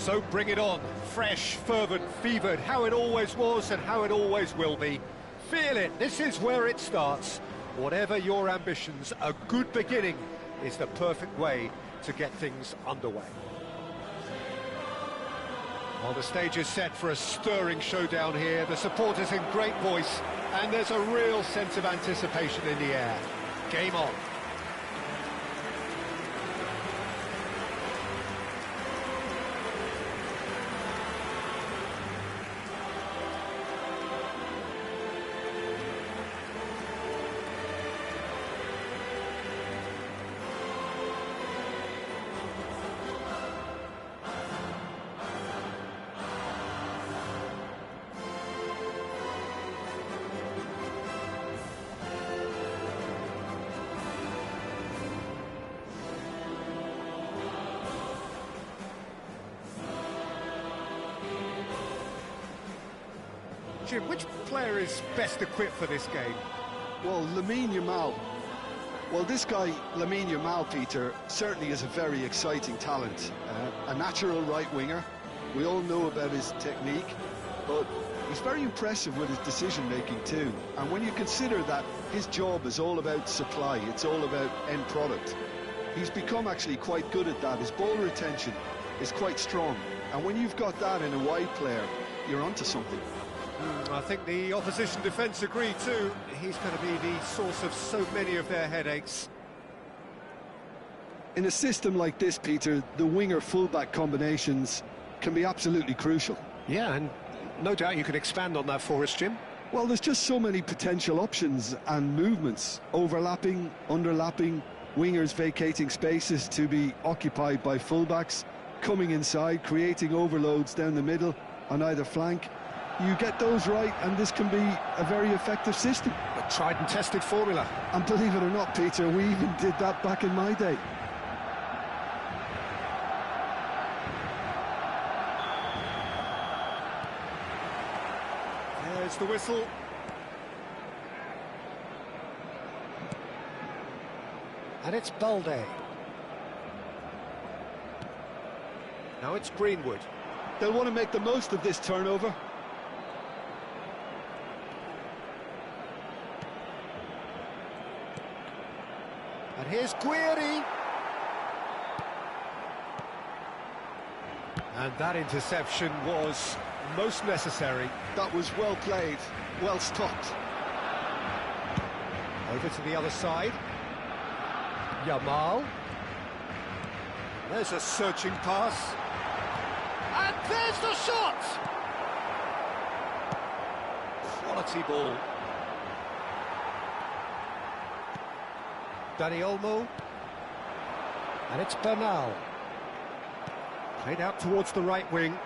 So bring it on, fresh, fervent, fevered, how it always was and how it always will be. Feel it, this is where it starts. Whatever your ambitions, a good beginning is the perfect way to get things underway. Well, the stage is set for a stirring showdown here. The supporters in great voice, and there's a real sense of anticipation in the air. Game on. Jim, which player is best equipped for this game? Well, Lamine Yamal. Well, this guy, Lamine Yamal, Peter, certainly is a very exciting talent. A natural right winger. We all know about his technique, but he's very impressive with his decision-making too. And when you consider that his job is all about supply, it's all about end product, he's become actually quite good at that. His ball retention is quite strong. And when you've got that in a wide player, you're onto something. I think the opposition defence agree too. He's going to be the source of so many of their headaches. In a system like this, Peter, the winger-fullback combinations can be absolutely crucial. Yeah, and no doubt you can expand on that for us, Jim. Well, there's just so many potential options and movements. Overlapping, underlapping, wingers vacating spaces to be occupied by fullbacks, coming inside, creating overloads down the middle on either flank. You get those right, and this can be a very effective system. A tried and tested formula. And believe it or not, Peter, we even did that back in my day. There's the whistle. And it's Balde. Now it's Greenwood. They'll want to make the most of this turnover. And here's Guiri. And that interception was most necessary. That was well played, well stopped. Over to the other side. Yamal. There's a searching pass. And there's the shot! Quality ball. Dani Olmo, and it's Bernal. Played out towards the right wing.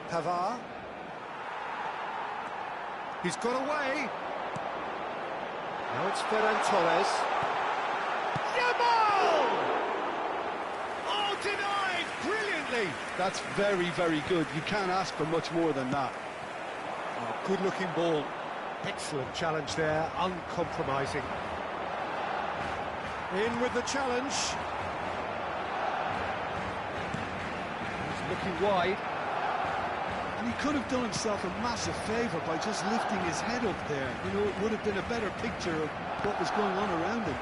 Pavard. He's got away. Now it's Ferran Torres. Yamal! Oh, denied! Brilliantly! That's very, very good. You can't ask for much more than that. Oh, good-looking ball. Excellent challenge there, uncompromising. In with the challenge. He's looking wide. And he could have done himself a massive favour by just lifting his head up there. You know, it would have been a better picture of what was going on around him.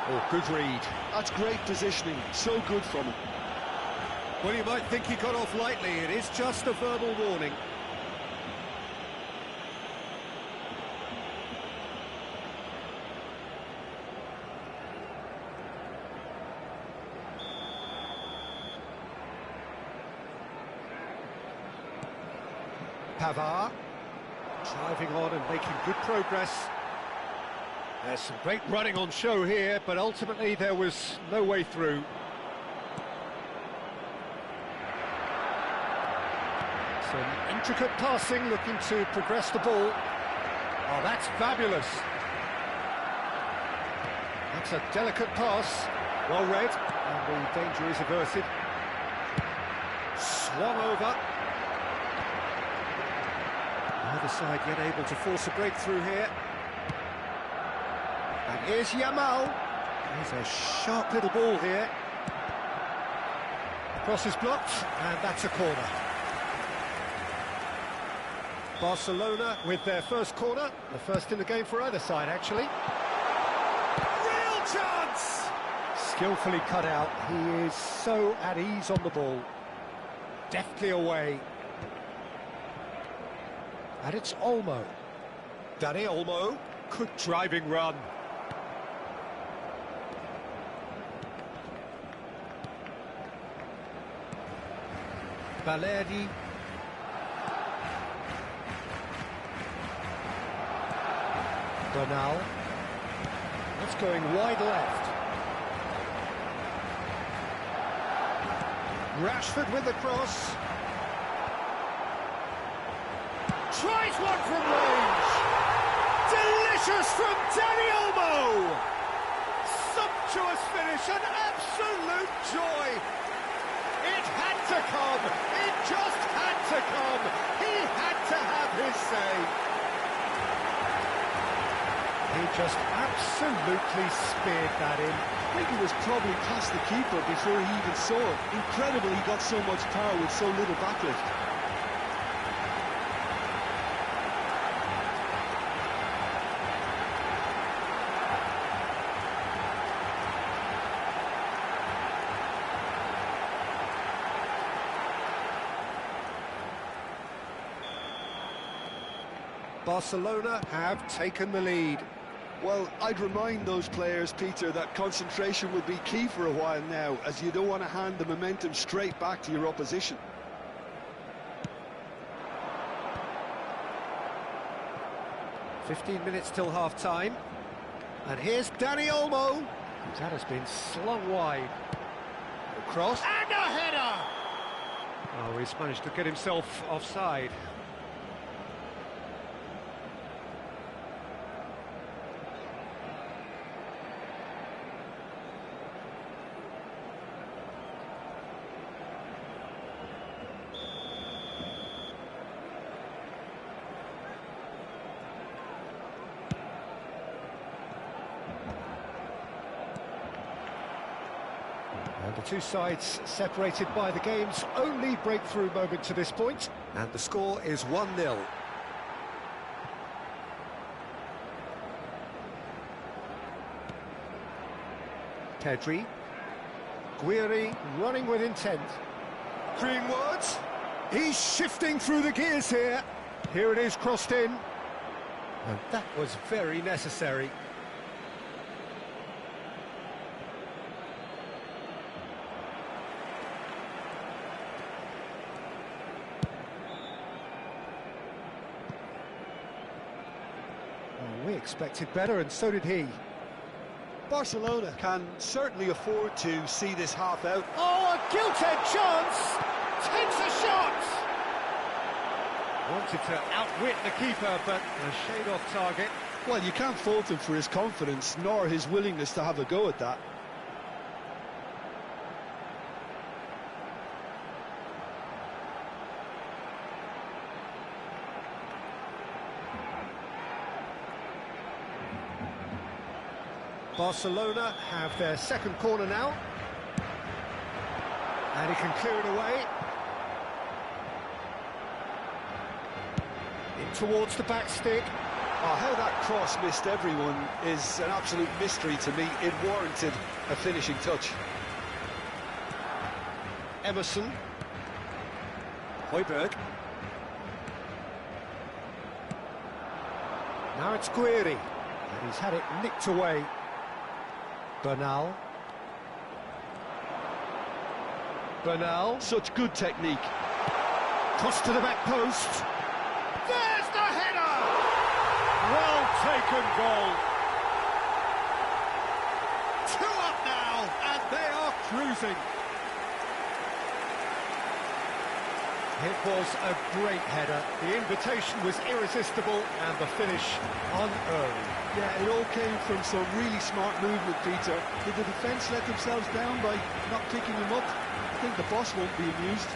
Oh, good read. That's great positioning, so good from him. Well, you might think he got off lightly. It is just a verbal warning. Pavard, driving on and making good progress. There's some great running on show here, but ultimately there was no way through. Some intricate passing, looking to progress the ball. Oh, that's fabulous. That's a delicate pass, well read, and the danger is averted. Swung over. Either side yet able to force a breakthrough here. And here's Yamal. He's a sharp little ball here. Cross is blocked, and that's a corner. Barcelona with their first corner, the first in the game for either side, actually. Real chance! Skillfully cut out. He is so at ease on the ball. Deftly away. And it's Olmo. Dani Olmo. Good driving run. Valeri. Bernal. That's going wide left. Rashford with the cross. Tries one from range. Delicious from Dani Olmo. Sumptuous finish, an absolute joy. It had to come. It just had to come. He had to have his say. He just absolutely speared that in. I think he was probably past the keeper before he even saw it. Incredible he got so much power with so little backlift. Barcelona have taken the lead. Well, I'd remind those players, Peter, that concentration will be key for a while now, as you don't want to hand the momentum straight back to your opposition. "15 minutes till half-time. And here's Dani Olmo. That has been slung wide. The cross. And a header! Oh, he's managed to get himself offside. And the two sides separated by the game's only breakthrough moment to this point. And the score is 1-0. Pedri. Guiri running with intent. Greenwood. He's shifting through the gears here. Here it is, crossed in. And that was very necessary. We expected better, and so did he. Barcelona can certainly afford to see this half out. Oh, a gilt-edged chance! Takes a shot! Wanted to outwit the keeper, but a shade off target. Well, you can't fault him for his confidence, nor his willingness to have a go at that. Barcelona have their second corner now. And he can clear it away. In towards the back stick. Oh, how that cross missed everyone is an absolute mystery to me. It warranted a finishing touch. Emerson. Højbjerg. Now it's Guiri. And he's had it nicked away. Bernal. Bernal. Such good technique. Cross to the back post. There's the header! Well taken goal. 2 up now, and they are cruising. It was a great header. The invitation was irresistible, and the finish unearned. Yeah, it all came from some really smart movement, Peter. Did the defence let themselves down by not picking him up? I think the boss won't be amused.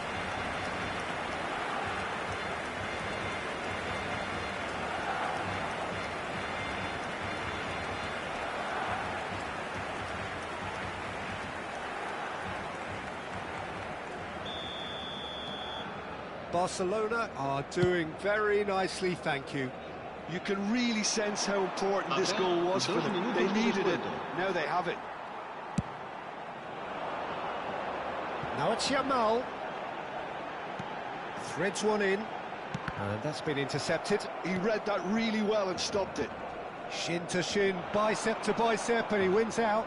Barcelona are doing very nicely, thank you. You can really sense how important this goal was for them. They needed it, now they have it. Now it's Yamal. Threads one in. And that's been intercepted. He read that really well and stopped it. Shin to shin, bicep to bicep, and he wins out.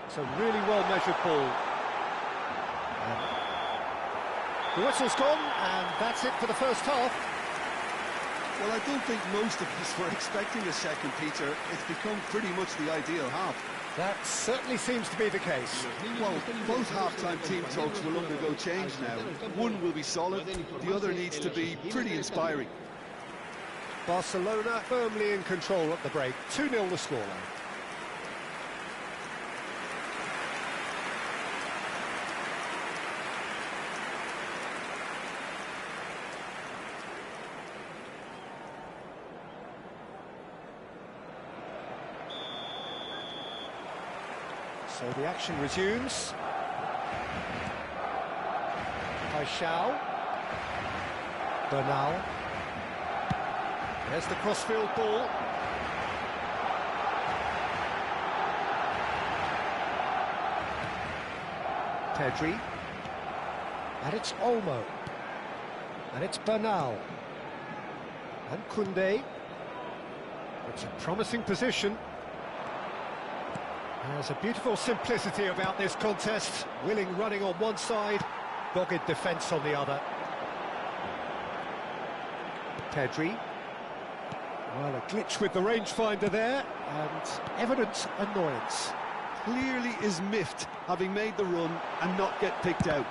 It's a really well-measured ball. The whistle's gone, and that's it for the first half. Well, I don't think most of us were expecting a second, Peter. It's become pretty much the ideal half. That certainly seems to be the case. Well, both half-time team talks will undergo change now. One will be solid, the other needs to be pretty inspiring. Barcelona firmly in control at the break. 2-0 the scoreline. So the action resumes. Paixão. Bernal. There's the crossfield ball. Pedri. And it's Olmo. And it's Bernal. And Koundé. It's a promising position. There's a beautiful simplicity about this contest. Willing running on one side, dogged defence on the other. Pedri. Well, a glitch with the rangefinder there, and evident annoyance. Clearly is miffed, having made the run and not get picked out.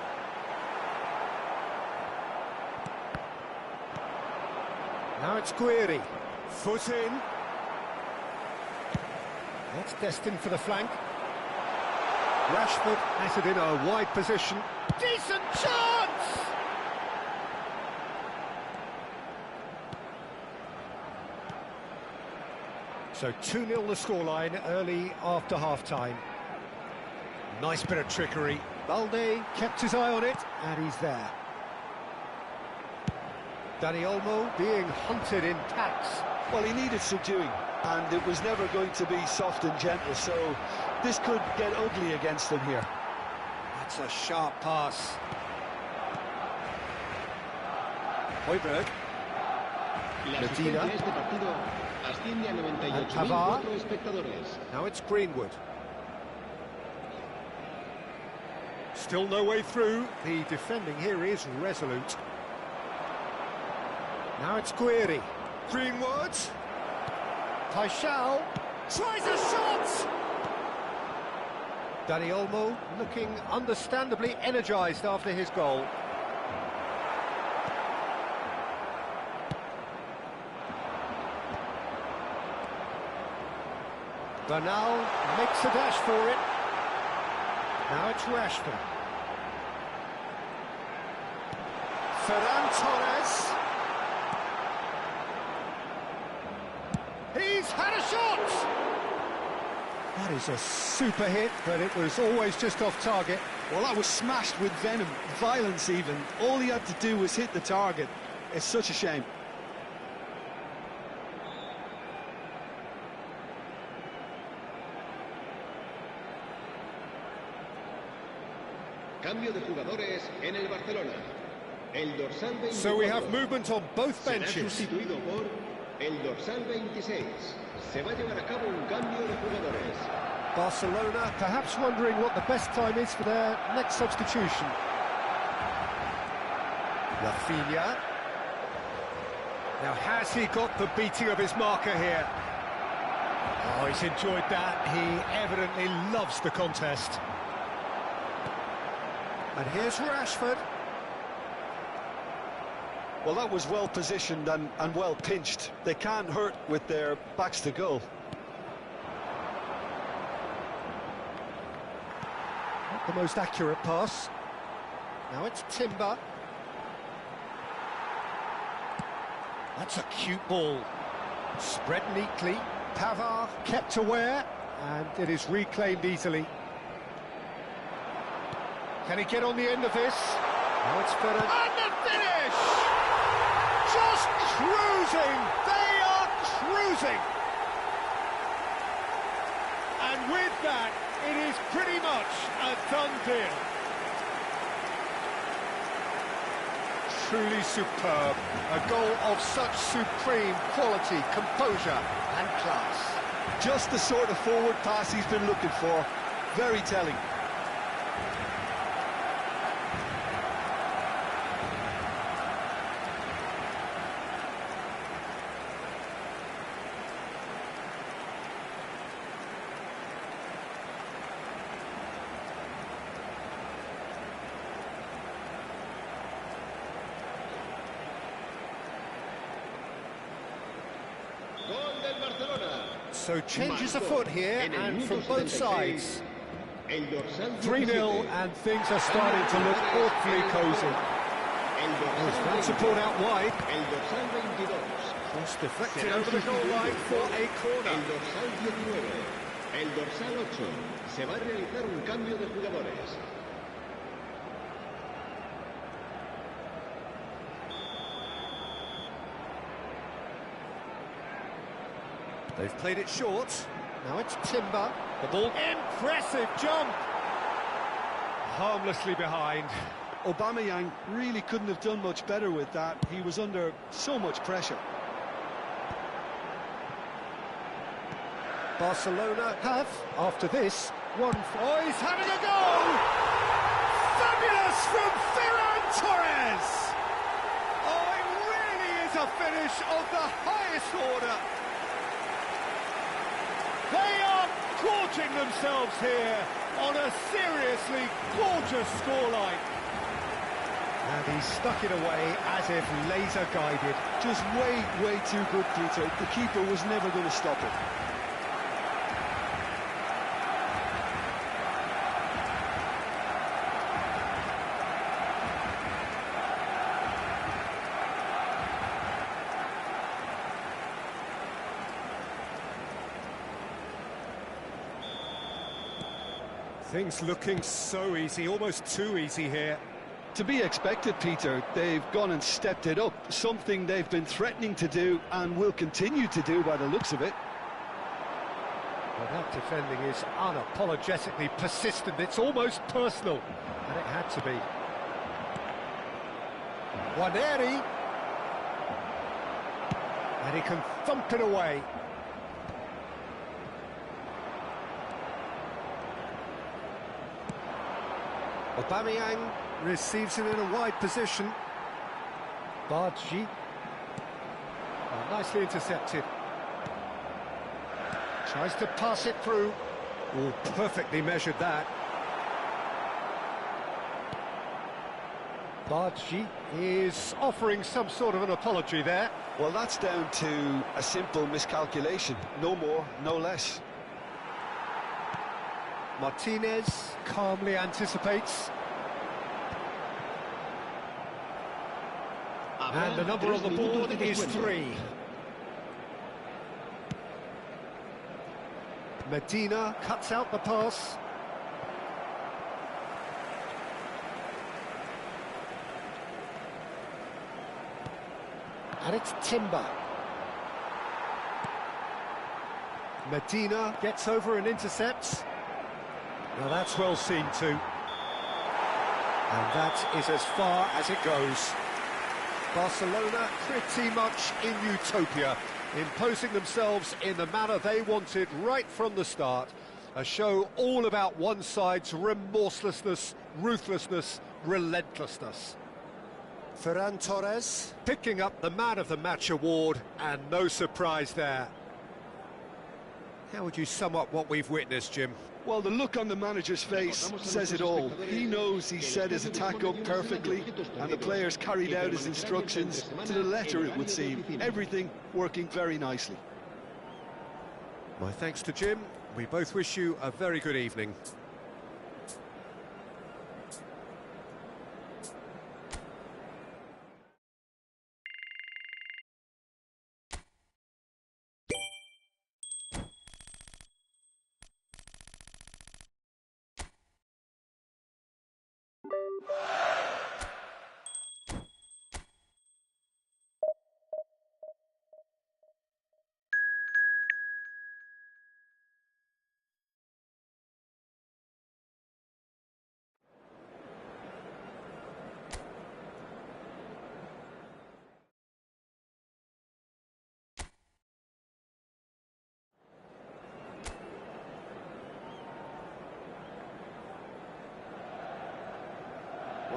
Now it's Guiri. Foot in. That's destined for the flank. Rashford has it in a wide position. Decent chance! So 2-0 the scoreline early after half-time. Nice bit of trickery. Balde kept his eye on it, and he's there. Dani Olmo being hunted in tacks. Well, he needed subduing, and it was never going to be soft and gentle, so this could get ugly against them here. That's a sharp pass. Højbjerg. Medina. And Pavard. Now it's Greenwood. Still no way through. The defending here is resolute. Now it's Guiri. Greenwood. Paixão tries a shot! Dani Olmo looking understandably energised after his goal. Bernal makes a dash for it. Now it's Rashford. Ferran Torres. He's had a shot! That is a super hit, but it was always just off target. Well, that was smashed with venom, violence even. All he had to do was hit the target. It's such a shame. Cambio de jugadores en el Barcelona. El dorsal 24. So we have movement on both benches. Será sustituido por el dorsal 26. Se va a llevar a cabo un cambio de jugadores. Barcelona perhaps wondering what the best time is for their next substitution. Rafinha. Now has he got the beating of his marker here? Oh, he's enjoyed that. He evidently loves the contest. And here's Rashford. Well, that was well positioned and well pinched. They can't hurt with their backs to goal. Not the most accurate pass. Now it's Timber. That's a cute ball. Spread neatly. Pavard kept aware, and it is reclaimed easily. Can he get on the end of this? Now it's Ferran. And the finish! Just cruising! They are cruising! And with that, it is pretty much a done deal. Truly superb. A goal of such supreme quality, composure and class. Just the sort of forward pass he's been looking for. Very telling. Gol del Barcelona. So changes afoot here, and from both sides. 3-0, and things are starting to look awfully cosy. There's support out wide. Cross deflected over the goal line for a corner. El dorsal 8. Se va a realizar un cambio de jugadores. They've played it short. Now it's Timber. The ball. Impressive jump. Harmlessly behind. Aubameyang really couldn't have done much better with that. He was under so much pressure. Barcelona have, after this, won. Oh, he's having a go! Fabulous from Ferran Torres! Oh, it really is a finish of the highest order. They are gorging themselves here on a seriously gorgeous scoreline. And he stuck it away as if laser guided. Just way too good, Peter. The keeper was never going to stop it. Things looking so easy, almost too easy here. To be expected, Peter. They've gone and stepped it up, something they've been threatening to do and will continue to do by the looks of it. Well, that defending is unapologetically persistent. It's almost personal, and it had to be. Waneri. And he can thump it away. Aubameyang receives it in a wide position. Bargi. Oh, nicely intercepted. Tries to pass it through. Oh, perfectly measured that. Bargi is offering some sort of an apology there. Well, that's down to a simple miscalculation. No more, no less. Martinez calmly anticipates. And the number on the board is 3. Medina cuts out the pass. And it's Timber. Medina gets over and intercepts. Now that's well seen too. And that is as far as it goes. Barcelona pretty much in utopia, imposing themselves in the manner they wanted right from the start. A show all about one side's remorselessness, ruthlessness, relentlessness. Ferran Torres picking up the Man of the Match award, and no surprise there. How would you sum up what we've witnessed, Jim? Well, the look on the manager's face says it all. He knows he set his attack up perfectly, and the players carried out his instructions to the letter, it would seem. Everything working very nicely. My thanks to Jim. We both wish you a very good evening.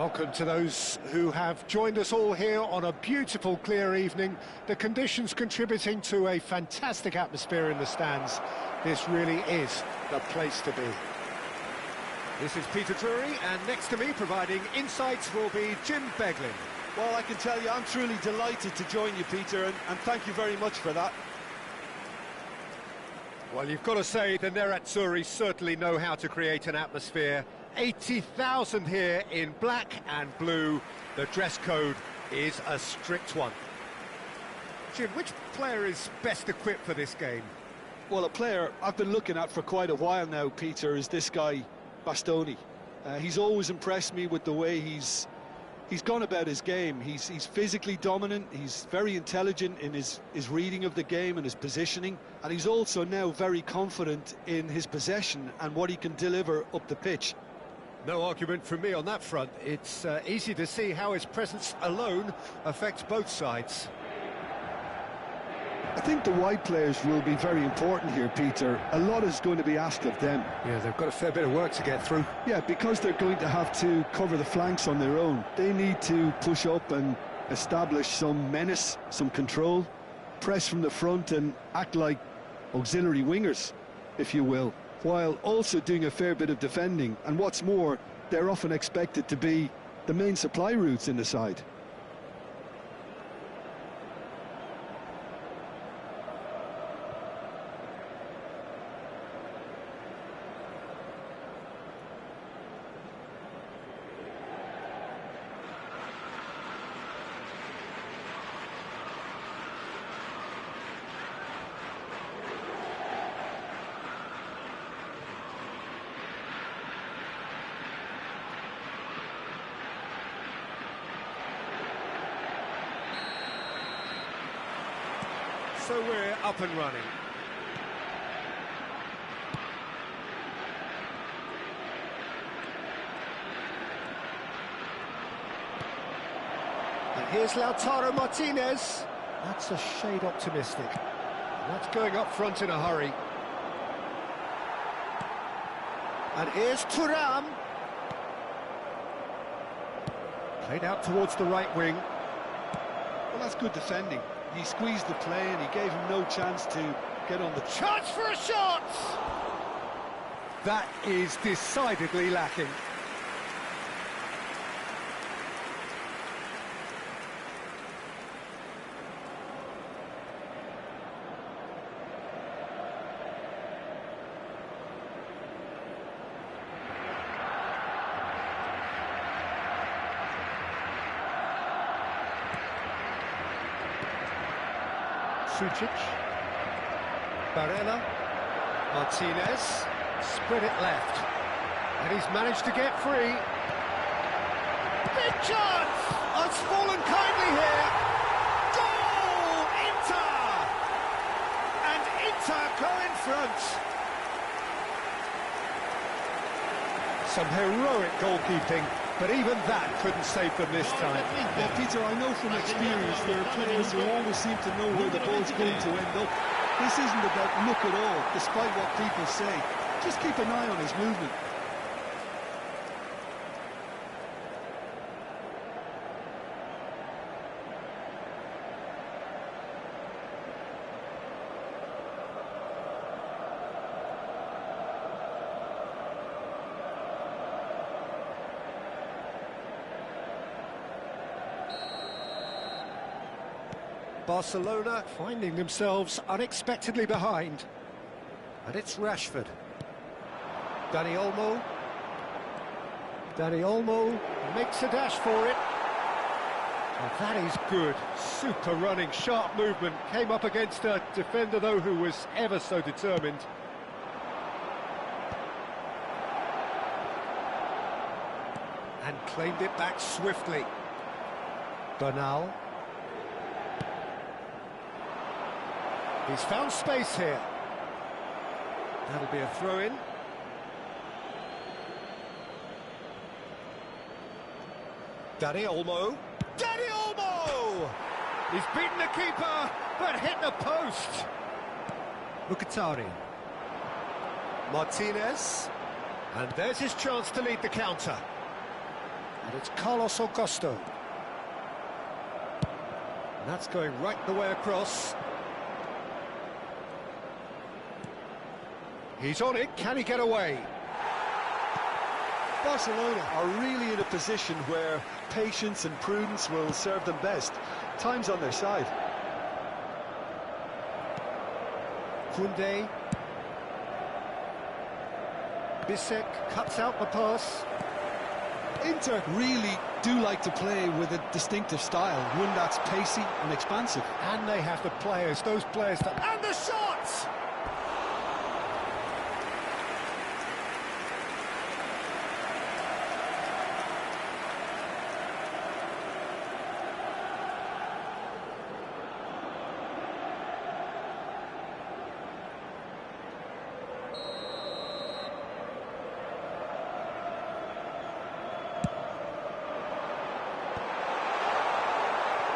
Welcome to those who have joined us all here on a beautiful, clear evening. The conditions contributing to a fantastic atmosphere in the stands. This really is the place to be. This is Peter Drury, and next to me, providing insights, will be Jim Beglin. Well, I can tell you, I'm truly delighted to join you, Peter, and thank you very much for that. Well, you've got to say, the Nerazzurri certainly know how to create an atmosphere. 80,000 here in black and blue. The dress code is a strict one. Jim, which player is best equipped for this game? Well, a player I've been looking at for quite a while now, Peter, is this guy, Bastoni. He's always impressed me with the way he's gone about his game. He's physically dominant, he's very intelligent in his reading of the game and his positioning, and he's also now very confident in his possession and what he can deliver up the pitch. No argument from me on that front. It's easy to see how his presence alone affects both sides. I think the wide players will be very important here, Peter. A lot is going to be asked of them. Yeah, they've got a fair bit of work to get through. Yeah, because they're going to have to cover the flanks on their own. They need to push up and establish some menace, some control, press from the front and act like auxiliary wingers, if you will, while also doing a fair bit of defending. And what's more, they're often expected to be the main supply routes in the side. So we're up and running. And here's Lautaro Martinez. That's a shade optimistic. That's going up front in a hurry. And here's Thuram. Played out towards the right wing. Well, that's good defending. He squeezed the play and he gave him no chance to get on the... Chance for a shot! That is decidedly lacking. Sucic, Barella, Martinez, spread it left, and he's managed to get free. Big chance! It's fallen kindly here. Goal! Inter! And Inter go in front. Some heroic goalkeeping, but even that couldn't save them this time. Well, Peter, I know from experience there are players who always seem to know where the ball's going to end up. This isn't about luck at all, despite what people say. Just keep an eye on his movement. Barcelona finding themselves unexpectedly behind. And it's Rashford. Dani Olmo. Dani Olmo makes a dash for it. Oh, that is good. Super running, sharp movement. Came up against a defender, though, who was ever so determined. And claimed it back swiftly. Bernal. He's found space here. That'll be a throw-in. Dani Olmo. Dani Olmo! He's beaten the keeper, but hit the post. Mkhitaryan. Martinez. And there's his chance to lead the counter. And it's Carlos Augusto. And that's going right the way across. He's on it, can he get away? Barcelona are really in a position where patience and prudence will serve them best. Time's on their side. Koundé. Bissek cuts out the pass. Inter really do like to play with a distinctive style, one that's pacey and expansive. And they have the players, those players that... And the shots!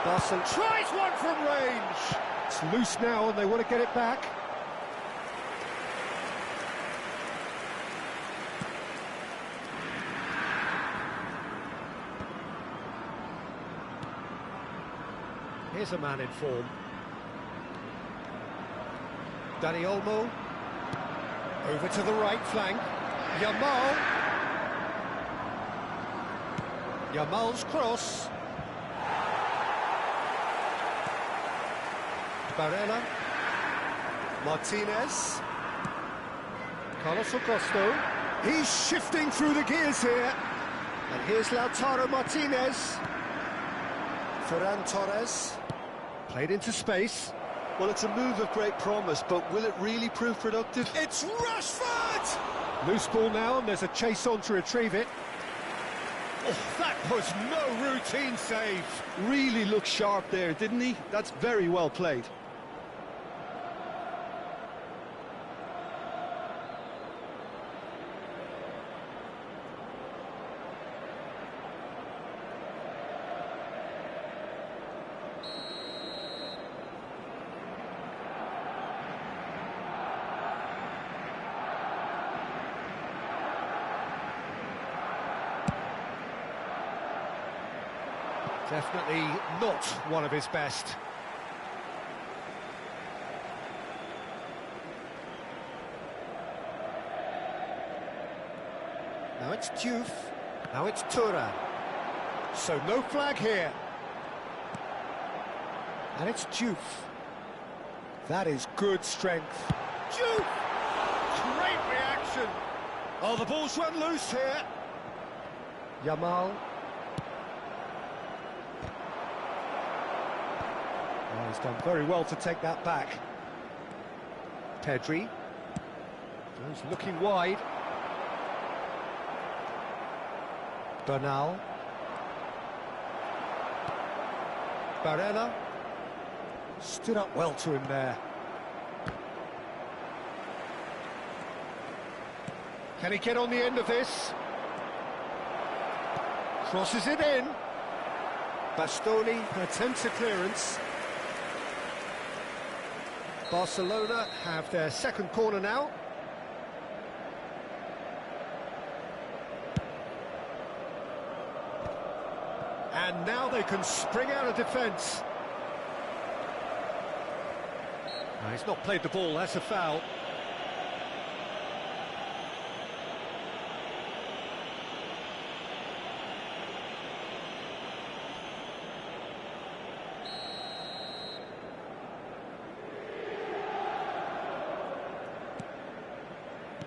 Barcelona tries one from range. It's loose now and they want to get it back. Here's a man in form. Dani Olmo. Over to the right flank. Yamal. Yamal's cross. Barella, Martinez, Carlos Augusto. He's shifting through the gears here. And here's Lautaro Martinez. Ferran Torres, played into space. Well, it's a move of great promise, but will it really prove productive? It's Rashford! Loose ball now, and there's a chase on to retrieve it. Oh, that was no routine save. Really looked sharp there, didn't he? That's very well played. Definitely not one of his best. Now it's Diouf. Now it's Thuram. So no flag here. And it's Diouf. That is good strength. Diouf! Great reaction. Oh, the ball's run loose here. Yamal. Oh, he's done very well to take that back. Pedri. He's looking wide. Bernal. Barella. Stood up well to him there. Can he get on the end of this? Crosses it in. Bastoni attempts a clearance. Barcelona have their second corner now. And now they can spring out of defence. No, he's not played the ball, that's a foul.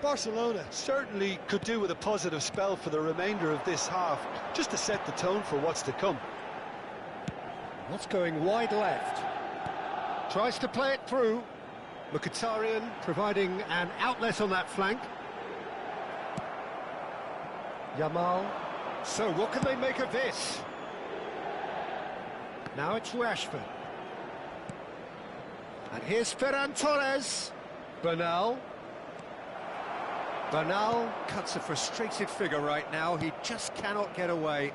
Barcelona certainly could do with a positive spell for the remainder of this half, just to set the tone for what's to come. What's going wide left? Tries to play it through. Mkhitaryan providing an outlet on that flank. Yamal. So what can they make of this? Now it's Rashford. And here's Ferran Torres. Bernal. Bernal cuts a frustrated figure right now. He just cannot get away.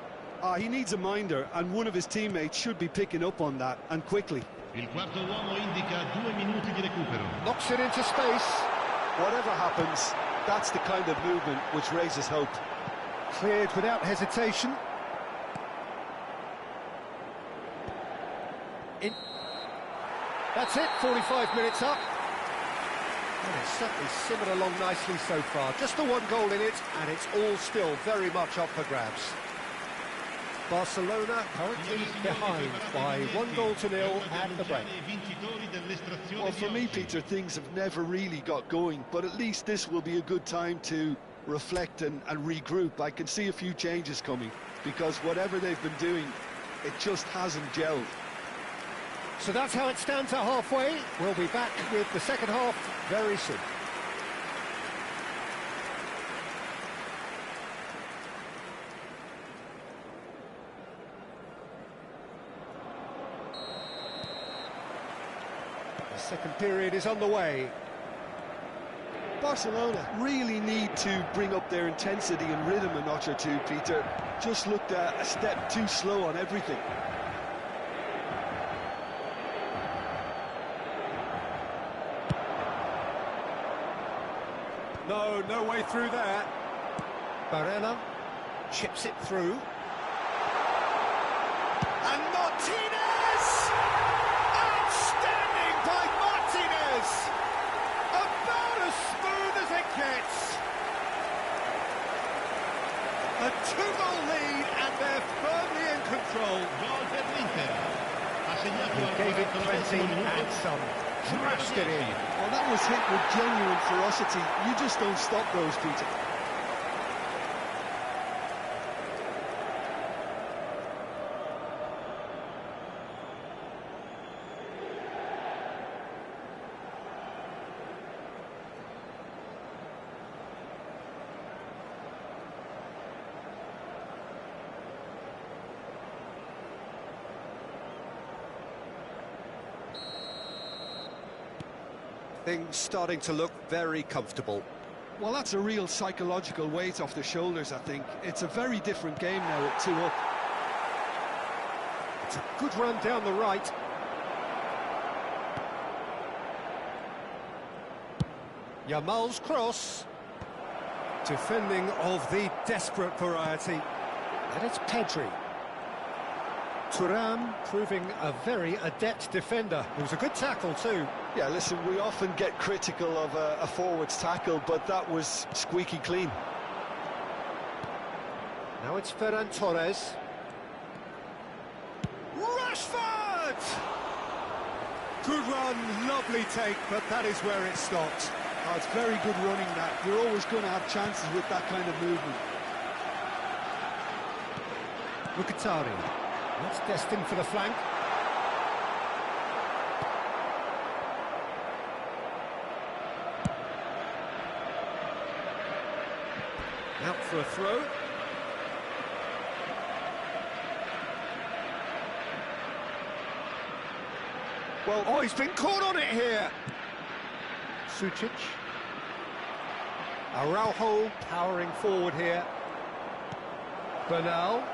He needs a minder, and one of his teammates should be picking up on that, and quickly. Il quarto uomo indica 2 minuti di recupero. Knocks it into space. Whatever happens, that's the kind of movement which raises hope. Cleared without hesitation. In. That's it, 45 minutes up. And it's certainly simmered along nicely so far. Just the one goal in it, and it's all still very much up for grabs. Barcelona currently behind by 1-0 at the break. Well, for me, Peter, things have never really got going, but at least this will be a good time to reflect and regroup. I can see a few changes coming, because whatever they've been doing, it just hasn't gelled. So that's how it stands at halfway. We'll be back with the second half very soon. The second period is underway. Barcelona really need to bring up their intensity and rhythm a notch or two, Peter. Just looked a step too slow on everything. No way through there. Barella chips it through. And Martinez! Outstanding by Martinez! About as smooth as it gets. A 2-goal lead and they're firmly in control. He gave it plenty and some. Smashed it in. Well, that was hit with genuine ferocity. You just don't stop those, Peter. Things starting to look very comfortable. Well, that's a real psychological weight off their shoulders, I think. It's a very different game now at 2-up. It's a good run down the right. Yamal's cross. Defending of the desperate variety. And it's Pedri. Thuram proving a very adept defender. It was a good tackle too. Yeah, listen, we often get critical of a forward's tackle, but that was squeaky clean. Now it's Ferran Torres. Rashford! Good run, lovely take, but that is where it stopped. Oh, it's very good running, that. You're always going to have chances with that kind of movement. Mkhitaryan. That's destined for the flank. Out for a throw. Well, oh, he's been caught on it here. Sucic. Araujo powering forward here. Bernal.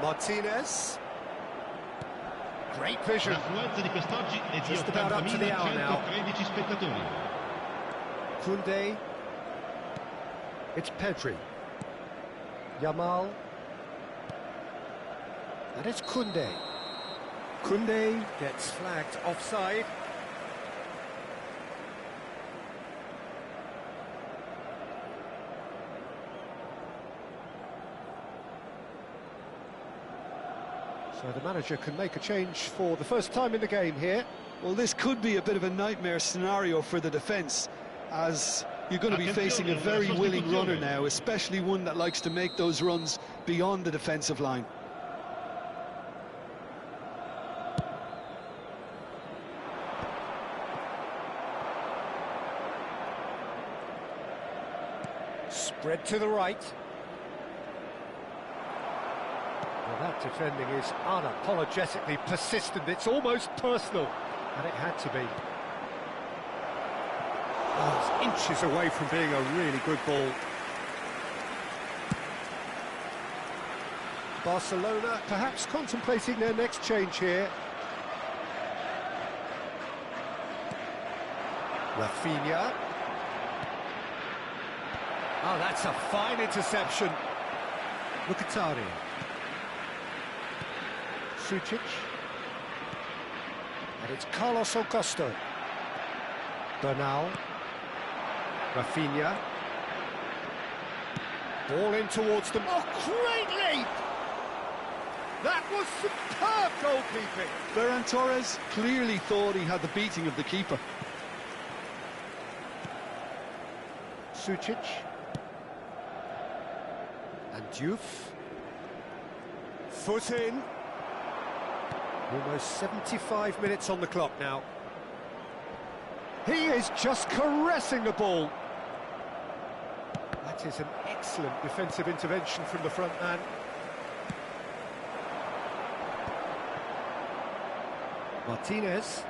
Martinez. Great vision. Just about up to the hour now. Koundé. It's Pedri. Yamal. And it's Koundé. Koundé gets flagged offside. So the manager can make a change for the first time in the game here. Well, this could be a bit of a nightmare scenario for the defence, as you're going to be facing a very willing runner now, especially one that likes to make those runs beyond the defensive line. Spread to the right. Well, that defending is unapologetically persistent. It's almost personal, and it had to be. Oh, it's inches away from being a really good ball. Barcelona perhaps contemplating their next change here. Rafinha. Oh, that's a fine interception. Mkhitaryan. Sucic. And it's Carlos Augusto. Bernal. Rafinha. Ball in towards them. Oh, great leap! That was superb goalkeeping. Ferran Torres clearly thought he had the beating of the keeper. Sucic. And Diouf. Foot in. Almost 75 minutes on the clock now. He is just caressing the ball. That is an excellent defensive intervention from the front man. Martinez.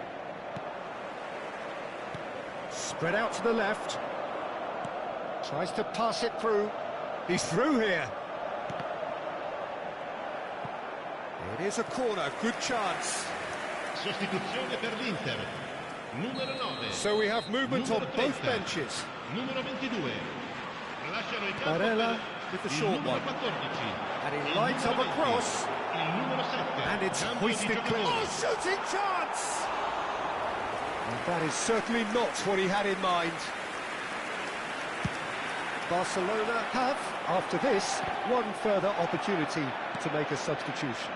Spread out to the left. Tries to pass it through. He's through here. It is a corner, good chance. Sostituzione per l'Inter. Numero 9. So we have movement on both benches. Numero 22. Lasciano il campo Barella per with the il short numero one. 14. And he Il lights up numero a 20. cross. Il numero 7. And it's Cambio di hoisted clean. giocatore. Oh, shooting chance! And that is certainly not what he had in mind. Barcelona have, after this, one further opportunity to make a substitution.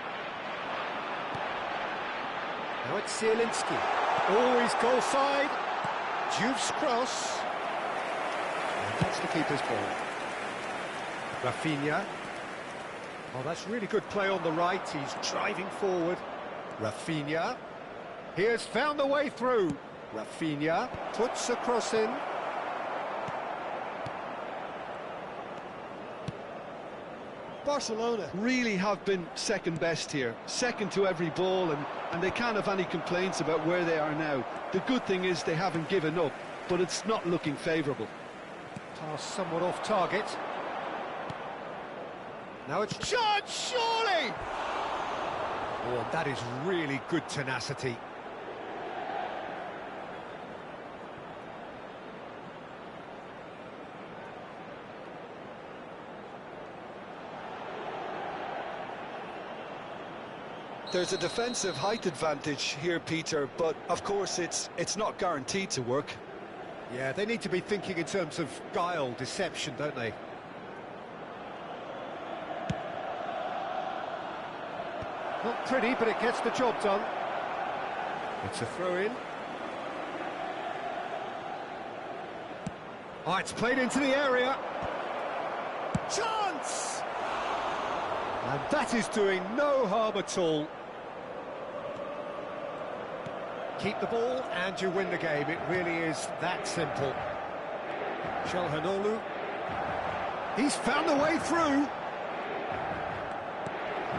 Now it's Zielinski. Always goal side. Diouf's cross. And that's the keeper's ball. Rafinha. Oh, that's really good play on the right. He's driving forward. Rafinha. He has found the way through. Rafinha puts a cross in. Barcelona really have been second best here, second to every ball, and they can't have any complaints about where they are now. The good thing is they haven't given up, but it's not looking favourable. Pass somewhat off target. Now it's charged, surely! Oh, that is really good tenacity. There's a defensive height advantage here, Peter, but of course it's not guaranteed to work. Yeah, they need to be thinking in terms of guile, deception, don't they? Not pretty, but it gets the job done. It's a throw-in. Oh, it's played into the area. Chance! And that is doing no harm at all. Keep the ball and you win the game. It really is that simple. Çalhanoğlu. He's found the way through.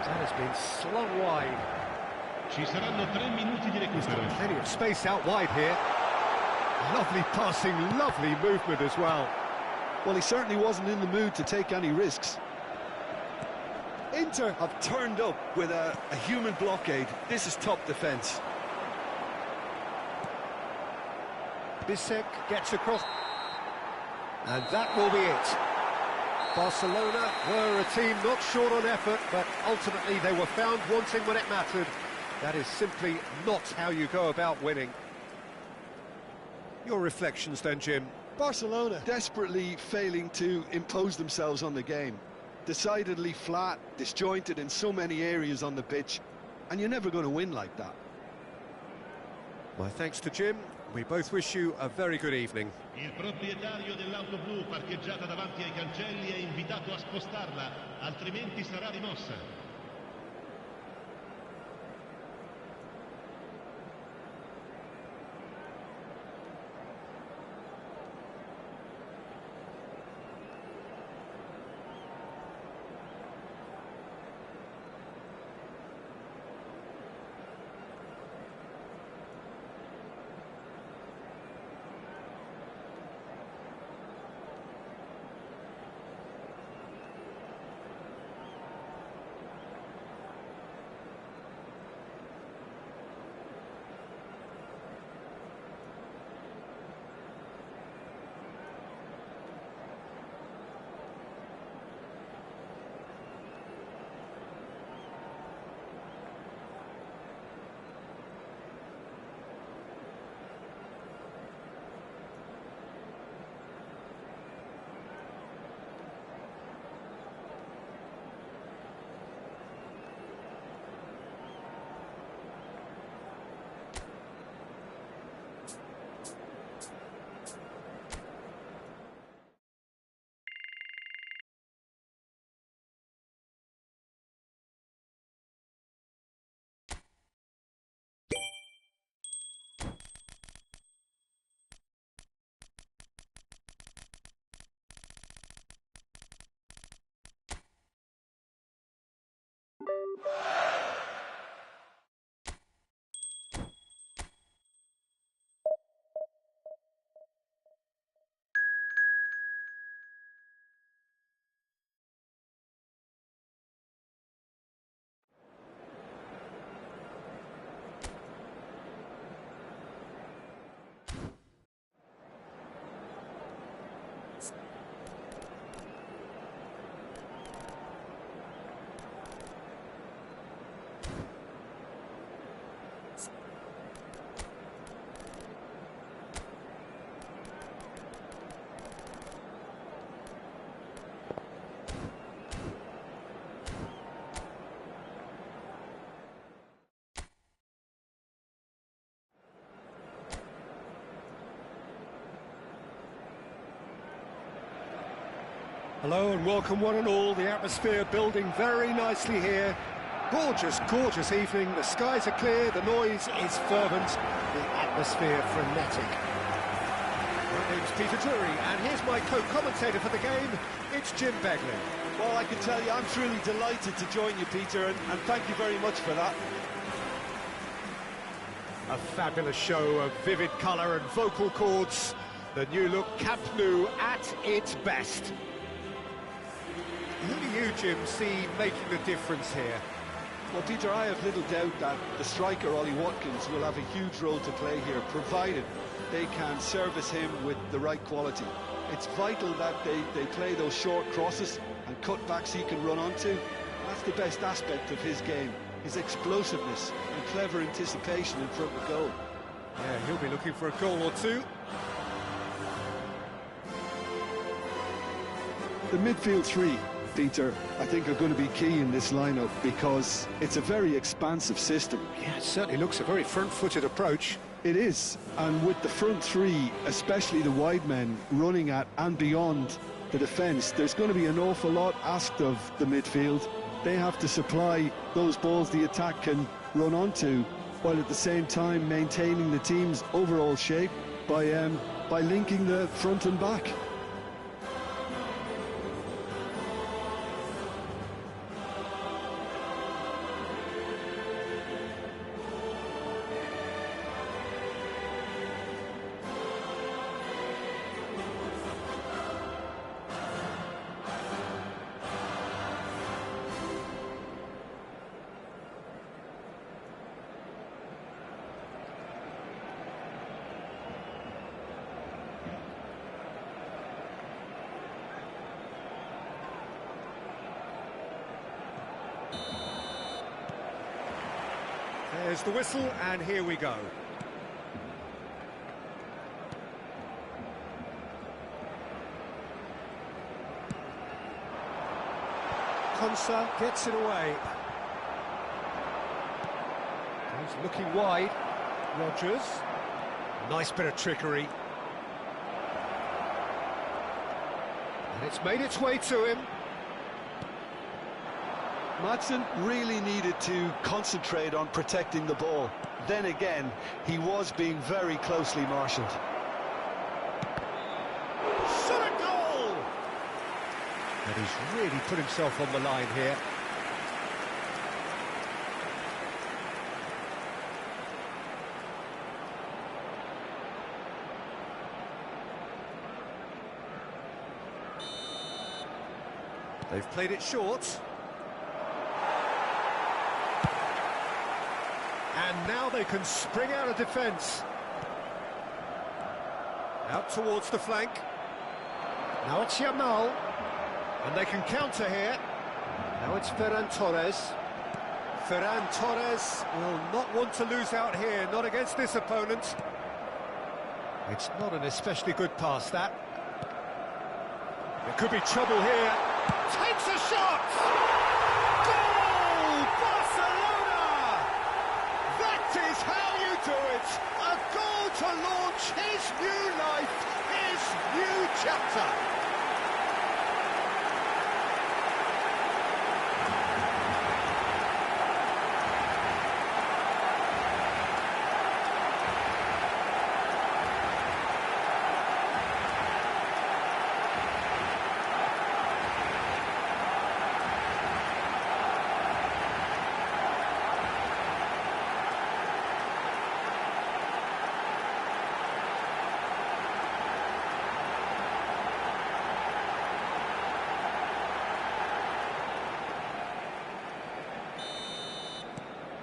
That has been slung wide. Ci saranno 3 minuti di He's got recupero. plenty of space out wide here. Lovely passing, lovely movement as well. Well, he certainly wasn't in the mood to take any risks. Inter have turned up with a human blockade. This is top defence. Bisek gets across. And that will be it. Barcelona were a team not short on effort, but ultimately they were found wanting when it mattered. That is simply not how you go about winning. Your reflections then, Jim? Barcelona desperately failing to impose themselves on the game. Decidedly flat, disjointed in so many areas on the pitch, and you're never going to win like that. My thanks to Jim. We both wish you a very good evening. Il proprietario dell'auto blu parcheggiata davanti ai cancelli è invitato a spostarla, altrimenti sarà rimossa. Hello and welcome one and all. The atmosphere building very nicely here. Gorgeous, gorgeous evening. The skies are clear, the noise is fervent, the atmosphere frenetic. My name's Peter Drury, and here's my co-commentator for the game. It's Jim Begley. Well, I can tell you, I'm truly delighted to join you, Peter, and thank you very much for that. A fabulous show of vivid colour and vocal cords. The new look Camp Nou at its best. Who do you, Jim, see making the difference here? Well, Peter, I have little doubt that the striker, Ollie Watkins, will have a huge role to play here, provided they can service him with the right quality. It's vital that they play those short crosses and cutbacks he can run onto. That's the best aspect of his game, his explosiveness and clever anticipation in front of goal. Yeah, he'll be looking for a goal or two. The midfield three, Peter, I think are going to be key in this lineup because it's a very expansive system. Yeah, it certainly looks a very front-footed approach. It is, and with the front three, especially the wide men, running at and beyond the defence, there's going to be an awful lot asked of the midfield. They have to supply those balls the attack can run onto, while at the same time maintaining the team's overall shape by linking the front and back. There's the whistle, and here we go. Konsa gets it away. He's looking wide. Rogers. Nice bit of trickery. And it's made its way to him. Madsen really needed to concentrate on protecting the ball. Then again, he was being very closely marshalled. Shot a goal! And he's really put himself on the line here. They've played it short. And now they can spring out of defence. Out towards the flank. Now it's Yamal. And they can counter here. Now it's Ferran Torres. Ferran Torres will not want to lose out here, not against this opponent. It's not an especially good pass, that. There could be trouble here. Takes a shot! Goal! Barcelona! That is how you do it! A goal to launch his new life, his new chapter!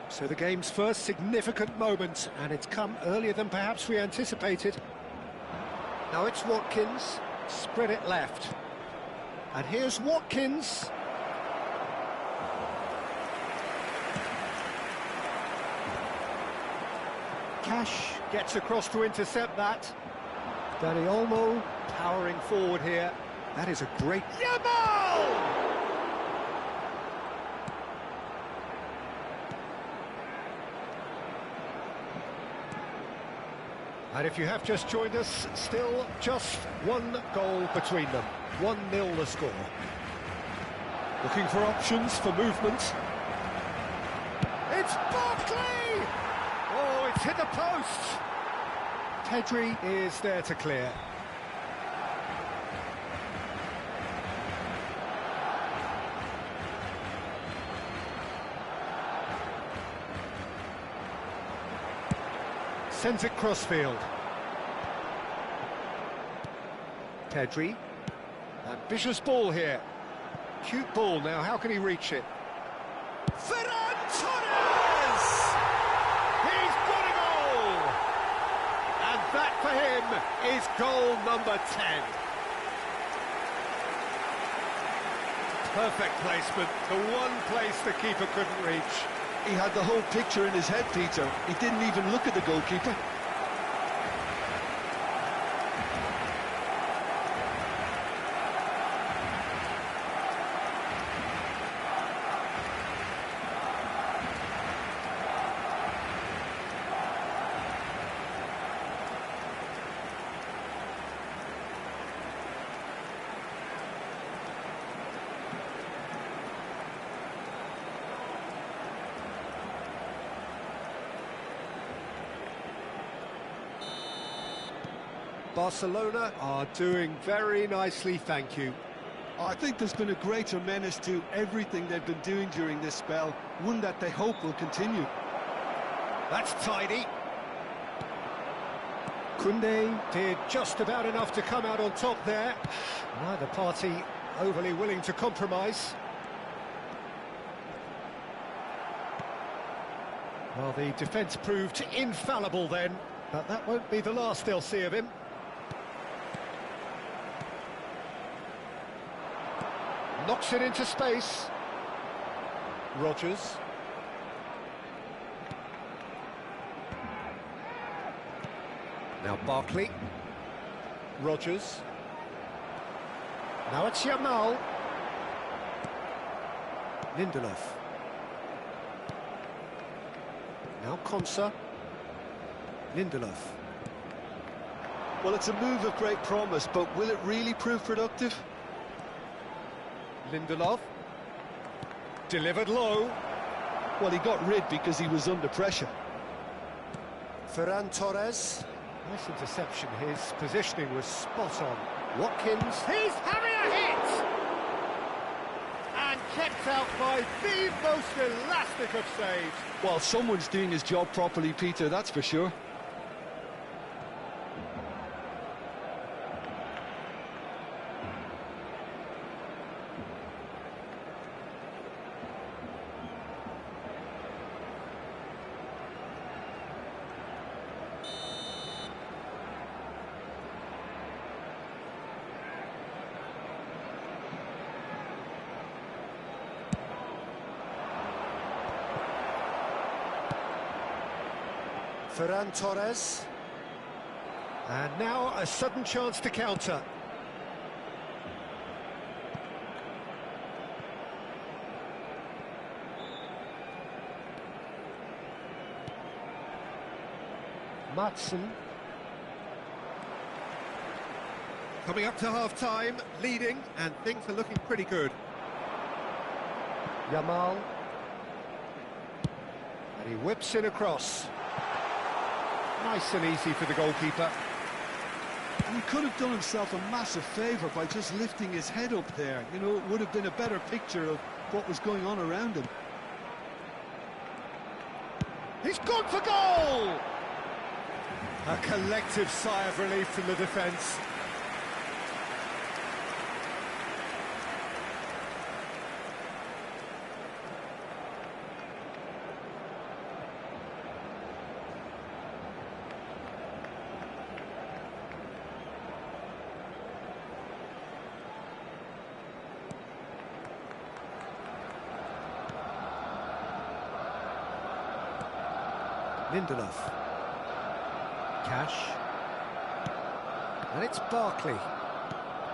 So the game's first significant moment, and it's come earlier than perhaps we anticipated. Now it's Watkins, spread it left. And here's Watkins. Cash gets across to intercept that. Dani Olmo powering forward here. That is a great... Yamal! And if you have just joined us, still just one goal between them. 1-0 the score. Looking for options for movement. It's Barkley! Oh, it's hit the post! Pedri is there to clear. Sends it crossfield. Pedri. Ambitious ball here. Cute ball now, how can he reach it? Ferran Torres! He's got a goal! And that for him is goal number 10. Perfect placement, the one place the keeper couldn't reach. He had the whole picture in his head, Peter. He didn't even look at the goalkeeper. Barcelona are doing very nicely, thank you. I think there's been a greater menace to everything they've been doing during this spell, one that they hope will continue. That's tidy. Koundé did just about enough to come out on top there. Neither party overly willing to compromise. Well, the defence proved infallible then, but that won't be the last they'll see of him. Knocks it into space. Rodgers. Now Barkley. Rodgers. Now it's Yamal. Lindelof. Now Konsa. Lindelof. Well, it's a move of great promise, but will it really prove productive? Lindelof. Delivered low. Well, he got rid because he was under pressure. Ferran Torres. Nice interception. His positioning was spot on. Watkins. He's having a hit! And kept out by the most elastic of saves. Well, someone's doing his job properly, Peter, that's for sure. Ferran Torres. And now a sudden chance to counter. Matson. Coming up to half-time, leading, and things are looking pretty good. Yamal. And he whips it across. Nice and easy for the goalkeeper. And he could have done himself a massive favour by just lifting his head up there. You know, it would have been a better picture of what was going on around him. He's gone for goal! A collective sigh of relief from the defence. Lindelof. Cash. And it's Barkley.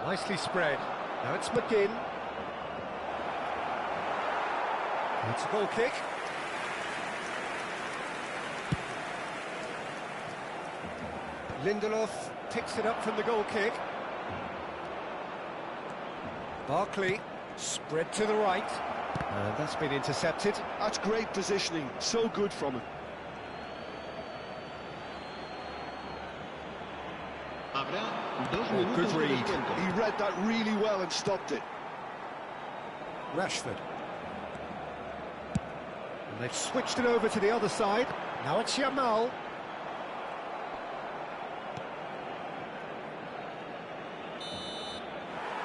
Nicely spread. Now it's McGinn. It's a goal kick. Lindelof picks it up from the goal kick. Barkley, spread to the right. And that's been intercepted. That's great positioning, so good from him. Good read. He read that really well and stopped it. Rashford. And they've switched it over to the other side. Now it's Yamal.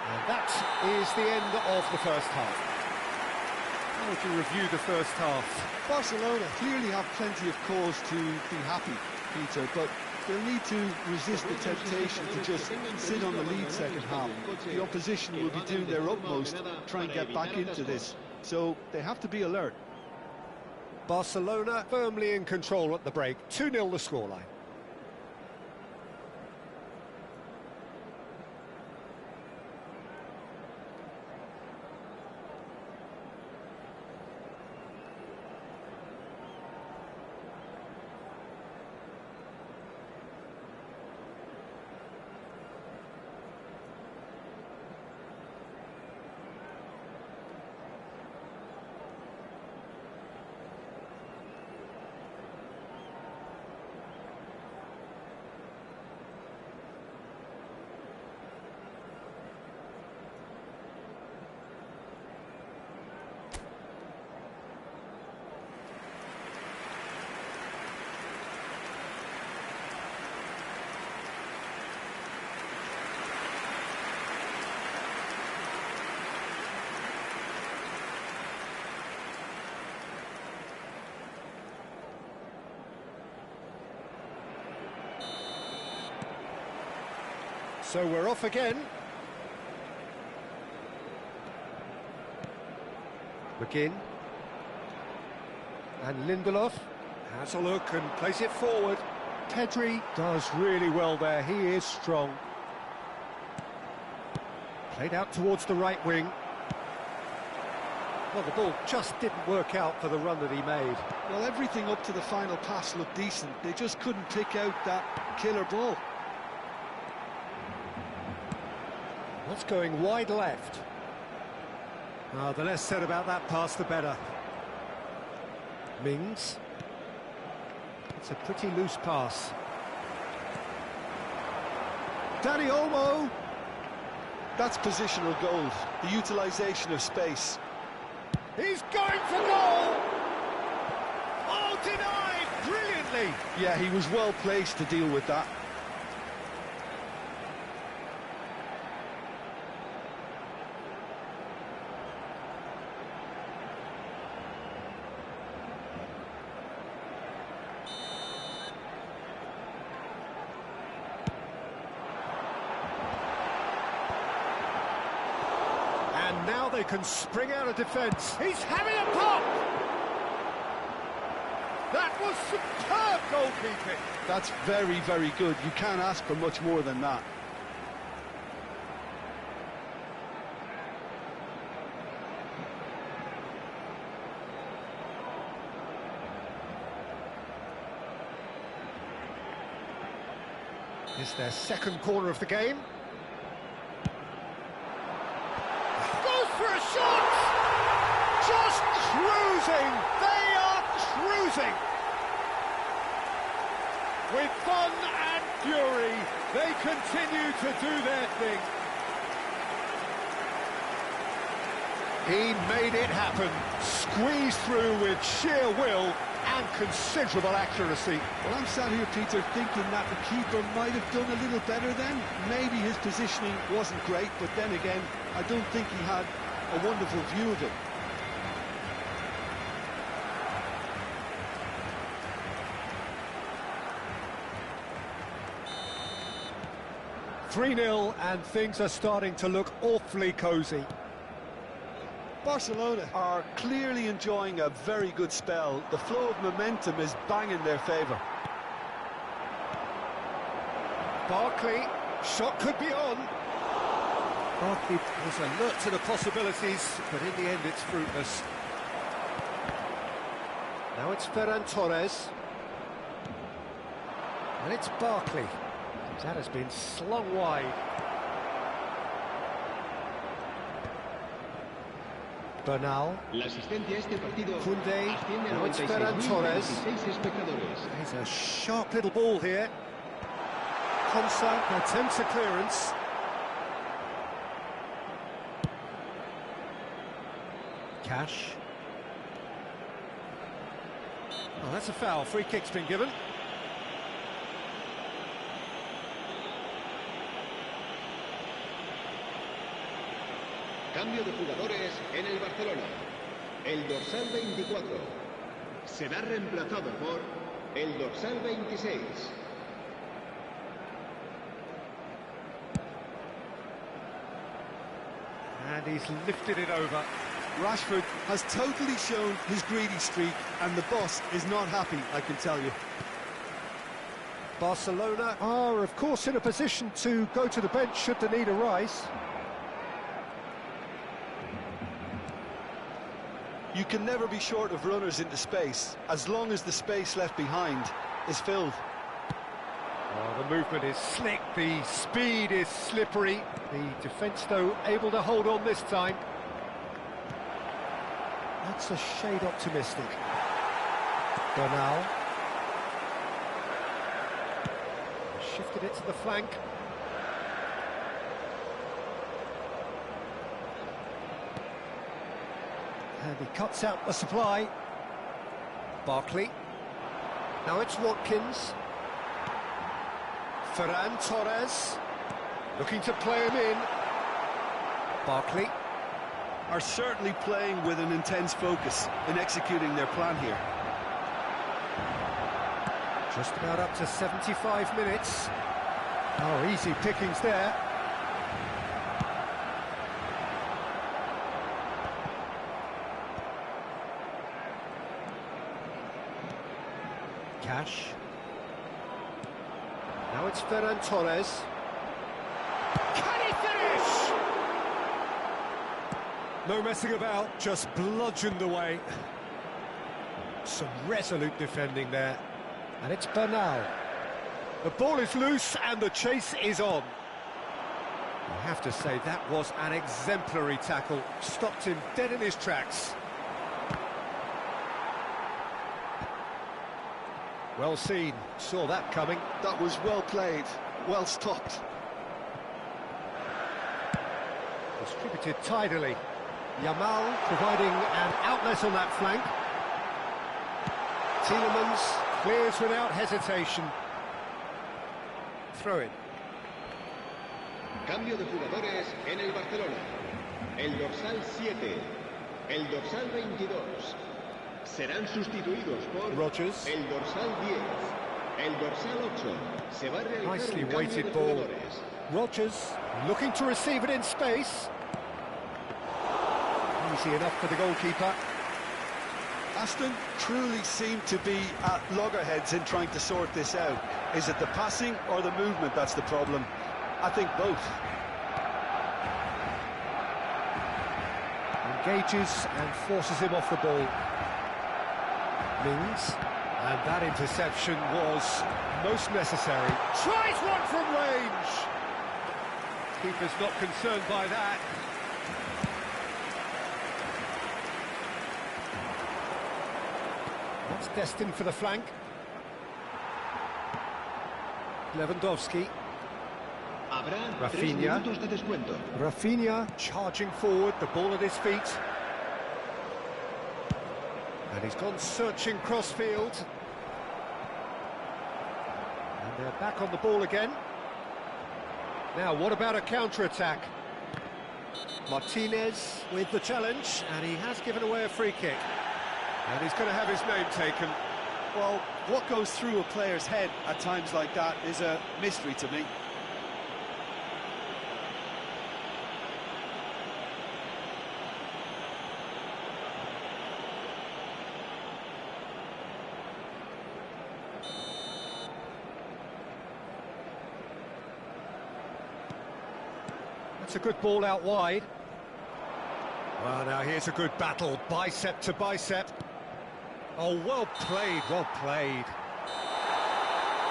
And that is the end of the first half. How would you review the first half? Barcelona clearly have plenty of cause to be happy, Peter, but they'll need to resist the temptation to just sit on the lead second half. The opposition will be doing their utmost to try and get back into this, so they have to be alert. Barcelona firmly in control at the break. 2-0 the scoreline. So we're off again. McGinn. And Lindelof has a look and plays it forward. Pedri does really well there, he is strong. Played out towards the right wing. Well, the ball just didn't work out for the run that he made. Well, everything up to the final pass looked decent. They just couldn't pick out that killer ball. That's going wide left. The less said about that pass, the better. Mings. It's a pretty loose pass. Dani Olmo. That's positional gold, the utilisation of space. He's going for goal! Oh, denied brilliantly! Yeah, he was well placed to deal with that. And now they can spring out of defence. He's having a pop! That was superb goalkeeping. That's very, very good. You can't ask for much more than that. It's their second corner of the game. For a shot! Just cruising! They are cruising! With fun and fury, they continue to do their thing. He made it happen, squeezed through with sheer will and considerable accuracy. Well, I'm sat here, Peter, thinking that the keeper might have done a little better then. Maybe his positioning wasn't great, but then again, I don't think he had a wonderful view of it. (3-0) and things are starting to look awfully cosy. Barcelona are clearly enjoying a very good spell. The flow of momentum is bang in their favour. Barkley, shot could be on. Barkley was alert to the possibilities, but in the end it's fruitless. Now it's Ferran Torres. And it's Barkley. That has been slung wide. Bernal. La asistencia a este partido Koundé. asciende a Now it's Ferran Torres. 96.026 espectadores. He's a sharp little ball here. Konsa attempts a clearance. Cash. Oh, that's a foul. Free kick's been given. Cambio de jugadores en el Barcelona. El dorsal 24 será reemplazado por el dorsal 26. And he's lifted it over. Rashford has totally shown his greedy streak, and the boss is not happy, I can tell you. Barcelona are, of course, in a position to go to the bench should the need arise. You can never be short of runners into space, as long as the space left behind is filled. Oh, the movement is slick, the speed is slippery. The defence, though, able to hold on this time. That's a shade optimistic. Bernal. Shifted it to the flank. And he cuts out the supply. Barkley. Now it's Watkins. Ferran Torres. Looking to play him in. Barkley. Are certainly playing with an intense focus in executing their plan here. Just about up to 75 minutes. Oh, easy pickings there. Cash. Now it's Ferran Torres. Can he finish? No messing about, just bludgeoned away. Some resolute defending there. And it's Bernal. The ball is loose and the chase is on. I have to say that was an exemplary tackle. Stopped him dead in his tracks. Well seen, saw that coming. That was well played, well stopped. Distributed tidily. Yamal providing an outlet on that flank. Tielemans clears without hesitation. Throw it. Cambio de jugadores en el Barcelona. El dorsal 7, el dorsal 22 serán sustituidos por Rodgers. el dorsal 10, el dorsal 8. Se va a realizar Nicely un cambio weighted de ball. jugadores. Rodgers looking to receive it in space. Easy enough for the goalkeeper. Aston truly seem to be at loggerheads in trying to sort this out. Is it the passing or the movement that's the problem? I think both. Engages and forces him off the ball. Mings. And that interception was most necessary. Tries one from range! Keeper's not concerned by that. That's destined for the flank. Lewandowski. Habrá 3 Rafinha. minutos de descuento. Rafinha charging forward, the ball at his feet. And he's gone searching crossfield. And they're back on the ball again. Now, what about a counter-attack? Martinez with the challenge, and he has given away a free kick. And he's going to have his name taken. Well, what goes through a player's head at times like that is a mystery to me. That's a good ball out wide. Well, now here's a good battle, bicep to bicep. Oh, well played, well played.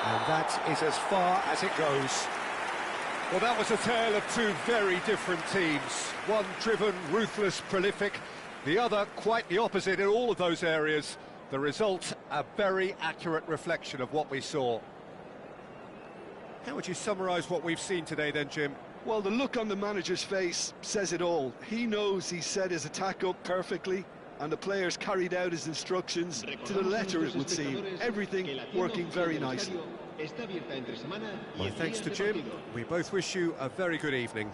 And that is as far as it goes. Well, that was a tale of two very different teams. One driven, ruthless, prolific. The other quite the opposite in all of those areas. The result, a very accurate reflection of what we saw. How would you summarise what we've seen today then, Jim? Well, the look on the manager's face says it all. He knows he set his attack up perfectly, and the players carried out his instructions to the letter, it would seem. Everything working very nicely. My thanks to Jim. We both wish you a very good evening.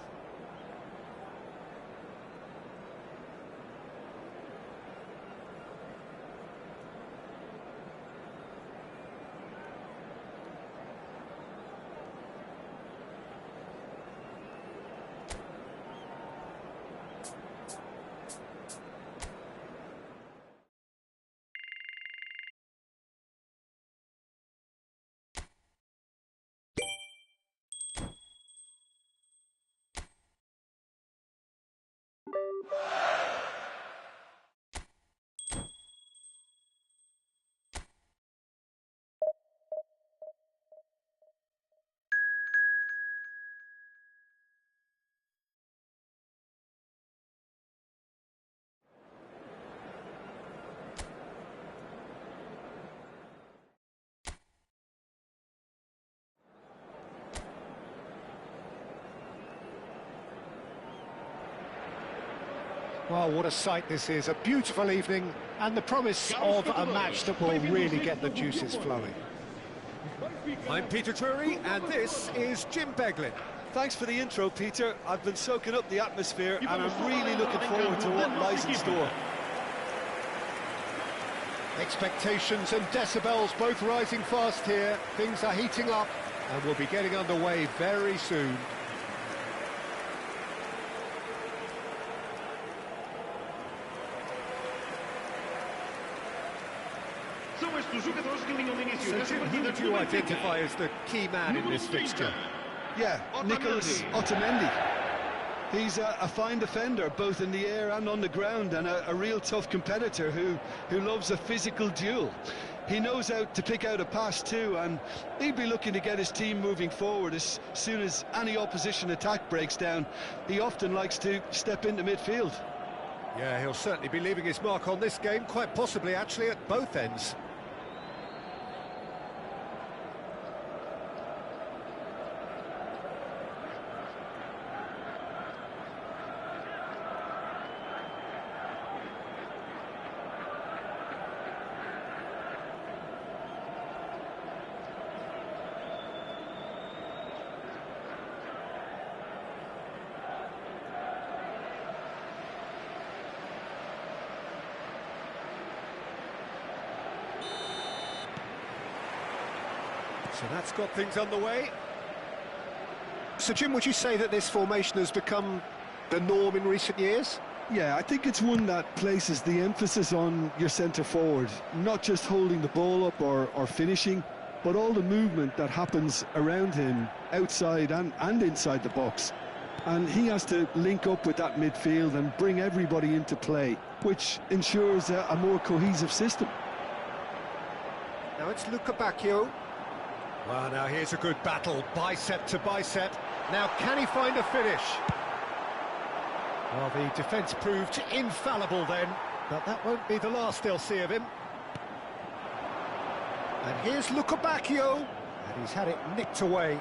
Well, what a sight this is, a beautiful evening, and the promise of a match that will really get the juices flowing. I'm Peter Drury, and this is Jim Beglin. Thanks for the intro, Peter. I've been soaking up the atmosphere, and I'm really looking forward to what lies in store. Expectations and decibels both rising fast here. Things are heating up, and we'll be getting underway very soon. So, Jim, who would you identify as the key man in this fixture? Yeah, Nicholas Otamendi. He's a fine defender, both in the air and on the ground, and a real tough competitor who loves a physical duel. He knows how to pick out a pass too, and he'd be looking to get his team moving forward as soon as any opposition attack breaks down. He often likes to step into midfield. Yeah, he'll certainly be leaving his mark on this game, quite possibly actually at both ends. So that's got things underway. So, Jim, would you say that this formation has become the norm in recent years? Yeah, I think it's one that places the emphasis on your centre forward, not just holding the ball up or finishing, but all the movement that happens around him, outside and inside the box. And he has to link up with that midfield and bring everybody into play, which ensures a more cohesive system. Now it's Luca Bacchio. Well, now here's a good battle, bicep to bicep. Now, can he find a finish? Well, the defence proved infallible then, but that won't be the last they'll see of him. And here's Luca Bacchio, and he's had it nicked away.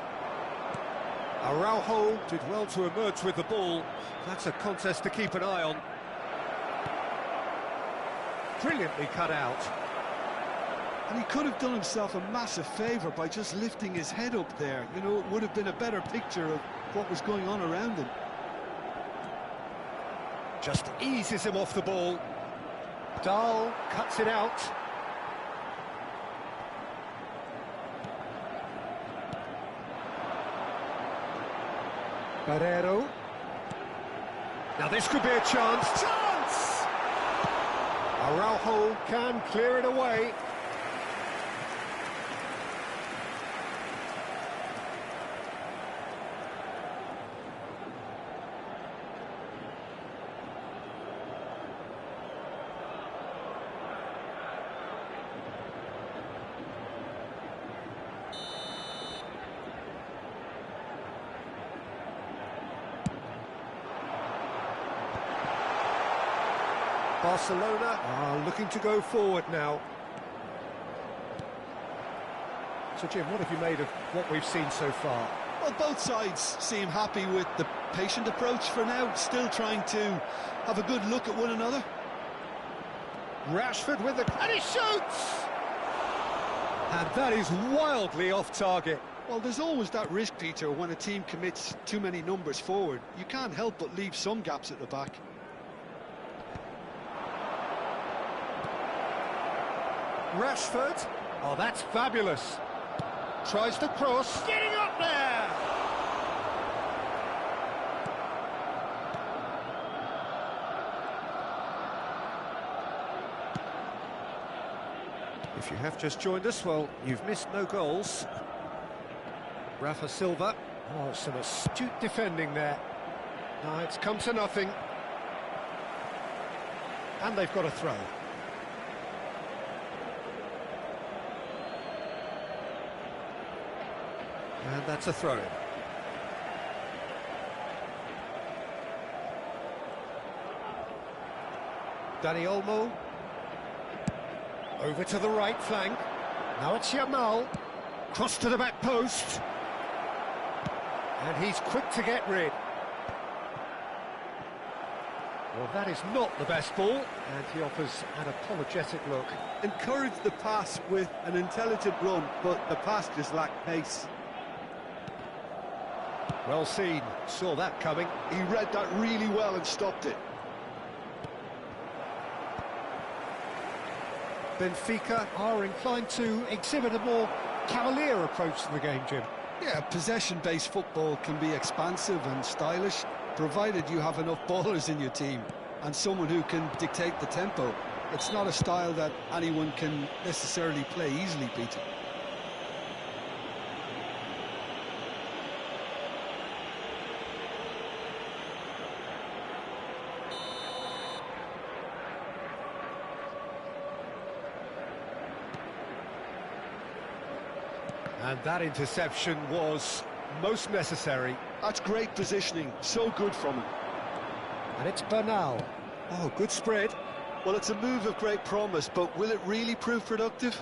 Araujo did well to emerge with the ball. That's a contest to keep an eye on. Brilliantly cut out. And he could have done himself a massive favour by just lifting his head up there. You know, it would have been a better picture of what was going on around him. Just eases him off the ball. Dahl cuts it out. Barrero. Now this could be a chance. Chance! Araujo can clear it away. Barcelona are looking to go forward now. So, Jim, what have you made of what we've seen so far? Well, both sides seem happy with the patient approach for now, still trying to have a good look at one another. Rashford with the... and he shoots! And that is wildly off target. Well, there's always that risk, Peter, when a team commits too many numbers forward. You can't help but leave some gaps at the back. Rashford. Oh, that's fabulous. Tries to cross. Getting up there! If you have just joined us, well, you've missed no goals. Rafa Silva. Oh, some astute defending there. No, it's come to nothing. And they've got a throw. And that's a throw-in. Dani Olmo. Over to the right flank. Now it's Yamal. Cross to the back post. And he's quick to get rid. Well, that is not the best ball, and he offers an apologetic look. Encourage the pass with an intelligent run, but the pass just lacked pace. Well seen, saw that coming. He read that really well and stopped it. Benfica are inclined to exhibit a more cavalier approach to the game, Jim. Yeah, possession-based football can be expansive and stylish, provided you have enough ballers in your team and someone who can dictate the tempo. It's not a style that anyone can necessarily play easily, Peter. And that interception was most necessary. That's great positioning, so good from him. And it's Bernal. Oh, good spread. Well, it's a move of great promise, but will it really prove productive?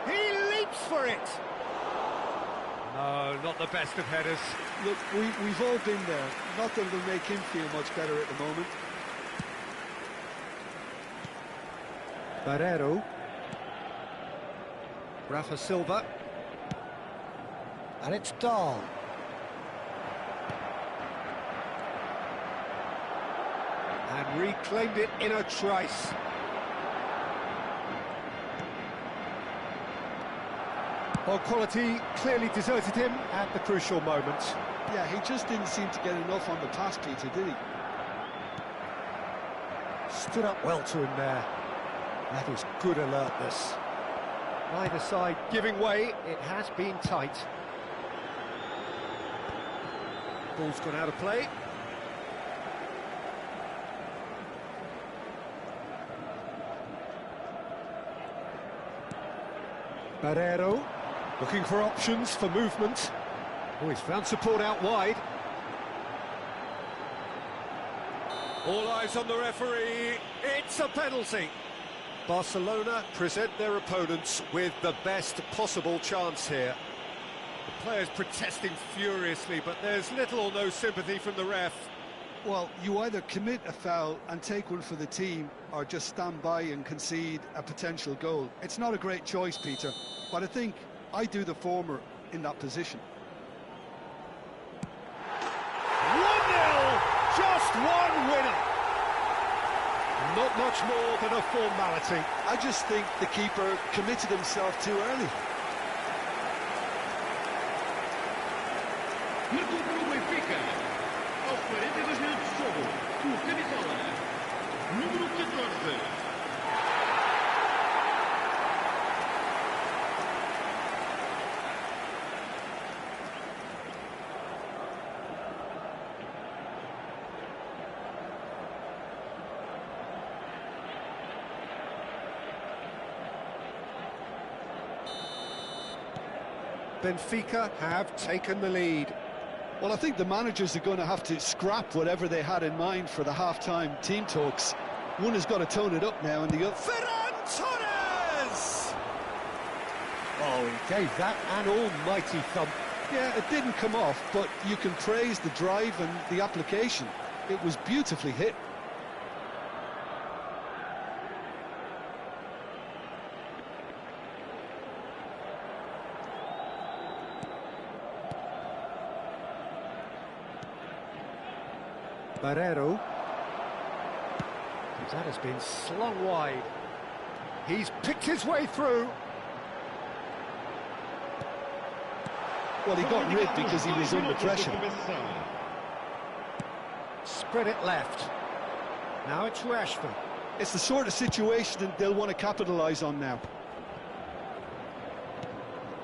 He leaps for it! No, not the best of headers. Look, we've all been there. Not that it'll make him feel much better at the moment. Barreiro. Rafa Silva. And it's Dahl. And reclaimed it in a trice. Well, quality clearly deserted him at the crucial moment. Yeah, he just didn't seem to get enough on the pass, Peter, did he? Stood up well to him there. That is good alertness. Neither side giving way, it has been tight. Ball's gone out of play. Barreiro, looking for options for movement. Oh, he's found support out wide. All eyes on the referee, it's a penalty. Barcelona present their opponents with the best possible chance here. The players protesting furiously, but there's little or no sympathy from the ref. Well, you either commit a foul and take one for the team, or just stand by and concede a potential goal. It's not a great choice, Peter, but I think I do the former in that position. 1-0, just one winner. Not much more than a formality. I just think the keeper committed himself too early. Marcou pelo Benfica, aos 42 minutos de jogo, o camisola, número 14. Benfica have taken the lead. Well, I think the managers are going to have to scrap whatever they had in mind for the half-time team talks. One has got to tone it up now, and the other... Ferran Torres! Oh, he gave that an almighty thump. Yeah, it didn't come off, but you can praise the drive and the application. It was beautifully hit. Barreiro. That has been slung wide. He's picked his way through. Well, he got rid because he was under pressure. Spread it left. Now it's Rashford. It's the sort of situation that they'll want to capitalise on now.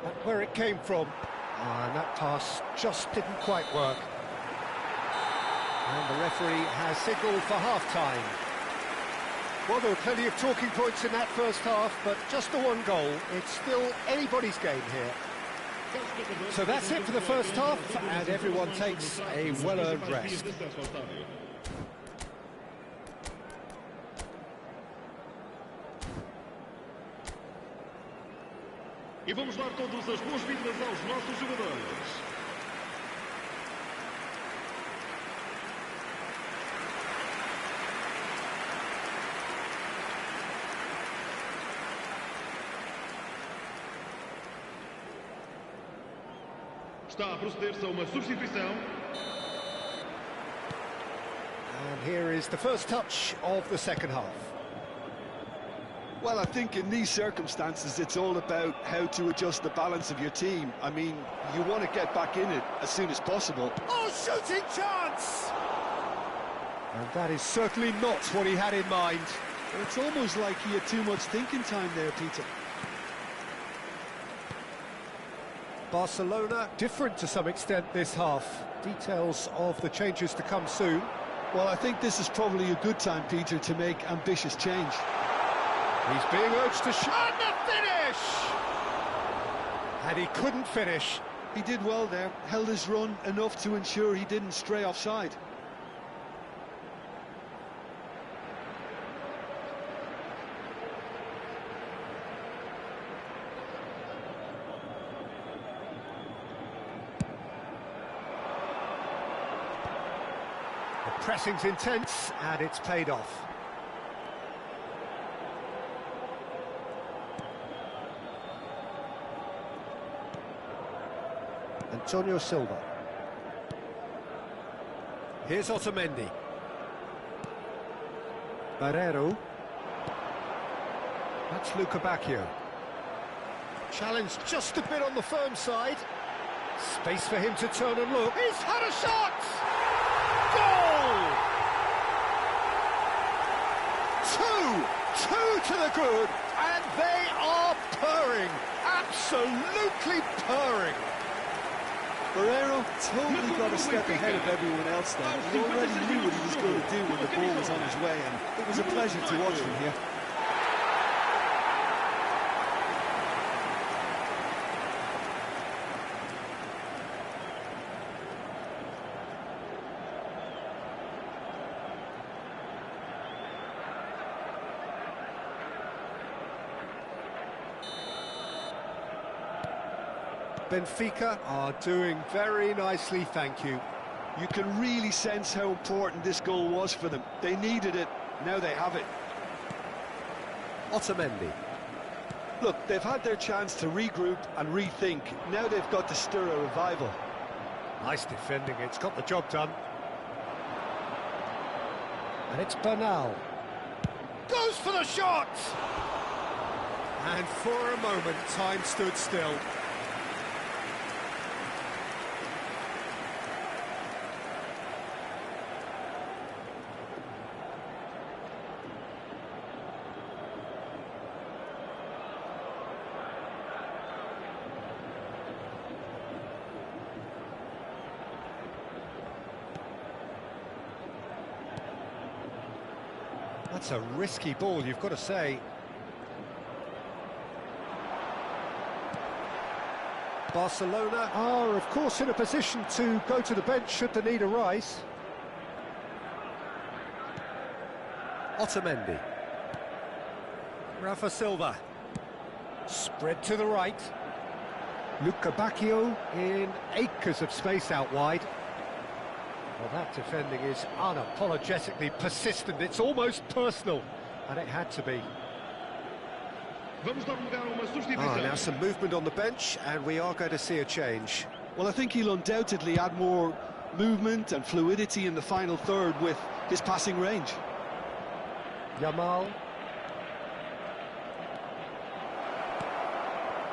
That's where it came from. And that pass just didn't quite work. And the referee has signalled for half-time. Well, there were plenty of talking points in that first half, but just the one goal. It's still anybody's game here. So that's it for the first half, and everyone takes a well-earned rest. E vamos dar todas as boas-vindas aos nossos jogadores. Está a proceder-se a uma substituição. And here is the first touch of the second half. Well, I think in these circumstances, it's all about how to adjust the balance of your team. I mean, you want to get back in it as soon as possible. Oh, shooting chance! And that is certainly not what he had in mind. It's almost like he had too much thinking time there, Peter. Barcelona different to some extent this half. Details of the changes to come soon. Well, I think this is probably a good time, Peter, to make ambitious change. He's being urged to shoot. And the finish! And he couldn't finish. He did well there, held his run enough to ensure he didn't stray offside. The pressing's intense, and it's paid off. Antonio Silva. Here's Otamendi. Barreiro. That's Luca Bacchio. Challenge just a bit on the firm side. Space for him to turn and look. He's had a shot! Goal! Two to the good, and they are purring. Absolutely purring. Barreiro totally got a step ahead of everyone else there. He already knew what he was going to do when the ball was on his way, and it was a pleasure to watch from here. Benfica are doing very nicely, thank you. You can really sense how important this goal was for them. They needed it, now they have it. Otamendi. Look, they've had their chance to regroup and rethink. Now they've got to stir a revival. Nice defending, it's got the job done. And it's Bernal. Goes for the shot! And for a moment, time stood still. That's a risky ball, you've got to say. Barcelona are, of course, in a position to go to the bench should the need arise. Otamendi. Rafa Silva. Spread to the right. Luca Bacchio in acres of space out wide. Well, that defending is unapologetically persistent. It's almost personal, and it had to be. Now some movement on the bench, and we are going to see a change. Well, I think he'll undoubtedly add more movement and fluidity in the final third with his passing range. Yamal.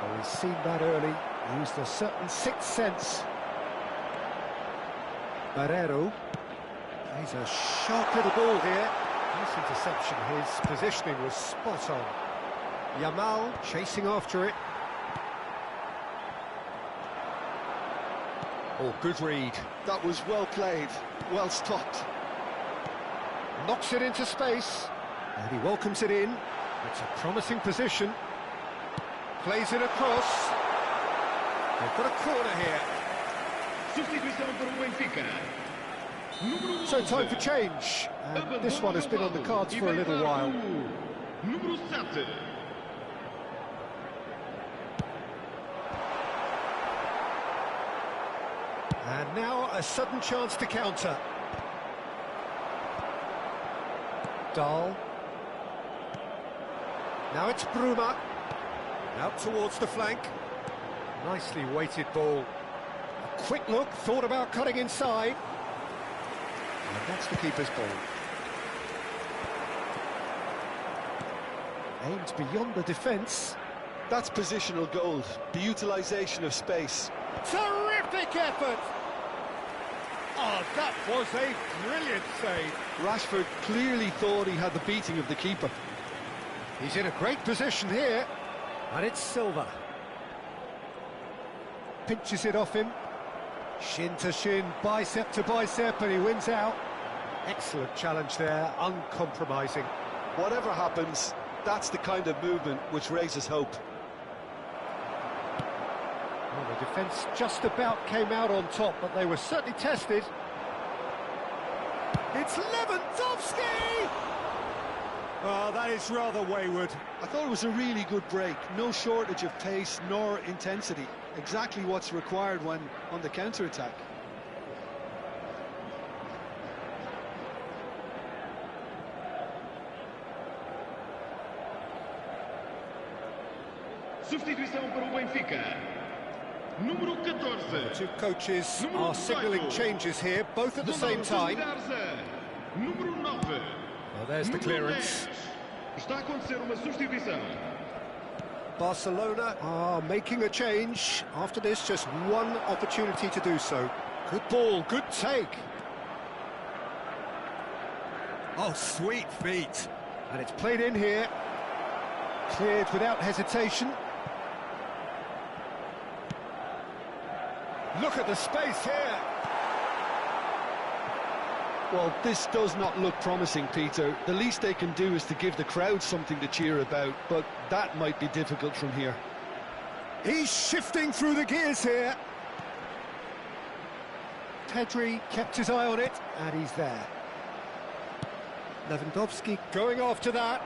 Well, he's seen that early, used a certain sixth sense. Barrero. He's a sharp little ball here. Nice interception, his positioning was spot on. Yamal chasing after it. Oh, good read. That was well played, well stopped. Knocks it into space, and he welcomes it in. It's a promising position. Plays it across. They've got a corner here. So time for change. And this one has been on the cards for a little while. And now a sudden chance to counter. Dahl. Now it's Bruma. Out towards the flank. Nicely weighted ball. A quick look, thought about cutting inside. And that's the keeper's ball. Aimed beyond the defence. That's positional gold, the utilisation of space. Terrific effort! Oh, that was a brilliant save. Rashford clearly thought he had the beating of the keeper. He's in a great position here. And it's Silva. Pinches it off him. Shin to shin, bicep to bicep, and he wins out. Excellent challenge there, uncompromising. Whatever happens, that's the kind of movement which raises hope. Well, the defence just about came out on top, but they were certainly tested. It's Lewandowski! Oh, that is rather wayward. I thought it was a really good break. No shortage of pace nor intensity. Exactly what's required when on the counter-attack. Substituição para o Benfica. Número 14. The two coaches are signalling changes here, both at the same time. Número 9. Well, there's the clearance. Está a acontecer uma substituição. Barcelona are making a change. After this, just one opportunity to do so. Good ball, good take. Oh, sweet feet. And it's played in here. Cleared without hesitation. Look at the space here. Well, this does not look promising, Peter. The least they can do is to give the crowd something to cheer about, but that might be difficult from here. He's shifting through the gears here. Pedri kept his eye on it, and he's there. Lewandowski going after that.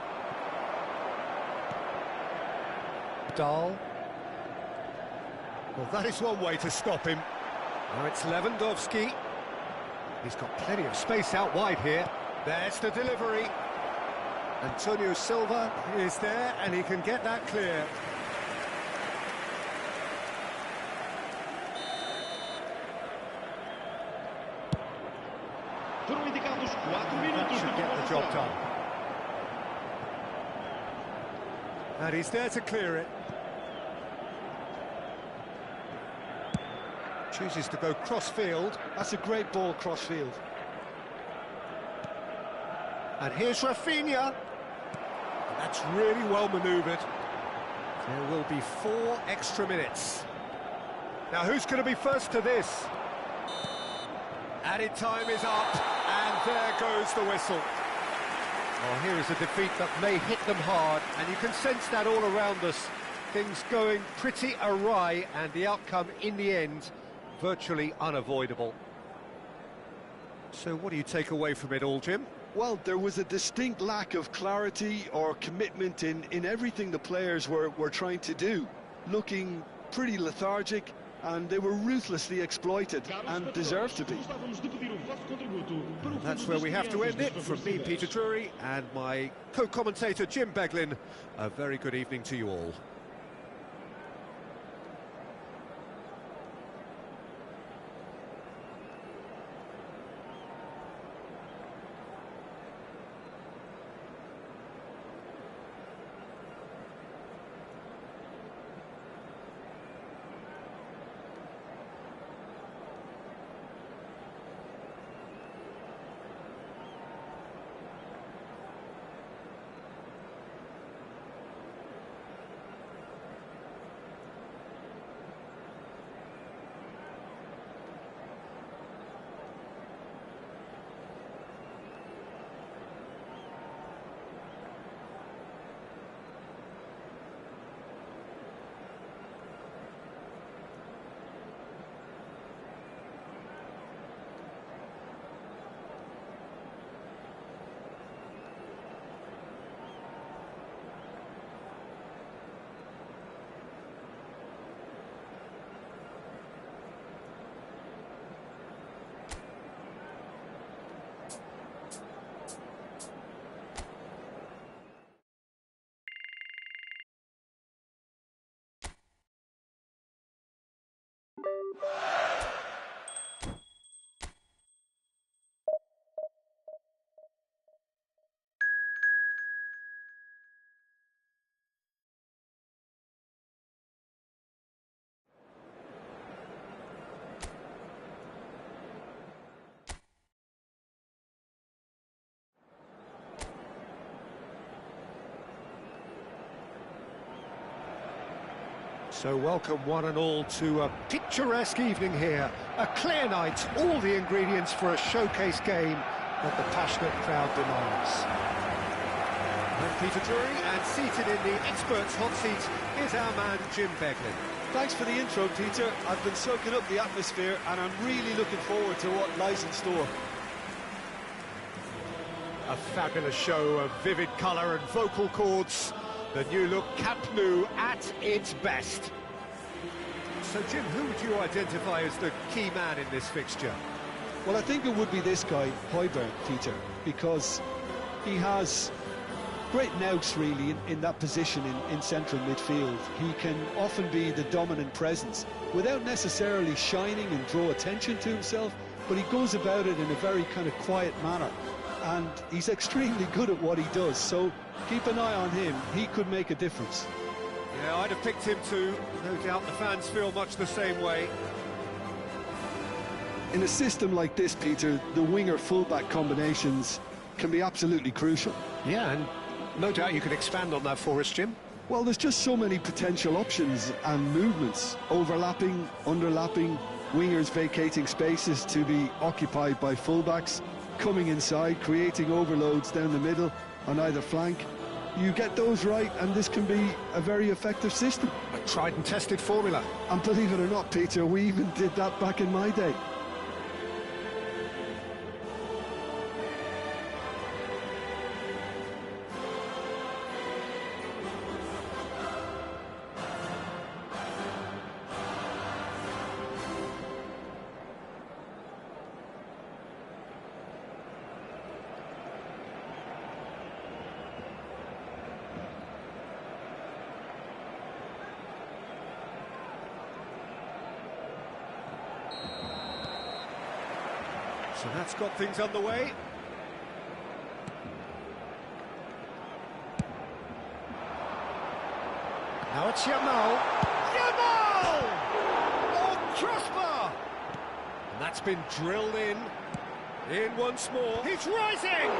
Dahl. Well, that is one way to stop him. Now it's Lewandowski. He's got plenty of space out wide here. There's the delivery. Antonio Silva is there, and he can get that clear. Foram indicados 4 minutos. Should get the job done. And he's there to clear it. Chooses to go cross-field. That's a great ball cross-field. And here's Rafinha. And that's really well manoeuvred. There will be 4 extra minutes. Now, who's going to be first to this? Added time is up, and there goes the whistle. Oh, here is a defeat that may hit them hard, and you can sense that all around us. Things going pretty awry, and the outcome in the end virtually unavoidable. So what do you take away from it all, Jim? Well, there was a distinct lack of clarity or commitment in everything the players were trying to do. Looking pretty lethargic, and they were ruthlessly exploited and deserved to be. And that's where we have to end it. From me, Peter Drury, and my co-commentator, Jim Beglin, a very good evening to you all. So welcome one and all to a picturesque evening here. A clear night, all the ingredients for a showcase game that the passionate crowd demands. I'm Peter Drury, and seated in the experts' hot seat is our man Jim Beglin. Thanks for the intro, Peter. I've been soaking up the atmosphere, and I'm really looking forward to what lies in store. A fabulous show of vivid colour and vocal cords. The new look Camp Nou at its best. So, Jim, who would you identify as the key man in this fixture? Well, I think it would be this guy, Højbjerg, Peter, because he has great nous, really, in that position in central midfield. He can often be the dominant presence without necessarily shining and draw attention to himself, but he goes about it in a very kind of quiet manner. And he's extremely good at what he does, so keep an eye on him. He could make a difference. Yeah, I'd have picked him too. No doubt the fans feel much the same way. In a system like this, Peter, the winger-fullback combinations can be absolutely crucial. Yeah, and no doubt you could expand on that for us, Jim. Well, there's just so many potential options and movements. Overlapping, underlapping, wingers vacating spaces to be occupied by fullbacks, coming inside, creating overloads down the middle on either flank. You get those right, and this can be a very effective system. A tried and tested formula. And believe it or not, Peter, we even did that back in my day. So that's got things underway. Now it's Yamal. Yamal! Oh, crossbar! And that's been drilled in. In once more. He's rising!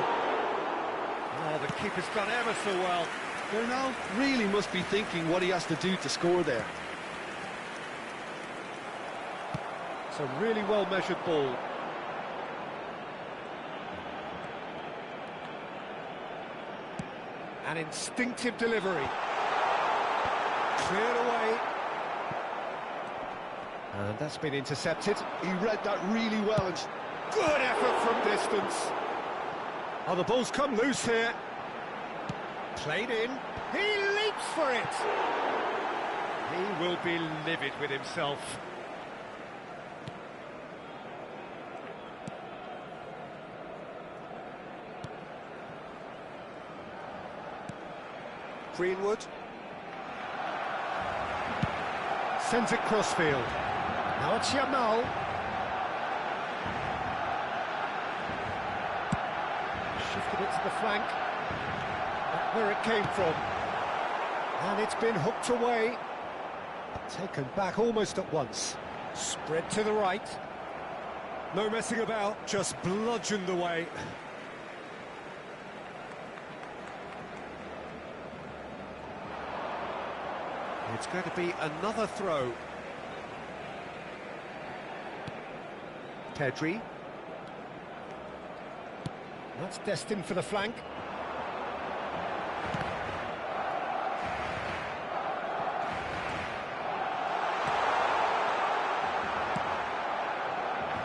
Oh, the keeper's done ever so well. Bernal really must be thinking what he has to do to score there. It's a really well-measured ball. An instinctive delivery. Cleared away. And that's been intercepted. He read that really well. And Good effort from distance. Oh, the ball's come loose here. Played in. He leaps for it. He will be livid with himself. Greenwood. Sends it crossfield. Now it's Yamal. Shifted it to the flank. Back where it came from. And it's been hooked away. Taken back almost at once. Spread to the right. No messing about, just bludgeoned away. It's going to be another throw. Pedri. That's destined for the flank.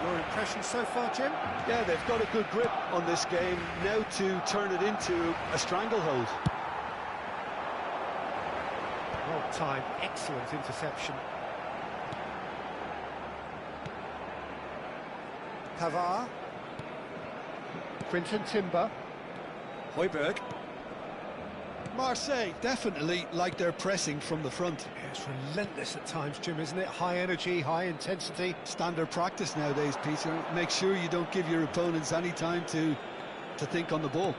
Your impression so far, Jim? Yeah, they've got a good grip on this game. Now to turn it into a stranglehold. Well timed, excellent interception. Pavard. Quinton Timber. Højbjerg. Marseille definitely like their pressing from the front. Yeah, it's relentless at times, Jim, isn't it? High energy, high intensity. Standard practice nowadays, Peter. Make sure you don't give your opponents any time to think on the ball.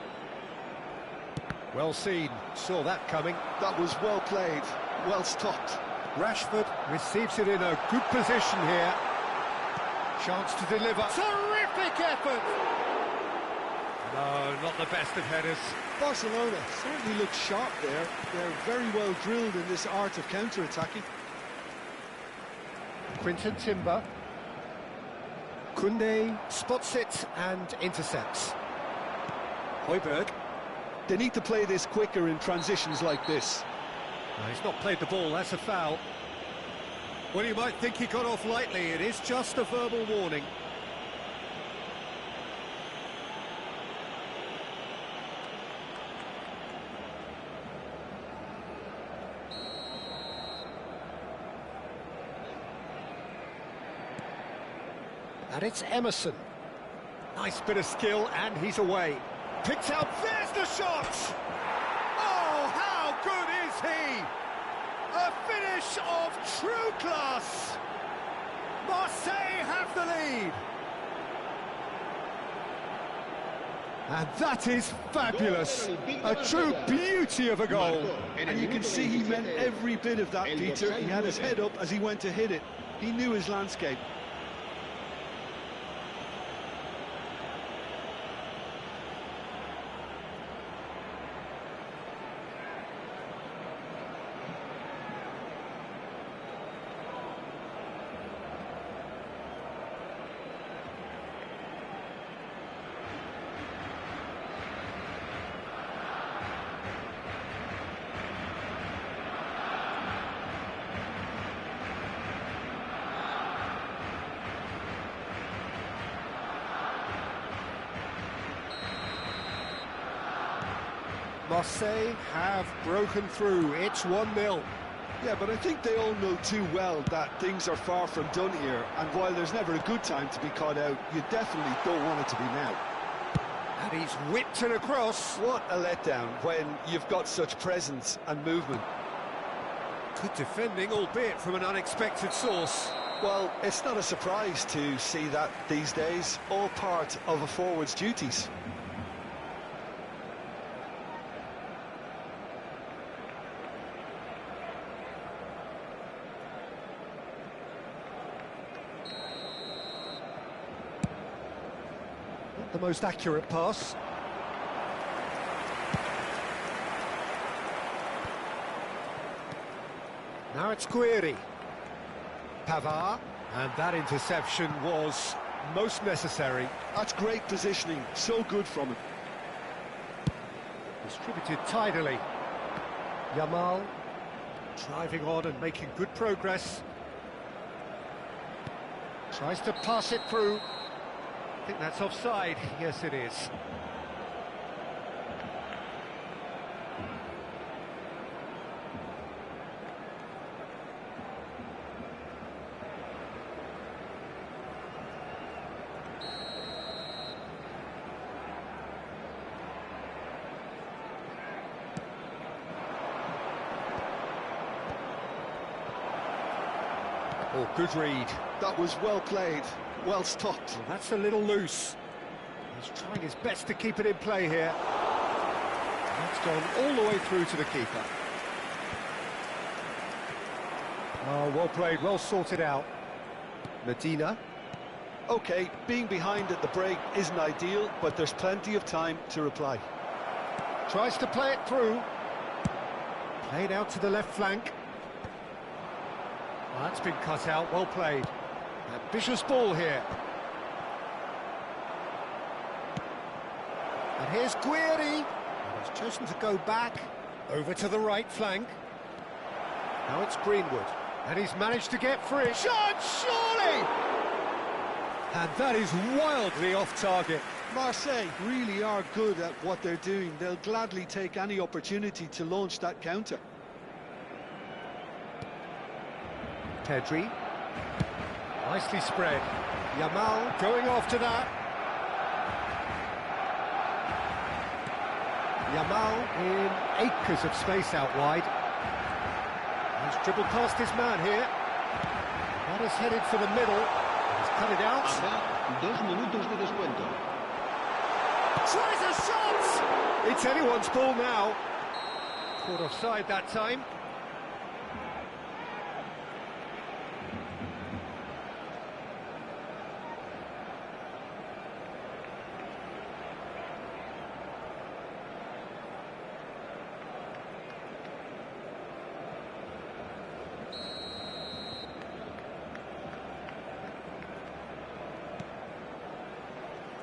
Well seen, saw that coming. That was well played, well stopped. Rashford receives it in a good position here. Chance to deliver. Terrific effort! No, not the best of headers. Barcelona certainly look sharp there. They're very well drilled in this art of counter-attacking. Quinton Timber. Koundé spots it and intercepts. Højbjerg. They need to play this quicker in transitions like this. No, he's not played the ball, that's a foul. Well, you might think he got off lightly, it is just a verbal warning. And it's Emerson. Nice bit of skill, and he's away. Picked out, there's the shot! Oh, how good is he? A finish of true class! Marseille have the lead! And that is fabulous! A true beauty of a goal! And you can see he meant every bit of that, Peter. He had his head up as he went to hit it. He knew his landscape. Marseille have broken through. It's 1-0. Yeah, but I think they all know too well that things are far from done here, and while there's never a good time to be caught out, you definitely don't want it to be now. And he's whipped it across. What a letdown when you've got such presence and movement. Good defending, albeit from an unexpected source. Well, it's not a surprise to see that these days, all part of a forward's duties. The most accurate pass. Now it's Guiri. Pavard. And that interception was most necessary. That's great positioning, so good from him. Distributed tidily. Yamal. Driving on and making good progress. Tries to pass it through. I think that's offside. Yes, it is. Oh, good read. That was well played, well stopped. Well, that's a little loose. He's trying his best to keep it in play here. That's gone all the way through to the keeper. Oh, well played, well sorted out. Medina. OK, being behind at the break isn't ideal, but there's plenty of time to reply. Tries to play it through. Played out to the left flank. Well, that's been cut out, well played. Ambitious ball here. And here's Guiri. He's chosen to go back, over to the right flank. Now it's Greenwood, and he's managed to get free. Shot, surely! And that is wildly off target. Marseille really are good at what they're doing. They'll gladly take any opportunity to launch that counter. Pedri. Nicely spread. Yamal going after that. Yamal in acres of space out wide. He's dribbled past his man here. That is headed for the middle. He's cut it out. Habrá 2 minutos de descuento. Tries a shot! It's anyone's ball now. Caught offside that time.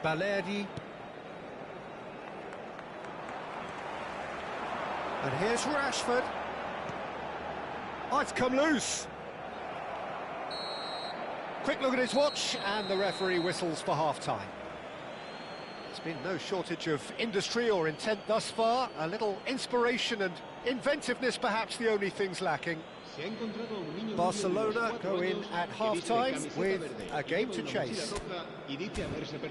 Balerdi. And here's Rashford. Oh, it's come loose. Quick look at his watch, and the referee whistles for half-time. There's been no shortage of industry or intent thus far. A little inspiration and inventiveness, perhaps the only things lacking. Barcelona go in at half-time with a game to chase.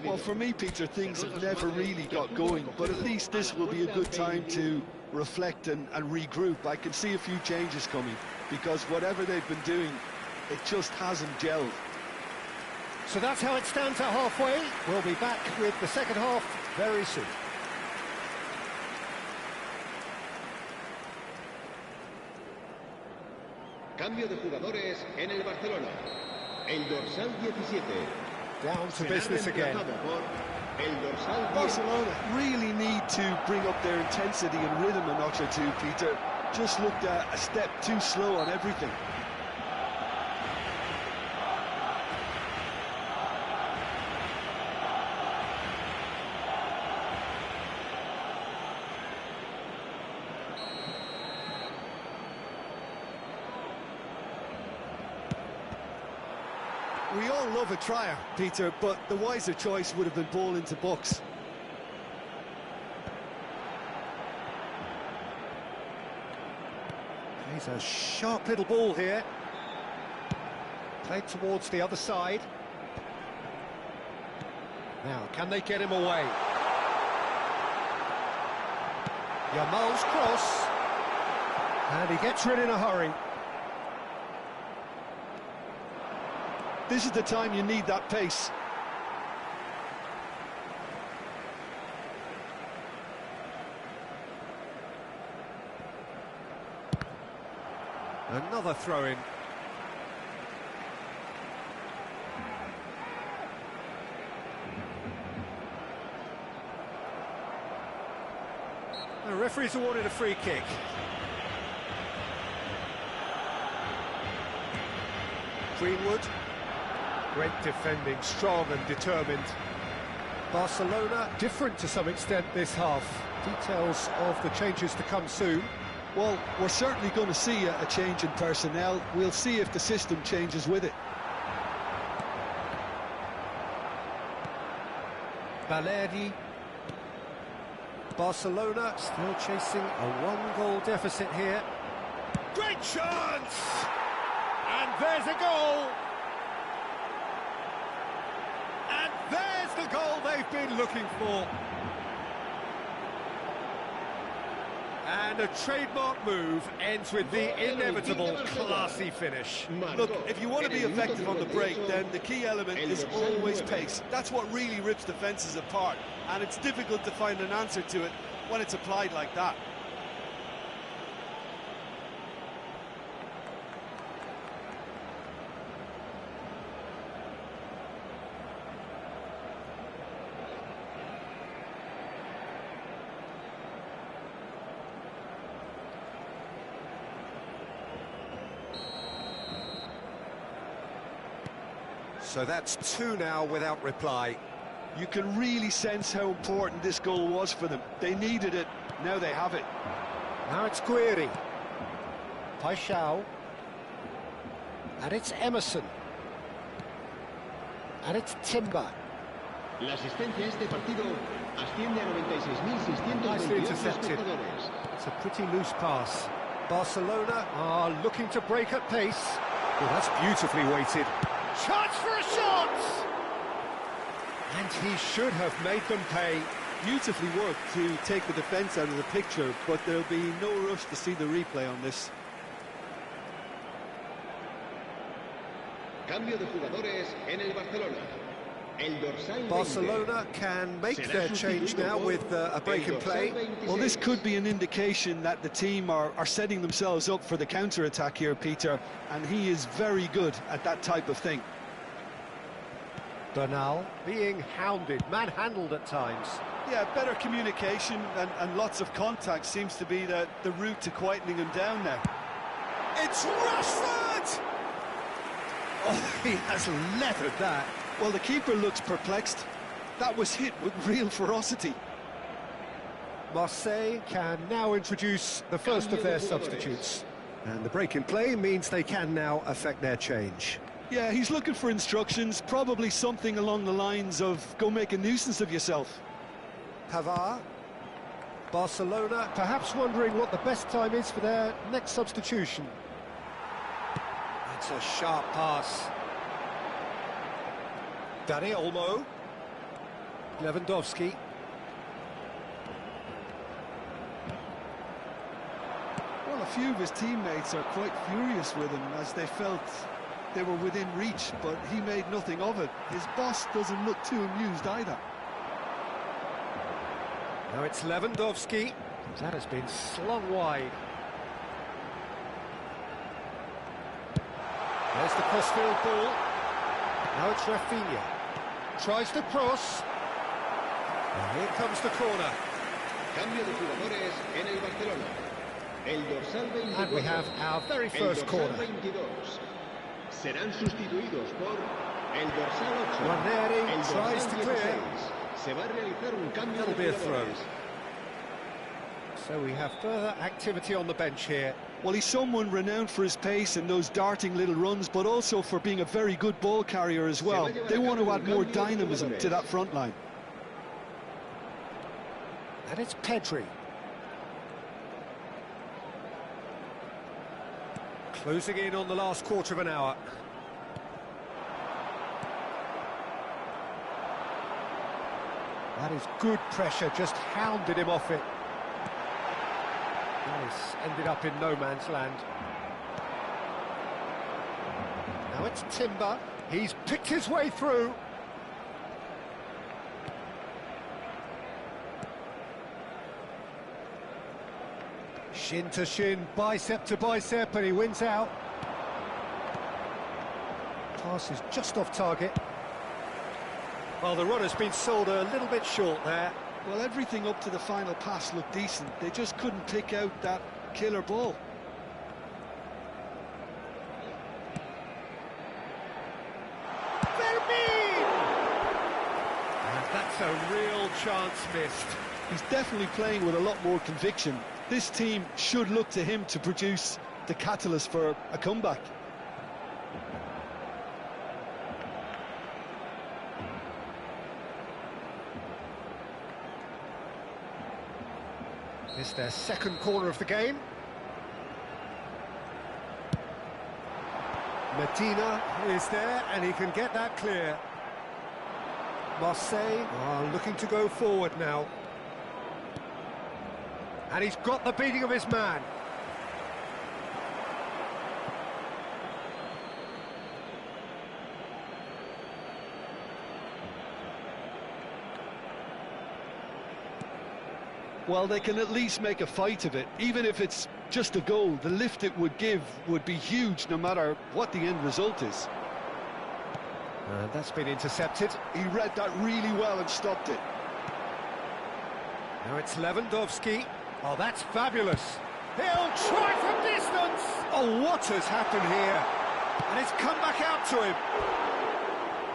Well, for me, Peter, things have never really got going, but at least this will be a good time to reflect and regroup. I can see a few changes coming, because whatever they've been doing, it just hasn't gelled. So that's how it stands at halfway. We'll be back with the second half very soon. Cambio de jugadores en el Barcelona. El dorsal 17. Down to business again. El dorsal Barcelona really need to bring up their intensity and rhythm a notch or two, Peter. Just looked a step too slow on everything. We all love a trier, Peter, but the wiser choice would have been ball into box. He's a sharp little ball here. Played towards the other side. Now, can they get him away? Yamal's cross. And he gets rid in a hurry. This is the time you need that pace. Another throw-in. The referee's awarded a free kick. Greenwood. Great defending, strong and determined. Barcelona different to some extent this half. Details of the changes to come soon. Well, we're certainly going to see a change in personnel. We'll see if the system changes with it. Valeri. Barcelona still chasing a one-goal deficit here. Great chance! And there's a goal! And there's the goal they've been looking for. And a trademark move ends with the inevitable classy finish. Look, if you want to be effective on the break, then the key element is always pace. That's what really rips defences apart, and it's difficult to find an answer to it when it's applied like that. So that's 2 now without reply. You can really sense how important this goal was for them. They needed it, now they have it. Now it's Guiri. Paixão. And it's Emerson. And it's Timber. La asistencia a este partido asciende a 96.628 Nicely intercepted. espectadores. It's a pretty loose pass. Barcelona are looking to break at pace. Well, that's beautifully weighted. Chance for a shot! And he should have made them pay. Beautifully worked to take the defence out of the picture, but there'll be no rush to see the replay on this. Cambio de jugadores en el Barcelona. El dorsal 20. Barcelona can make their change now with a break in play. Well, this could be an indication that the team are setting themselves up for the counter-attack here, Peter, and he is very good at that type of thing. Bernal being hounded, manhandled at times. Yeah, better communication and lots of contact seems to be the route to quietening him down now. It's Rashford! Oh, he has leathered that. Well, the keeper looks perplexed. That was hit with real ferocity. Marseille can now introduce the first of their substitutes. And the break in play means they can now affect their change. Yeah, he's looking for instructions, probably something along the lines of, go make a nuisance of yourself. Pavard. Barcelona perhaps wondering what the best time is for their next substitution. That's a sharp pass. Dani Olmo. Lewandowski. Well, a few of his teammates are quite furious with him as they felt they were within reach, but he made nothing of it. His boss doesn't look too amused either. Now it's Lewandowski. That has been slung wide. There's the crossfield ball. Now it's Rafinha. Tries to cross. And here comes the corner. Cambio de jugadores en el Barcelona. El dorsal 24. And we have our very first corner. El dorsal 22. Serán sustituidos por el dorsal 8. Ranieri El tries dorsal to clear. 16. Se va a realizar un cambio That'll de be a throw. jugadores. So we have further activity on the bench here. Well, he's someone renowned for his pace and those darting little runs, but also for being a very good ball carrier as well. They want to add more dynamism to that front line. And it's Pedri. Closing in on the last quarter of an hour. That is good pressure, just hounded him off it. Nice, ended up in no man's land. Now it's Timber. He's picked his way through. Shin to shin, bicep to bicep, and he wins out. Pass is just off target. Well, the runner's been sold a little bit short there. Well, everything up to the final pass looked decent. They just couldn't pick out that killer ball. Vermeer! And that's a real chance missed. He's definitely playing with a lot more conviction. This team should look to him to produce the catalyst for a comeback. It's their second corner of the game. Medina is there, and he can get that clear. Marseille are looking to go forward now. And he's got the beating of his man. Well, they can at least make a fight of it. Even if it's just a goal, the lift it would give would be huge no matter what the end result is. And that's been intercepted. He read that really well and stopped it. Now it's Lewandowski. Oh, that's fabulous. He'll try from distance. Oh, what has happened here? And it's come back out to him.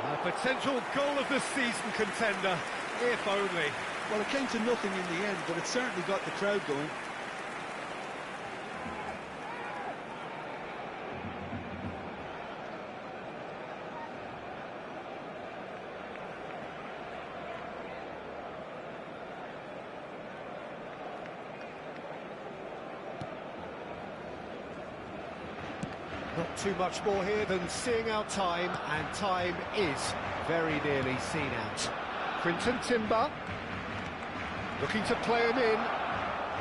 A potential goal of the season contender, if only. Well, it came to nothing in the end, but it certainly got the crowd going. Not too much more here than seeing out time, and time is very nearly seen out. Quinton Timber looking to play him in.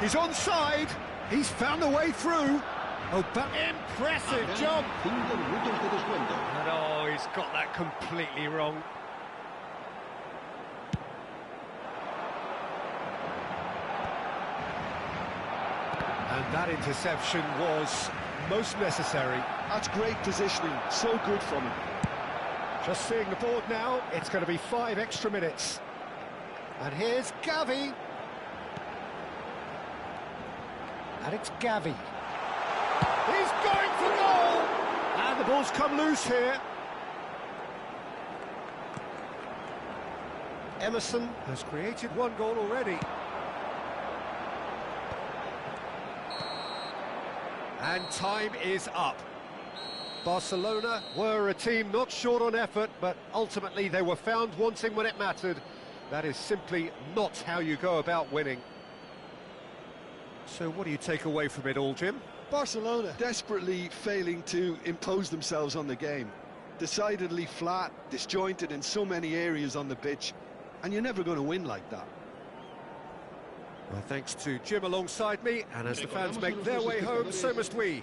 He's onside. He's found a way through. Oh, but impressive job. And oh, he's got that completely wrong. And that interception was most necessary. That's great positioning, so good from him. Just seeing the board now, it's going to be 5 extra minutes. And here's Gavi. And it's Gavi. He's going for goal! And the ball's come loose here. Emerson has created 1 goal already. And time is up. Barcelona were a team not short on effort, but ultimately they were found wanting when it mattered. That is simply not how you go about winning. So what do you take away from it all, Jim? Barcelona desperately failing to impose themselves on the game. Decidedly flat, disjointed in so many areas on the pitch, and you're never going to win like that. Well, thanks to Jim alongside me, and as the fans make their way home, so must we.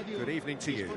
Good evening to you.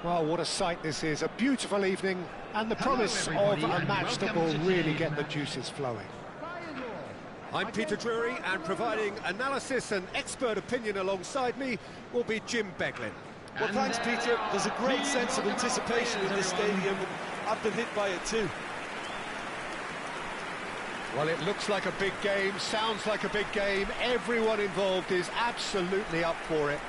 Well, what a sight this is. A beautiful evening and the promise of a match that will really get the juices flowing. I'm Peter Drury, and providing analysis and expert opinion alongside me will be Jim Beglin. Well, thanks, Peter. There's a great sense of anticipation in this stadium. I've been hit by it too. Well, it looks like a big game, sounds like a big game. Everyone involved is absolutely up for it.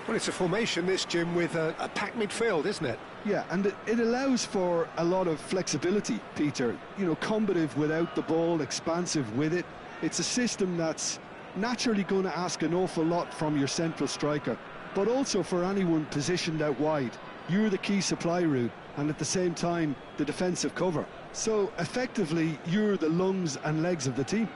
Well, it's a formation, this, Jim, with a packed midfield, isn't it? Yeah, and it allows for a lot of flexibility, Peter. You know, combative without the ball, expansive with it. It's a system that's naturally going to ask an awful lot from your central striker, but also for anyone positioned out wide. You're the key supply route, and at the same time, the defensive cover. So, effectively, you're the lungs and legs of the team.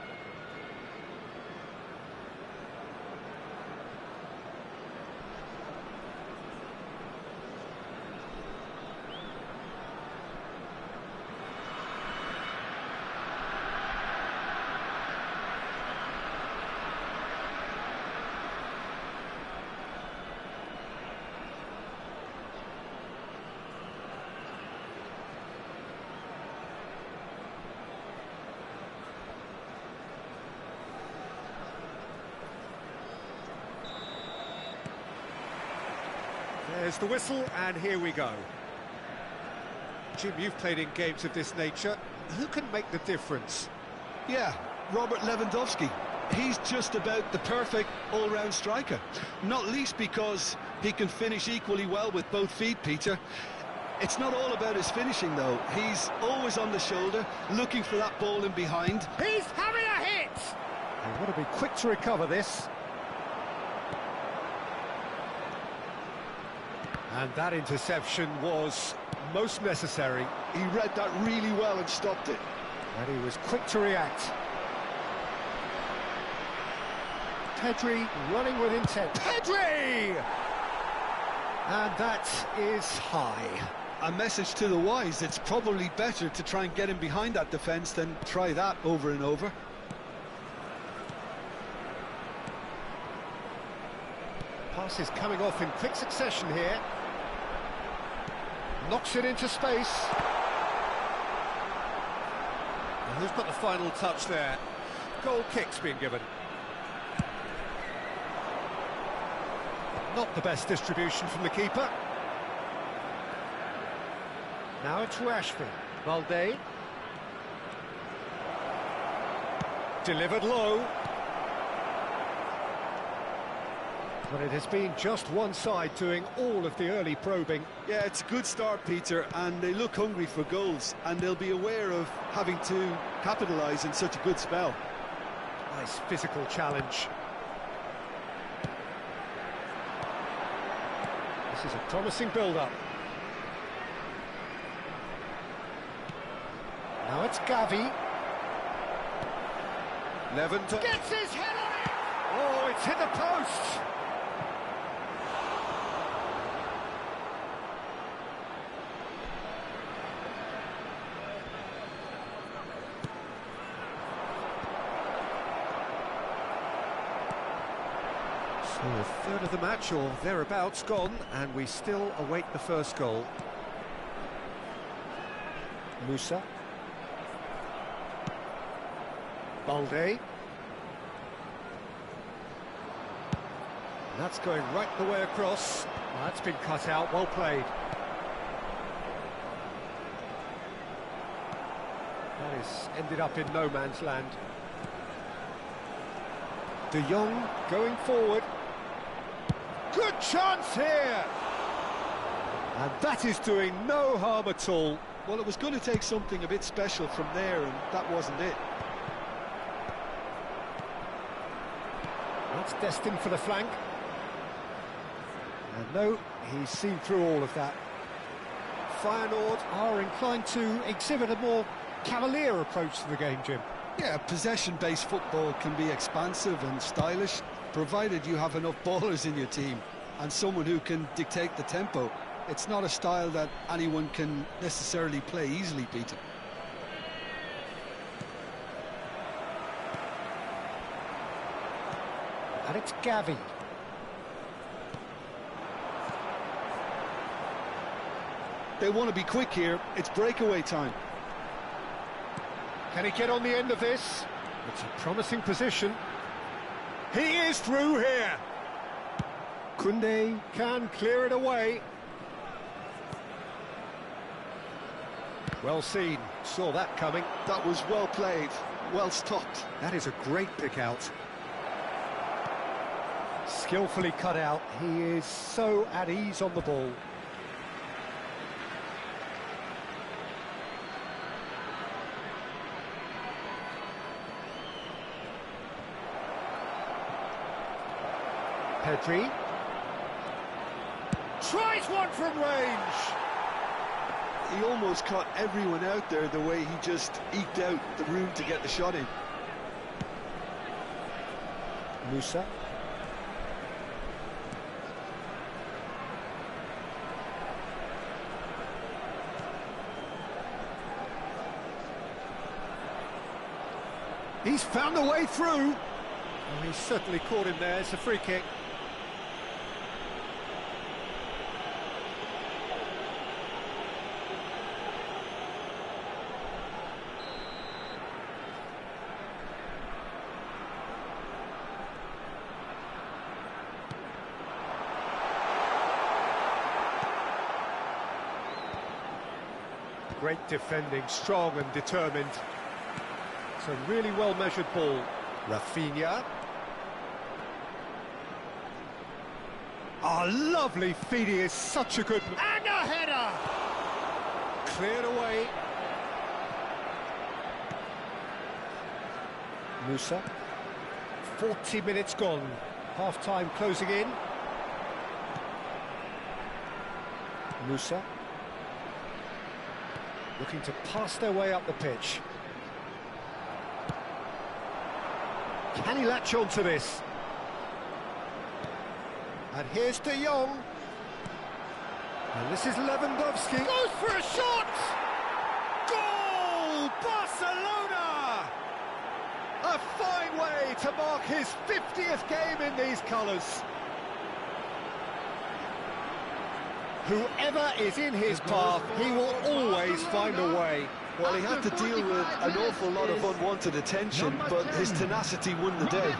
There's the whistle, and here we go. Jim, you've played in games of this nature. Who can make the difference? Yeah, Robert Lewandowski. He's just about the perfect all-round striker. Not least because he can finish equally well with both feet, Peter. It's not all about his finishing, though. He's always on the shoulder, looking for that ball in behind. He's having a hit! They've got to be quick to recover this. And that interception was most necessary. He read that really well and stopped it. And he was quick to react. Pedri running with intent. Pedri! And that is high. A message to the wise, it's probably better to try and get him behind that defence than try that over and over. Passes coming off in quick succession here. Knocks it into space. And who's got the final touch there? Goal kick's been given. Not the best distribution from the keeper. Now it's Rashford. Valde. Delivered low. But it has been just one side doing all of the early probing. Yeah, it's a good start, Peter, and they look hungry for goals, and they'll be aware of having to capitalise in such a good spell. Nice physical challenge. This is a promising build-up. Now it's Gavi. Lewandowski gets his head on it! Oh, it's hit the post! So a third of the match, or thereabouts, gone, and we still await the first goal. Musa. Balde. That's going right the way across. Well, that's been cut out, well played. That is ended up in no man's land. De Jong going forward. Good chance here! And that is doing no harm at all. Well, it was going to take something a bit special from there, and that wasn't it. That's destined for the flank. And no, he's seen through all of that. Feyenoord are inclined to exhibit a more cavalier approach to the game, Jim. Yeah, possession-based football can be expansive and stylish, provided you have enough ballers in your team and someone who can dictate the tempo. It's not a style that anyone can necessarily play easily, Peter. And it's Gavi. They want to be quick here. It's breakaway time. Can he get on the end of this? It's a promising position. He is through here. Koundé can clear it away. Well seen, saw that coming. That was well played, well stopped. That is a great pick out. Skillfully cut out, he is so at ease on the ball. Pedri tries one from range. He almost caught everyone out there the way he just eked out the room to get the shot in. Musa. He's found a way through. Oh, he's certainly caught him there. It's a free kick. Great defending, strong and determined. It's a really well-measured ball. Rafinha. Oh, lovely feed, he is such a good... And a header! Cleared away. Musa. 40 minutes gone. Half-time closing in. Musa. Looking to pass their way up the pitch. Can he latch on to this? And here's De Jong. And this is Lewandowski. Goes for a shot! Goal! Barcelona! A fine way to mark his 50th game in these colours. Whoever is in his path, he will always find a way. Well, he had to deal with an awful lot of unwanted attention, but his tenacity won the day.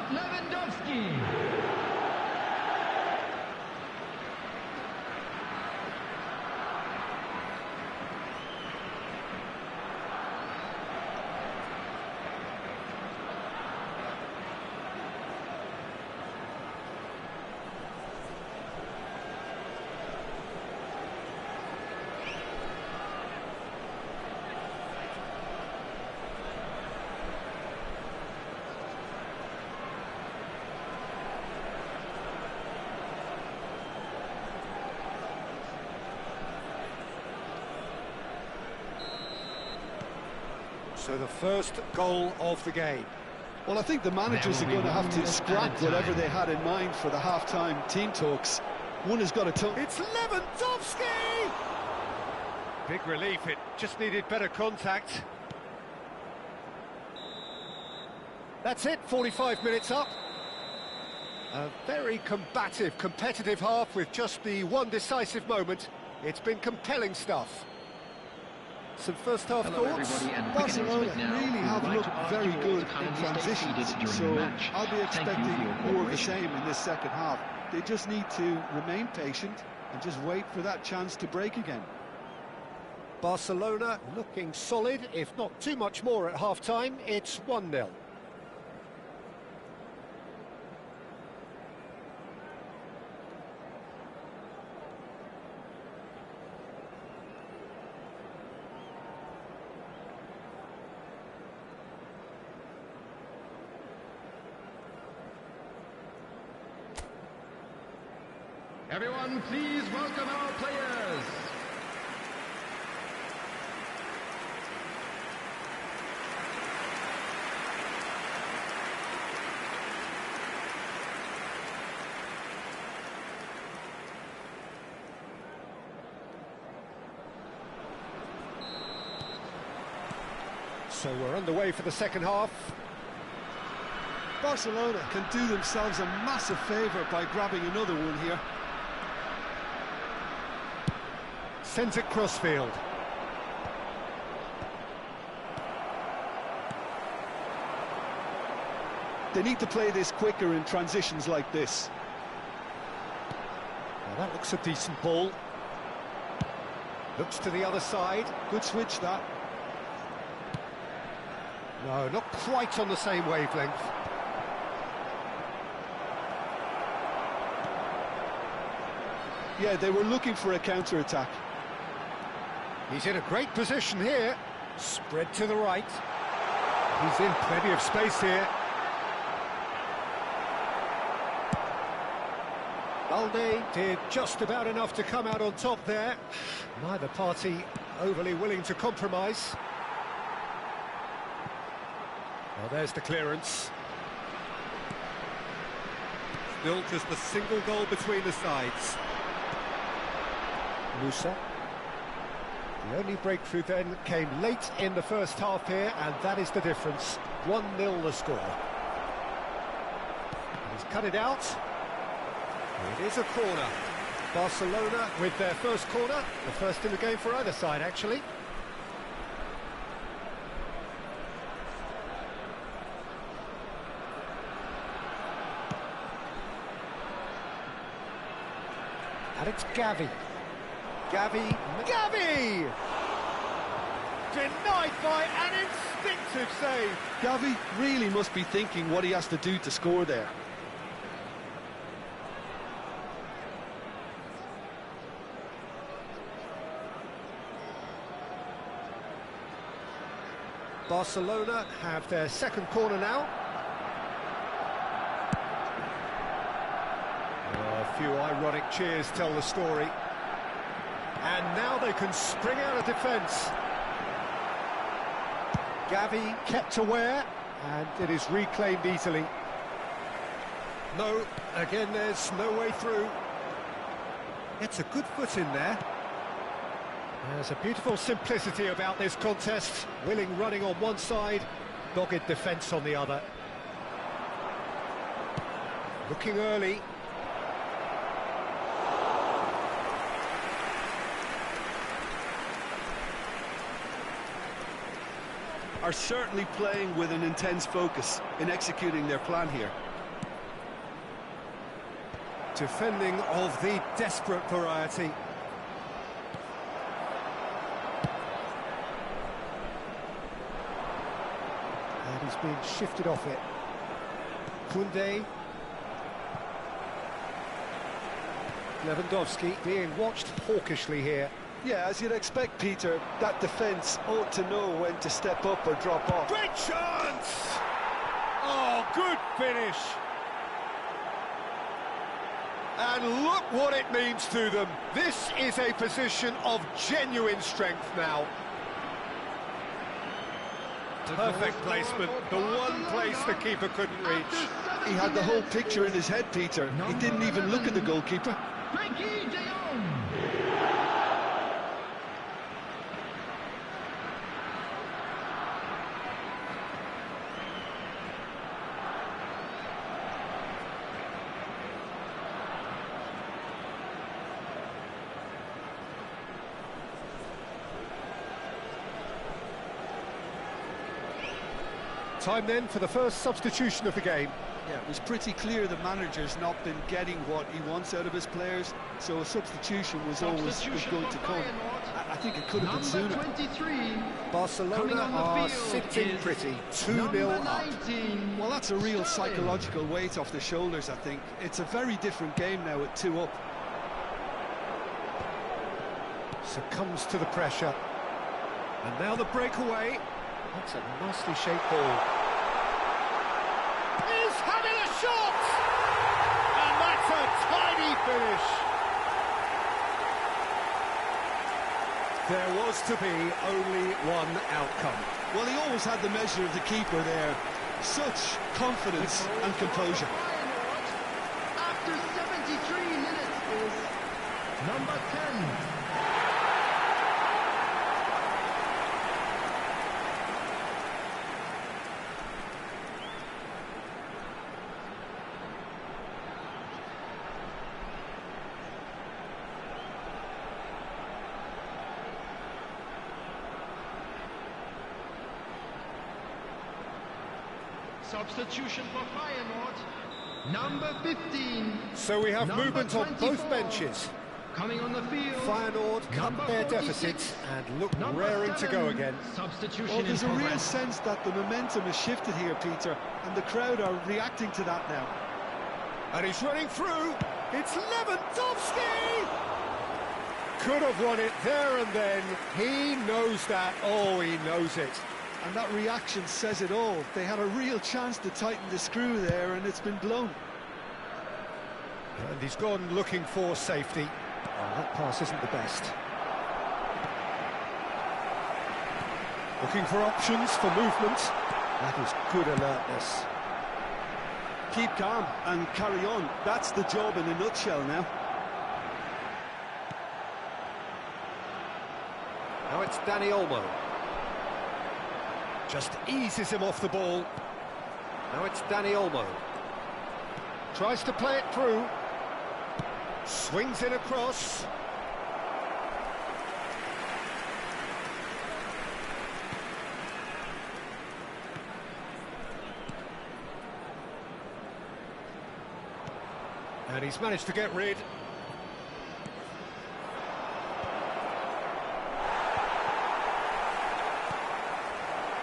So the first goal of the game. Well, I think the managers are going to have to scrap whatever they had in mind for the half-time team talks. One has got to tell... It's Lewandowski! Big relief, it just needed better contact. That's it, 45 minutes up. A very combative, competitive half with just the one decisive moment. It's been compelling stuff. Some first half thoughts? Barcelona really have looked very good in transitions, so I'll be expecting more of the same in this second half. They just need to remain patient and just wait for that chance to break again. Barcelona looking solid, if not too much more at half-time. It's 1-0. Everyone, please welcome our players. So we're underway for the second half. Barcelona can do themselves a massive favour by grabbing another one here. sends it crossfield. They need to play this quicker in transitions like this. Well, that looks a decent ball. Looks to the other side. Good switch, that. No, not quite on the same wavelength. Yeah, they were looking for a counter-attack. He's in a great position here. Spread to the right. He's in plenty of space here. Balde did just about enough to come out on top there. Neither party overly willing to compromise. Well, there's the clearance. Still just a single goal between the sides. Musa. The only breakthrough then came late in the first half here, and that is the difference. 1-0 the score. He's cut it out. It is a corner. Barcelona with their first corner, the first in the game for either side, actually. And it's Gavi. Gavi! Denied by an instinctive save. Gavi really must be thinking what he has to do to score there. Barcelona have their second corner now. Oh, a few ironic cheers tell the story. And now they can spring out of defence. Gavi kept aware, and it is reclaimed easily. No, again there's no way through. It's a good foot in there. There's a beautiful simplicity about this contest. Willing running on one side, dogged defence on the other. Looking early. Are certainly playing with an intense focus in executing their plan here. Defending of the desperate variety. And he's being shifted off it. Koundé. Lewandowski being watched hawkishly here. Yeah, as you'd expect, Peter, that defence ought to know when to step up or drop off. Great chance! Oh, good finish. And look what it means to them. This is a position of genuine strength now. Perfect placement, the one place the keeper couldn't reach. He had the whole picture in his head, Peter. He didn't even look at the goalkeeper. Time then for the first substitution of the game. Yeah, it was pretty clear the manager's not been getting what he wants out of his players, so a substitution was always going to come. I think it could have been sooner. 23. Barcelona are sitting pretty, 2-0 up. Well, that's a real psychological weight off the shoulders, I think. It's a very different game now at 2 up. Succumbs to the pressure. And now the breakaway. That's a nicely shaped ball. He's having a shot! And that's a tiny finish. There was to be only one outcome. Well, he always had the measure of the keeper there. Such confidence and composure. After 73 minutes is number 10. Substitution for Feyenoord. Number 15. So we have Number movement on 24. both benches. Coming on the field. Feyenoord cut their 46. deficit and look Number raring to go 7. again. Substitution Well, there's a in real progress. sense that the momentum has shifted here, Peter, and the crowd are reacting to that now. And he's running through. It's Lewandowski! Could have won it there and then. He knows that. Oh, he knows it. And that reaction says it all. They had a real chance to tighten the screw there, and it's been blown. And he's gone looking for safety. Oh, that pass isn't the best. Looking for options for movement. That is good alertness. Keep calm and carry on. That's the job in a nutshell now. Now it's Dani Olmo. Just eases him off the ball. Now it's Dani Olmo. Tries to play it through. Swings it across. And he's managed to get rid.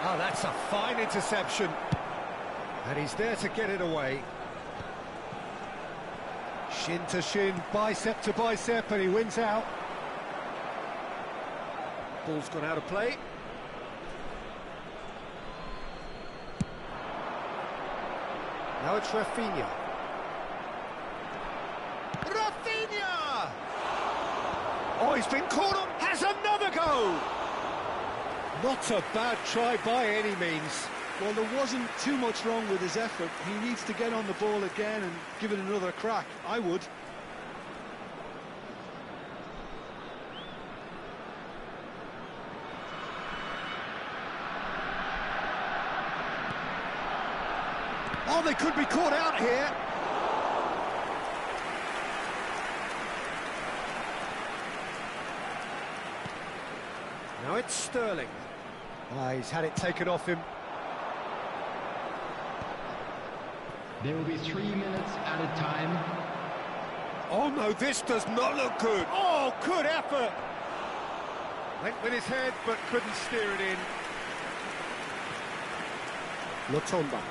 Oh, that's a fine interception. And he's there to get it away. Shin to shin, bicep to bicep, and he wins out. Ball's gone out of play. Now it's Rafinha. Rafinha! Oh, he's been caught on, has another go! Not a bad try by any means. Well, there wasn't too much wrong with his effort. He needs to get on the ball again and give it another crack. I would. Oh, they could be caught out here. Now it's Sterling. He's had it taken off him. There will be 3 minutes added time. Oh no, this does not look good. Oh, good effort. Went with his head, but couldn't steer it in. Lotomba.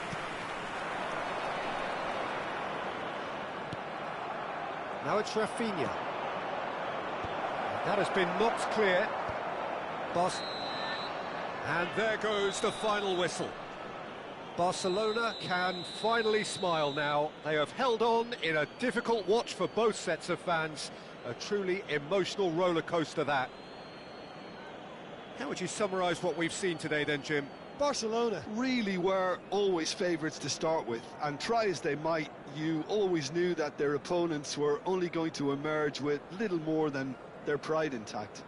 Now it's Rafinha. That has been knocked clear. And there goes the final whistle. Barcelona can finally smile now. They have held on in a difficult watch for both sets of fans. A truly emotional roller coaster, that. How would you summarise what we've seen today then, Jim? Barcelona really were always favourites to start with, and try as they might, you always knew that their opponents were only going to emerge with little more than their pride intact.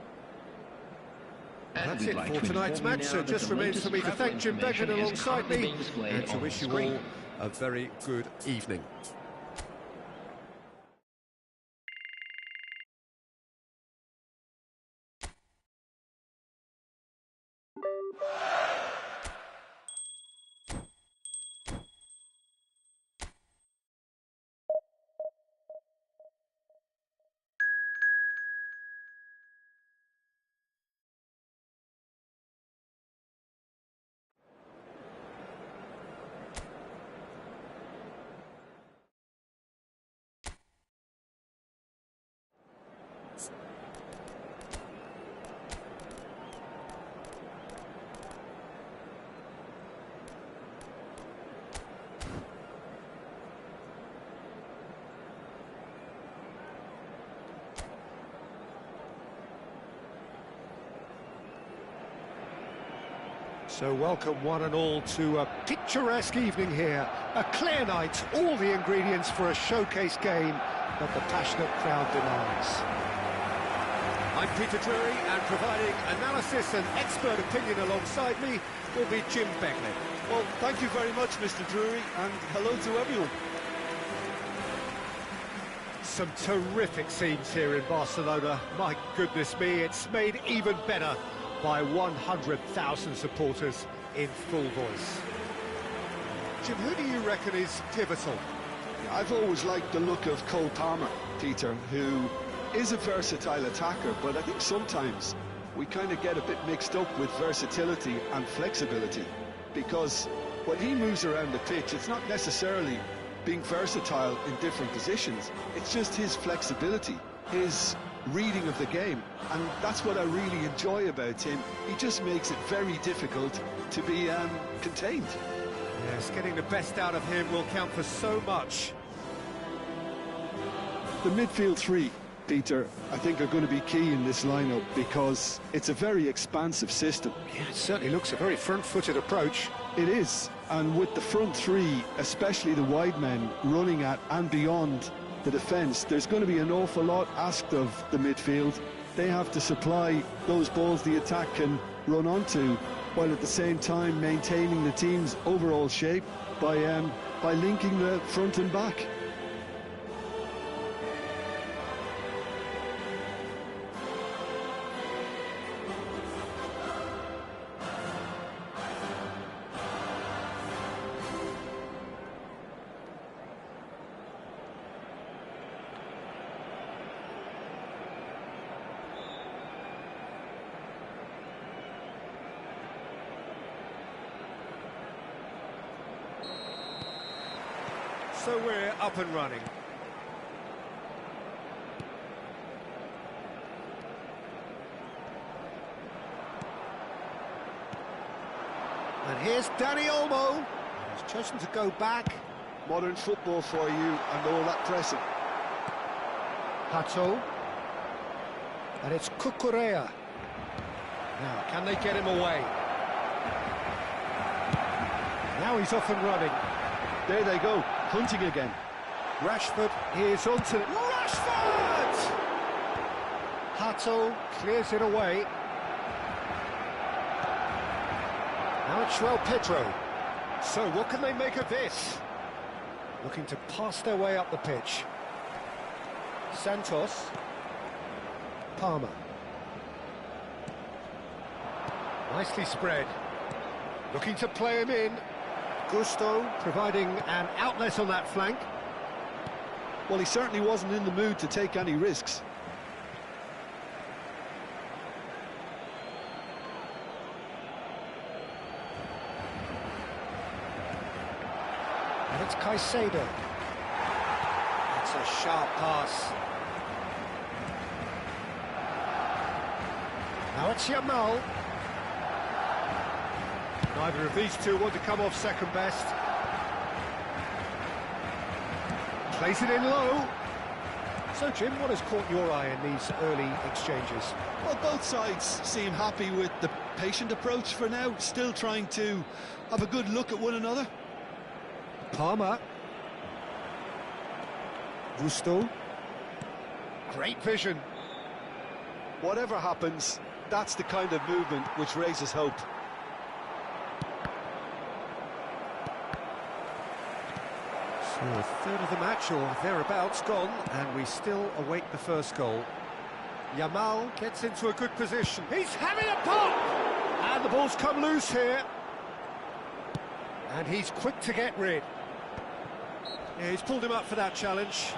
That's it for tonight's match, so it just remains for me to thank Jim Beglin alongside me and to wish you all a very good evening. So welcome one and all to a picturesque evening here. A clear night, all the ingredients for a showcase game that the passionate crowd demands. I'm Peter Drury, and providing analysis and expert opinion alongside me will be Jim Beglin. Well, thank you very much, Mr. Drury, and hello to everyone. Some terrific scenes here in Barcelona. My goodness me, it's made even better by 100,000 supporters in full voice. Jim, who do you reckon is pivotal? I've always liked the look of Cole Palmer, Peter, who is a versatile attacker, but I think sometimes we kind of get a bit mixed up with versatility and flexibility, because when he moves around the pitch, it's not necessarily being versatile in different positions, it's just his flexibility, his reading of the game, and that's what I really enjoy about him. He just makes it very difficult to be contained. Yes, getting the best out of him will count for so much. The midfield three, Peter, I think are going to be key in this lineup because it's a very expansive system. Yeah, it certainly looks a very front-footed approach. It is, and with the front three, especially the wide men, running at and beyond the defence, there's going to be an awful lot asked of the midfield. They have to supply those balls the attack can run onto, while at the same time maintaining the team's overall shape by linking the front and back. So we're up and running. And here's Danny Olmo. He's chosen to go back. Modern football for you and all that pressing. Hato. And it's Cucurella. Now, can they get him away? Now he's off and running. There they go, hunting again. Rashford is onto it. Rashford! Hato clears it away. Now it's João Pedro. So what can they make of this? Looking to pass their way up the pitch. Santos. Palmer. Nicely spread. Looking to play him in. Gusto providing an outlet on that flank. Well, he certainly wasn't in the mood to take any risks. And it's Caicedo. It's a sharp pass. Now it's Yamal. Neither of these two want to come off second best. Plays it in low. So, Jim, what has caught your eye in these early exchanges? Well, both sides seem happy with the patient approach for now, still trying to have a good look at one another. Palmer. Gusto. Great vision. Whatever happens, that's the kind of movement which raises hope. So a third of the match or thereabouts gone, and we still await the first goal. Yamal gets into a good position. He's having a pop! And the ball's come loose here. And he's quick to get rid. Yeah, he's pulled him up for that challenge.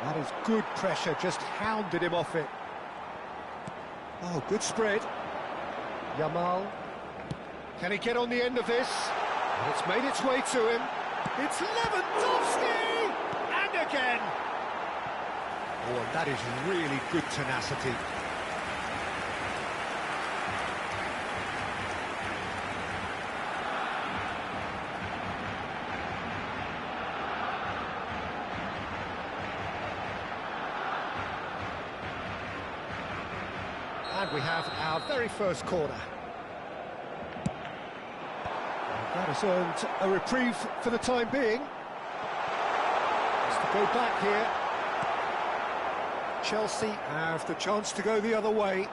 That is good pressure, just hounded him off it. Oh, good spread. Yamal. Can he get on the end of this? And it's made its way to him. It's Lewandowski! And again! Oh, and that is really good tenacity. And we have our very first corner. That has earned a reprieve for the time being. Just to go back here. Chelsea have the chance to go the other way.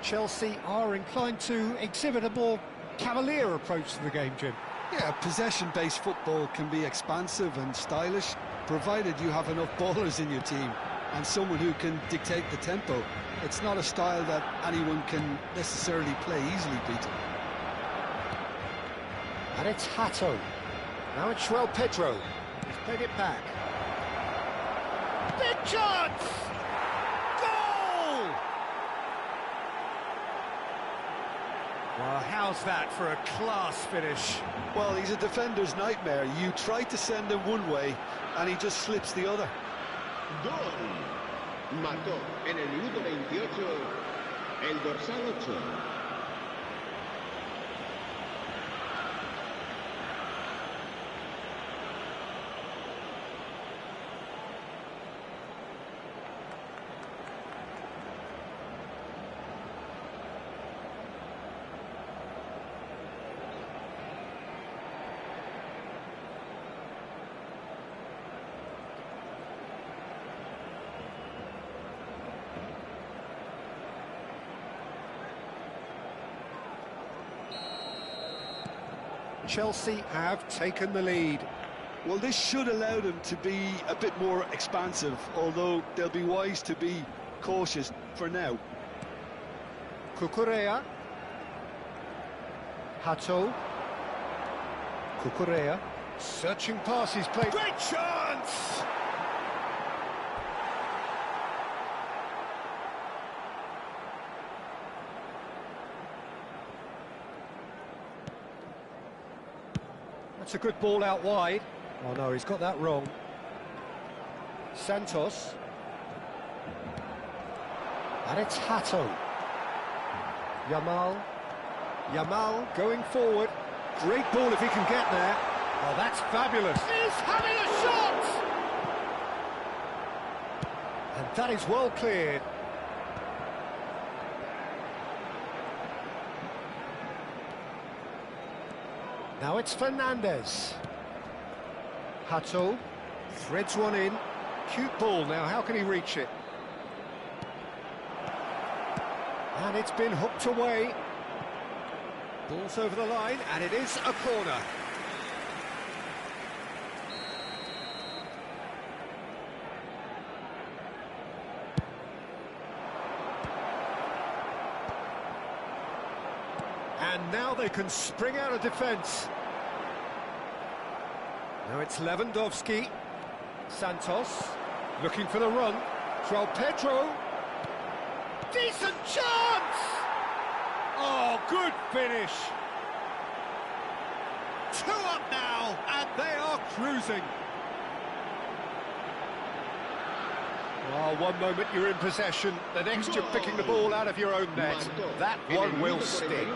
Chelsea are inclined to exhibit a more cavalier approach to the game, Jim. Yeah, possession-based football can be expansive and stylish, provided you have enough ballers in your team and someone who can dictate the tempo. It's not a style that anyone can necessarily play easily, Peter. And it's Hato. Now it's João Pedro. He's played it back. Big chance! Goal! Well, how's that for a class finish? Well, he's a defender's nightmare. You try to send him one way, and he just slips the other. Gol. Mató en el minuto 28 el dorsal 8. Chelsea have taken the lead. Well, this should allow them to be a bit more expansive, although they'll be wise to be cautious for now. Cucurella. Hato. Cucurella. Searching passes played. Great chance! That's a good ball out wide. Oh no, he's got that wrong. Santos. And it's Hato. Yamal going forward. Great ball if he can get there. Oh, that's fabulous. He's having a shot! And that is well cleared. Now it's Fernandez. Hato threads one in. Cute ball now, how can he reach it? And it's been hooked away. Ball's over the line, and it is a corner. And now they can spring out of defence. Now it's Lewandowski. Santos looking for the run. João Pedro. Decent chance! Oh, good finish. 2 up now, and they are cruising. Oh, one moment you're in possession, the next you're picking the ball out of your own net. That one will sting.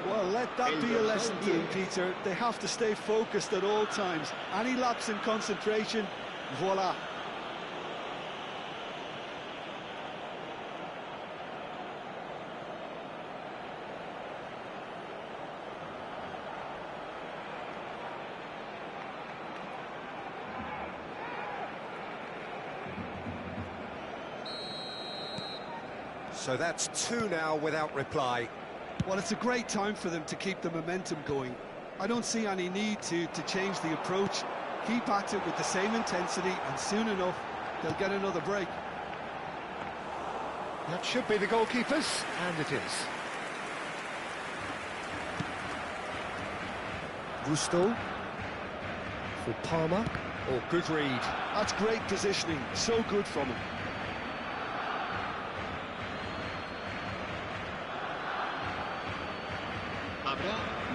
Well, let that be a lesson to them, Peter. They have to stay focused at all times. Any lapse in concentration, voila. So that's 2 now without reply. Well, it's a great time for them to keep the momentum going. I don't see any need to change the approach. Keep at it with the same intensity, and soon enough, they'll get another break. That should be the goalkeepers, and it is. Gusto. For Palmer. Oh, good read. That's great positioning, so good from him.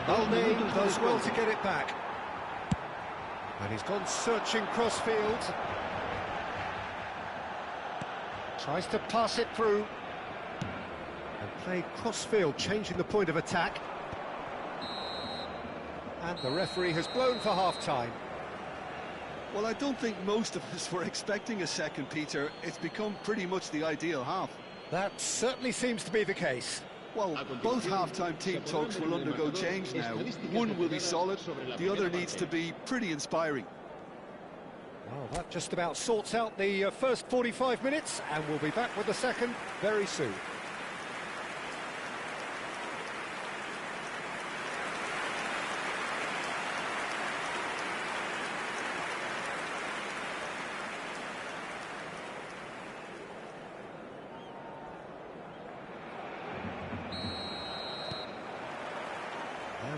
Balde does well to get it back. And he's gone searching crossfield. Tries to pass it through. And played crossfield, changing the point of attack. And the referee has blown for half-time. Well, I don't think most of us were expecting a second, Peter. It's become pretty much the ideal half. That certainly seems to be the case. Well, both half-time team talks will undergo change now. One will be solid, the other needs to be pretty inspiring. Well, that just about sorts out the first 45 minutes, and we'll be back with the second very soon.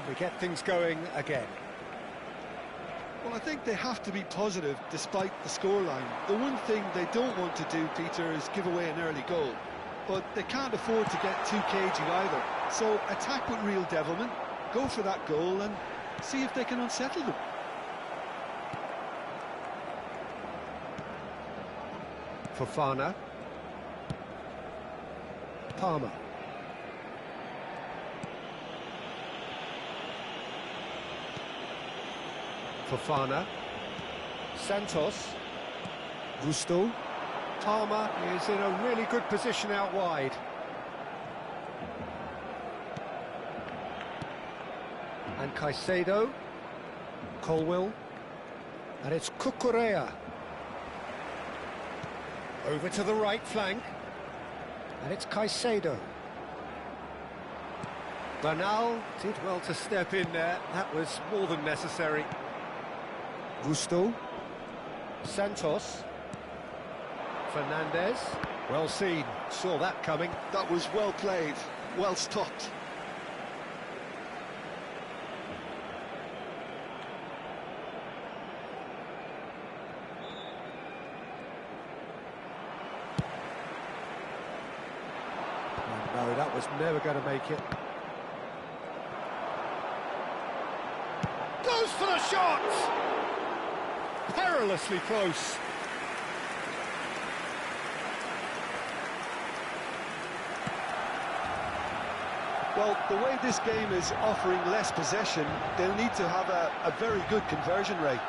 we get things going again. Well, I think they have to be positive despite the scoreline. The one thing they don't want to do, Peter, is give away an early goal. But they can't afford to get too cagey either. So attack with real devilment, go for that goal and see if they can unsettle them. Fofana. Palmer. Fofana. Santos. Gusto. Palmer is in a really good position out wide. And Caicedo. Colwill. And it's Cucurella. Over to the right flank. And it's Caicedo. Bernal did well to step in there. That was more than necessary. Gusto. Santos. Fernandez. Well seen. Saw that coming. That was well played, well stopped. No, that was never going to make it. Goes for the shot! Perilously close. Well, the way this game is offering less possession, they'll need to have a very good conversion rate.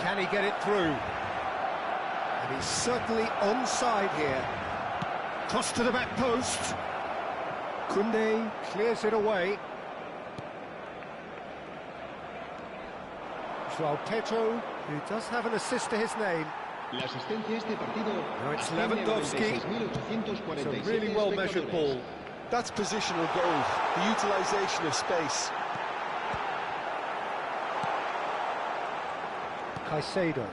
Can he get it through? And he's certainly onside here. Cross to the back post. Koundé clears it away. Joao Pedro, who does have an assist to his name. La asistencia a este partido. Now it's Lewandowski. It's a really well-measured ball. That's positional goal, the utilisation of space. Caicedo.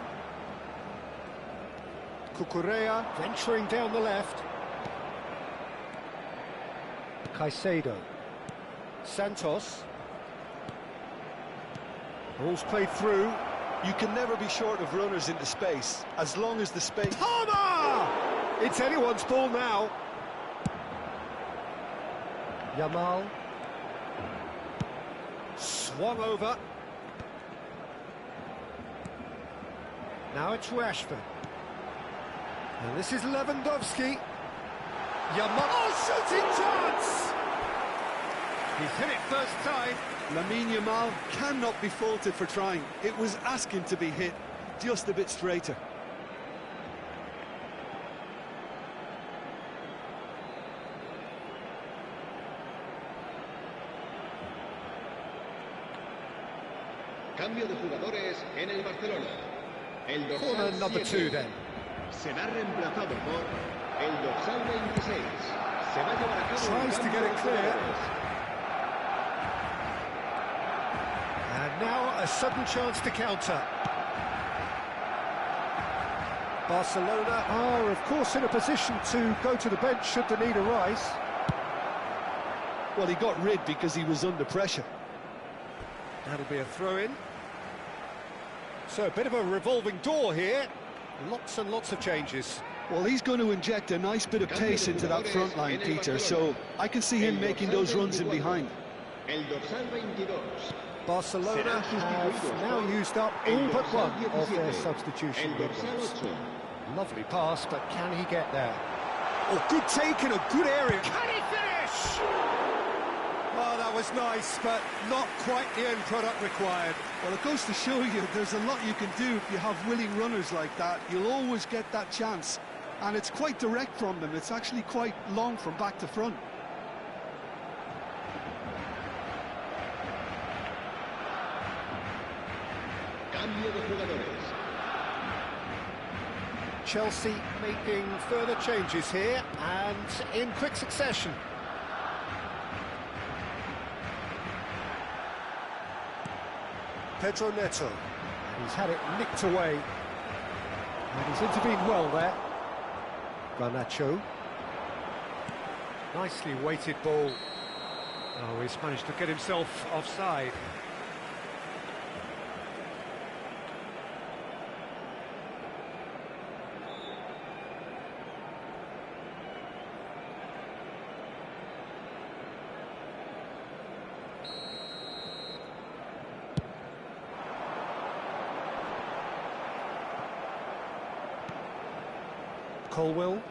Cucurella venturing down the left. Caicedo. Santos. Ball's played through. You can never be short of runners into space, as long as the space... Palmer! It's anyone's ball now. Yamal. Swung over. Now it's Rashford. And this is Lewandowski. Yamal. Oh, shooting chance! He's hit it first time. Lamine Yamal cannot be faulted for trying. It was asking to be hit, just a bit straighter. Cambio de jugadores en el Barcelona. El Corner dorsal number 2 then. será reemplazado por el dorsal 26. Se va a llevar a cabo Tries to get it clear. And now a sudden chance to counter. Barcelona are, of course, in a position to go to the bench should the need arise. Well, he got rid because he was under pressure. That'll be a throw-in. So a bit of a revolving door here. Lots and lots of changes. Well, he's going to inject a nice bit of pace into that front line, Peter, so I can see him making those runs in behind. El dorsal 22. Barcelona have now used up all but one of their substitution El dorsal windows. 8. Lovely pass, but can he get there? Oh, good take in a good area. Can he finish? Oh, that was nice, but not quite the end product required. Well, it goes to show you there's a lot you can do if you have willing runners like that. You'll always get that chance. And it's quite direct from them. It's actually quite long from back to front. Cambio de jugadores. Chelsea making further changes here, and in quick succession. Pedro Neto. He's had it nicked away. And he's intervened well there. Garnacho. Nicely weighted ball. Oh, he's managed to get himself offside. Colwell and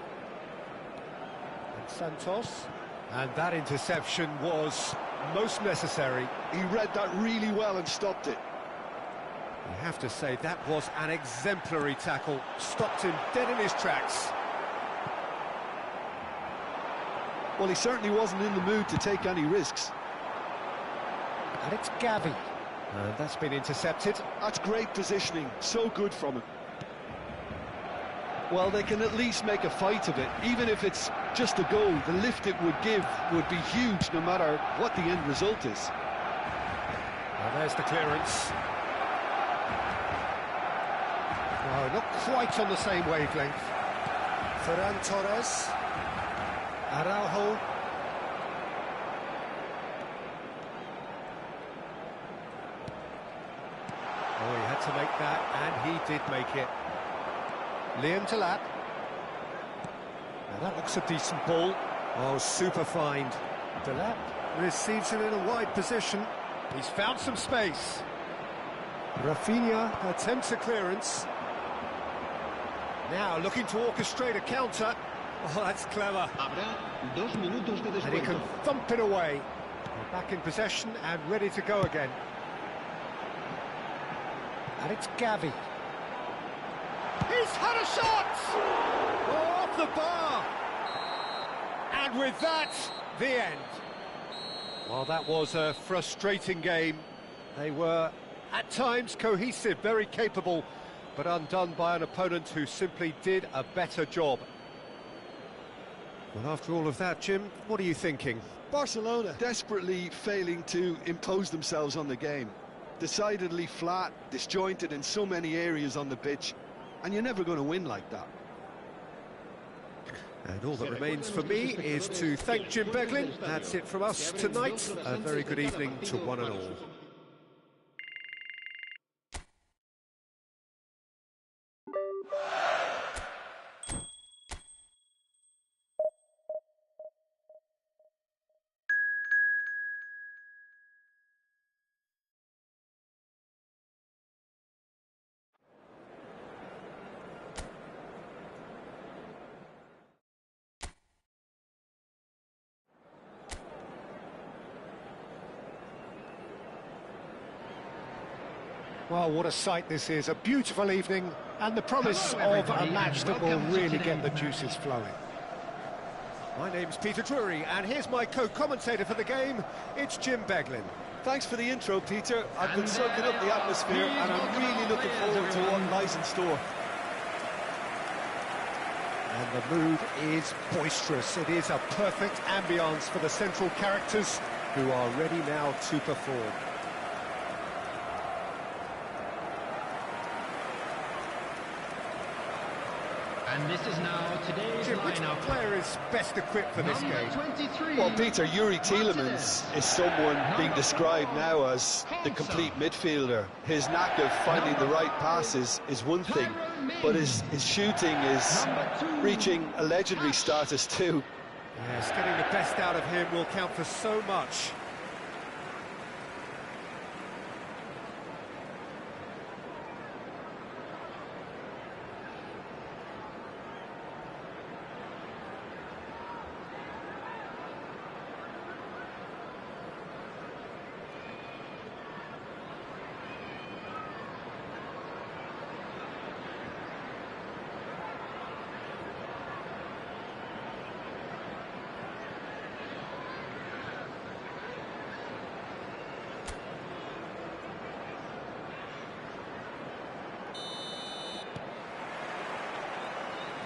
Santos, and that interception was most necessary. He read that really well and stopped it. You have to say that was an exemplary tackle, stopped him dead in his tracks. Well, he certainly wasn't in the mood to take any risks. And it's Gavi, and that's been intercepted. That's great positioning, so good from him. Well, they can at least make a fight of it. Even if it's just a goal, the lift it would give would be huge no matter what the end result is. Well, there's the clearance. No, not quite on the same wavelength. Ferran Torres. Araujo. Oh, he had to make that, and he did make it. Liam Talat. Now that looks a decent ball. Oh, super find. Talat receives it in a wide position. He's found some space. Rafinha attempts a clearance. Now looking to orchestrate a counter. Oh, that's clever. Habrá 2 minutos de And he can descuento. thump it away. We're back in possession and ready to go again. And it's Gavi. He's had a shot! Oh, off the bar! And with that, the end. Well, that was a frustrating game. They were, at times, cohesive, very capable, but undone by an opponent who simply did a better job. Well, after all of that, Jim, what are you thinking? Barcelona desperately failing to impose themselves on the game. Decidedly flat, disjointed in so many areas on the pitch. And you're never going to win like that. And all that remains for me is to thank Jim Beglin. That's it from us tonight. A very good evening to one and all. Well, what a sight this is. A beautiful evening and the promise of a match that will really get the juices flowing. My name's Peter Drury, and here's my co-commentator for the game. It's Jim Beglin. Thanks for the intro, Peter. I've been soaking up the atmosphere, and I'm really looking forward to what lies in store. And the mood is boisterous. It is a perfect ambience for the central characters who are ready now to perform. And this is now today's Jim, which lineup. player is best equipped for this Number game? 23. Well, Peter, Yuri Tielemans is someone being described now as the complete midfielder. His knack of finding the right passes is one thing, but his shooting is reaching a legendary status too. Yes, getting the best out of him will count for so much.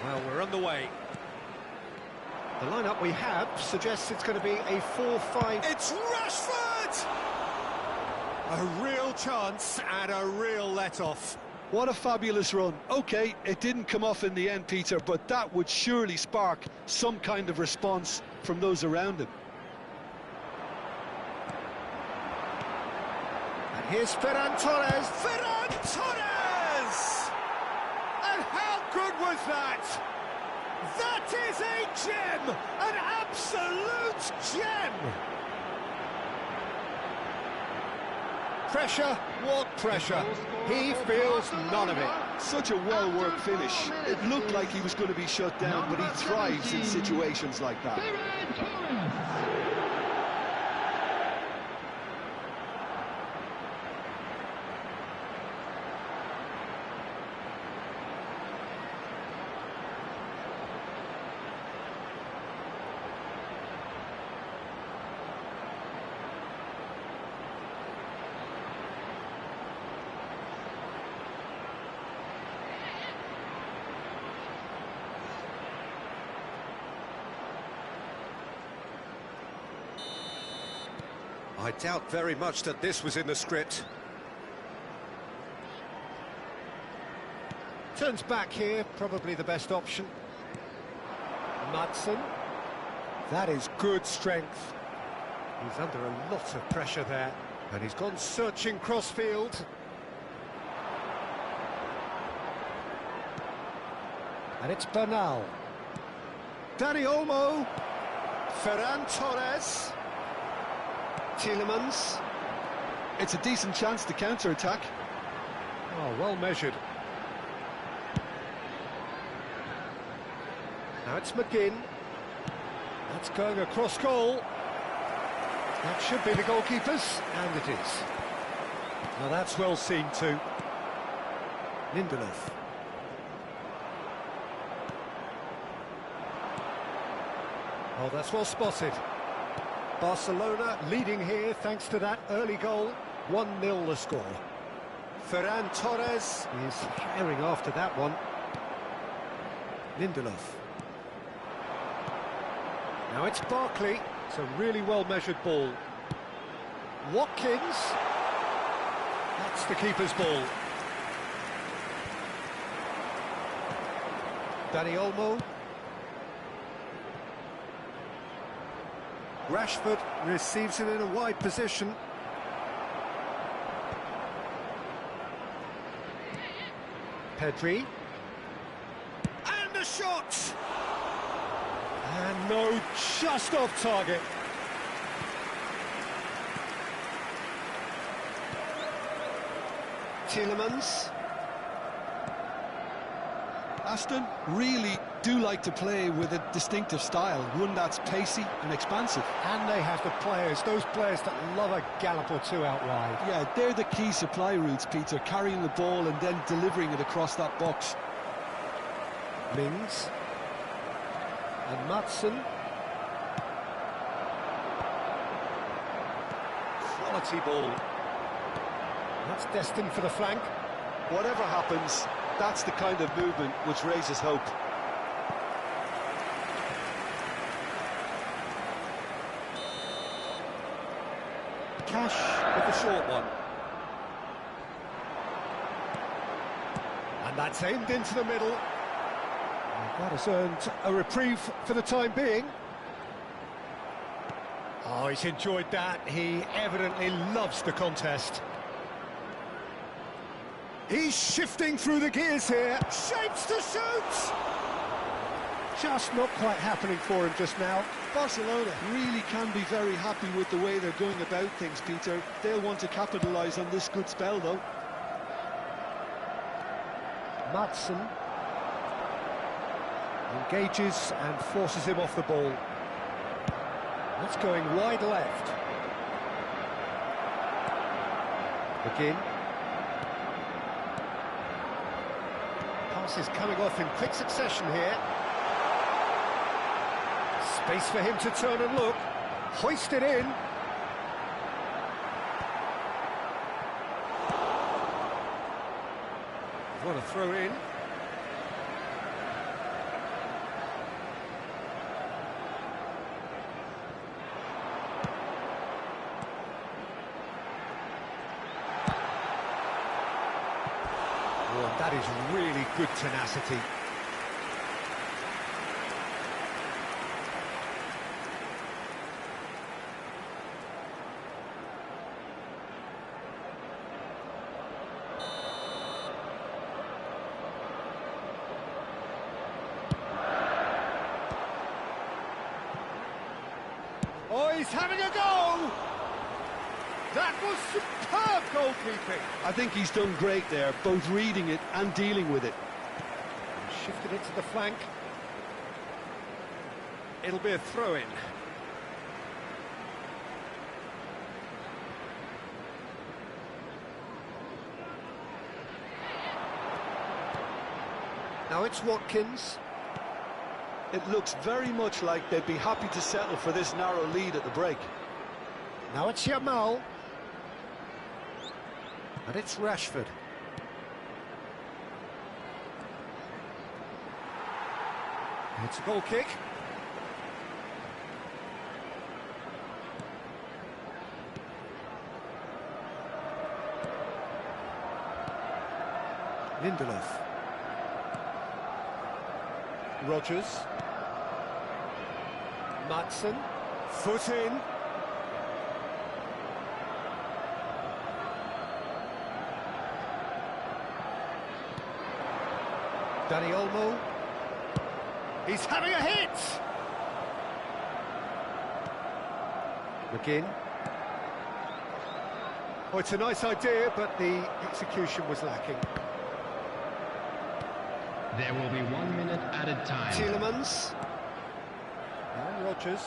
Well, we're on the way. The lineup we have suggests it's going to be a 4-5. It's Rashford! A real chance and a real let-off. What a fabulous run. OK, it didn't come off in the end, Peter, but that would surely spark some kind of response from those around him. Here's Ferran Torres. Ferran Torres! And how good was that? That is a gem! An absolute gem! Pressure, what pressure? He feels none of it. Such a well-worked finish. It looked like he was going to be shut down, but he thrives in situations like that. I doubt very much that this was in the script. Turns back here, probably the best option. Madsen. That is good strength. He's under a lot of pressure there. And he's gone searching crossfield. And it's Bernal. Dani Olmo. Ferran Torres. Tielemans. It's a decent chance to counter-attack. Oh, well measured. Now it's McGinn. That's going across goal. That should be the goalkeeper's, and it is. Now that's well seen too. Lindelof. Oh, that's well spotted. Barcelona leading here thanks to that early goal. 1-0 the score. Ferran Torres is herring after that one. Lindelof. Now it's Barkley. It's a really well-measured ball. Watkins. That's the keeper's ball. Dani Olmo. Rashford receives it in a wide position. Pedri. And a shot! And no, just off target. Tielemans. Aston really do like to play with a distinctive style, one that's pacey and expansive. And they have the players, those players that love a gallop or two out wide. Yeah, they're the key supply routes, Peter, carrying the ball and then delivering it across that box. Mings. And Madsen. Quality ball. That's destined for the flank. Whatever happens, that's the kind of movement which raises hope. Cash with the short one. And that's aimed into the middle. And that has earned a reprieve for the time being. Oh, he's enjoyed that. He evidently loves the contest. He's shifting through the gears here. Shapes to shoot! Just not quite happening for him just now. Barcelona really can be very happy with the way they're going about things, Peter. They'll want to capitalise on this good spell, though. Madsen engages and forces him off the ball. That's going wide left. McGinn. Passes coming off in quick succession here. Space for him to turn and look. Hoist it in. What a throw in. Oh, that is really good tenacity. Oh, he's having a go! That was superb goalkeeping. I think he's done great there, both reading it and dealing with it. Shifted it to the flank. It'll be a throw-in. Now it's Watkins. It looks very much like they'd be happy to settle for this narrow lead at the break. Now it's Yamal. And it's Rashford. It's a goal kick. Lindelof. Rodgers. Madsen. Foot in. Dani Olmo. He's having a hit! McGinn. Oh, it's a nice idea, but the execution was lacking. There will be 1 minute added time. Tielemans. And Rodgers.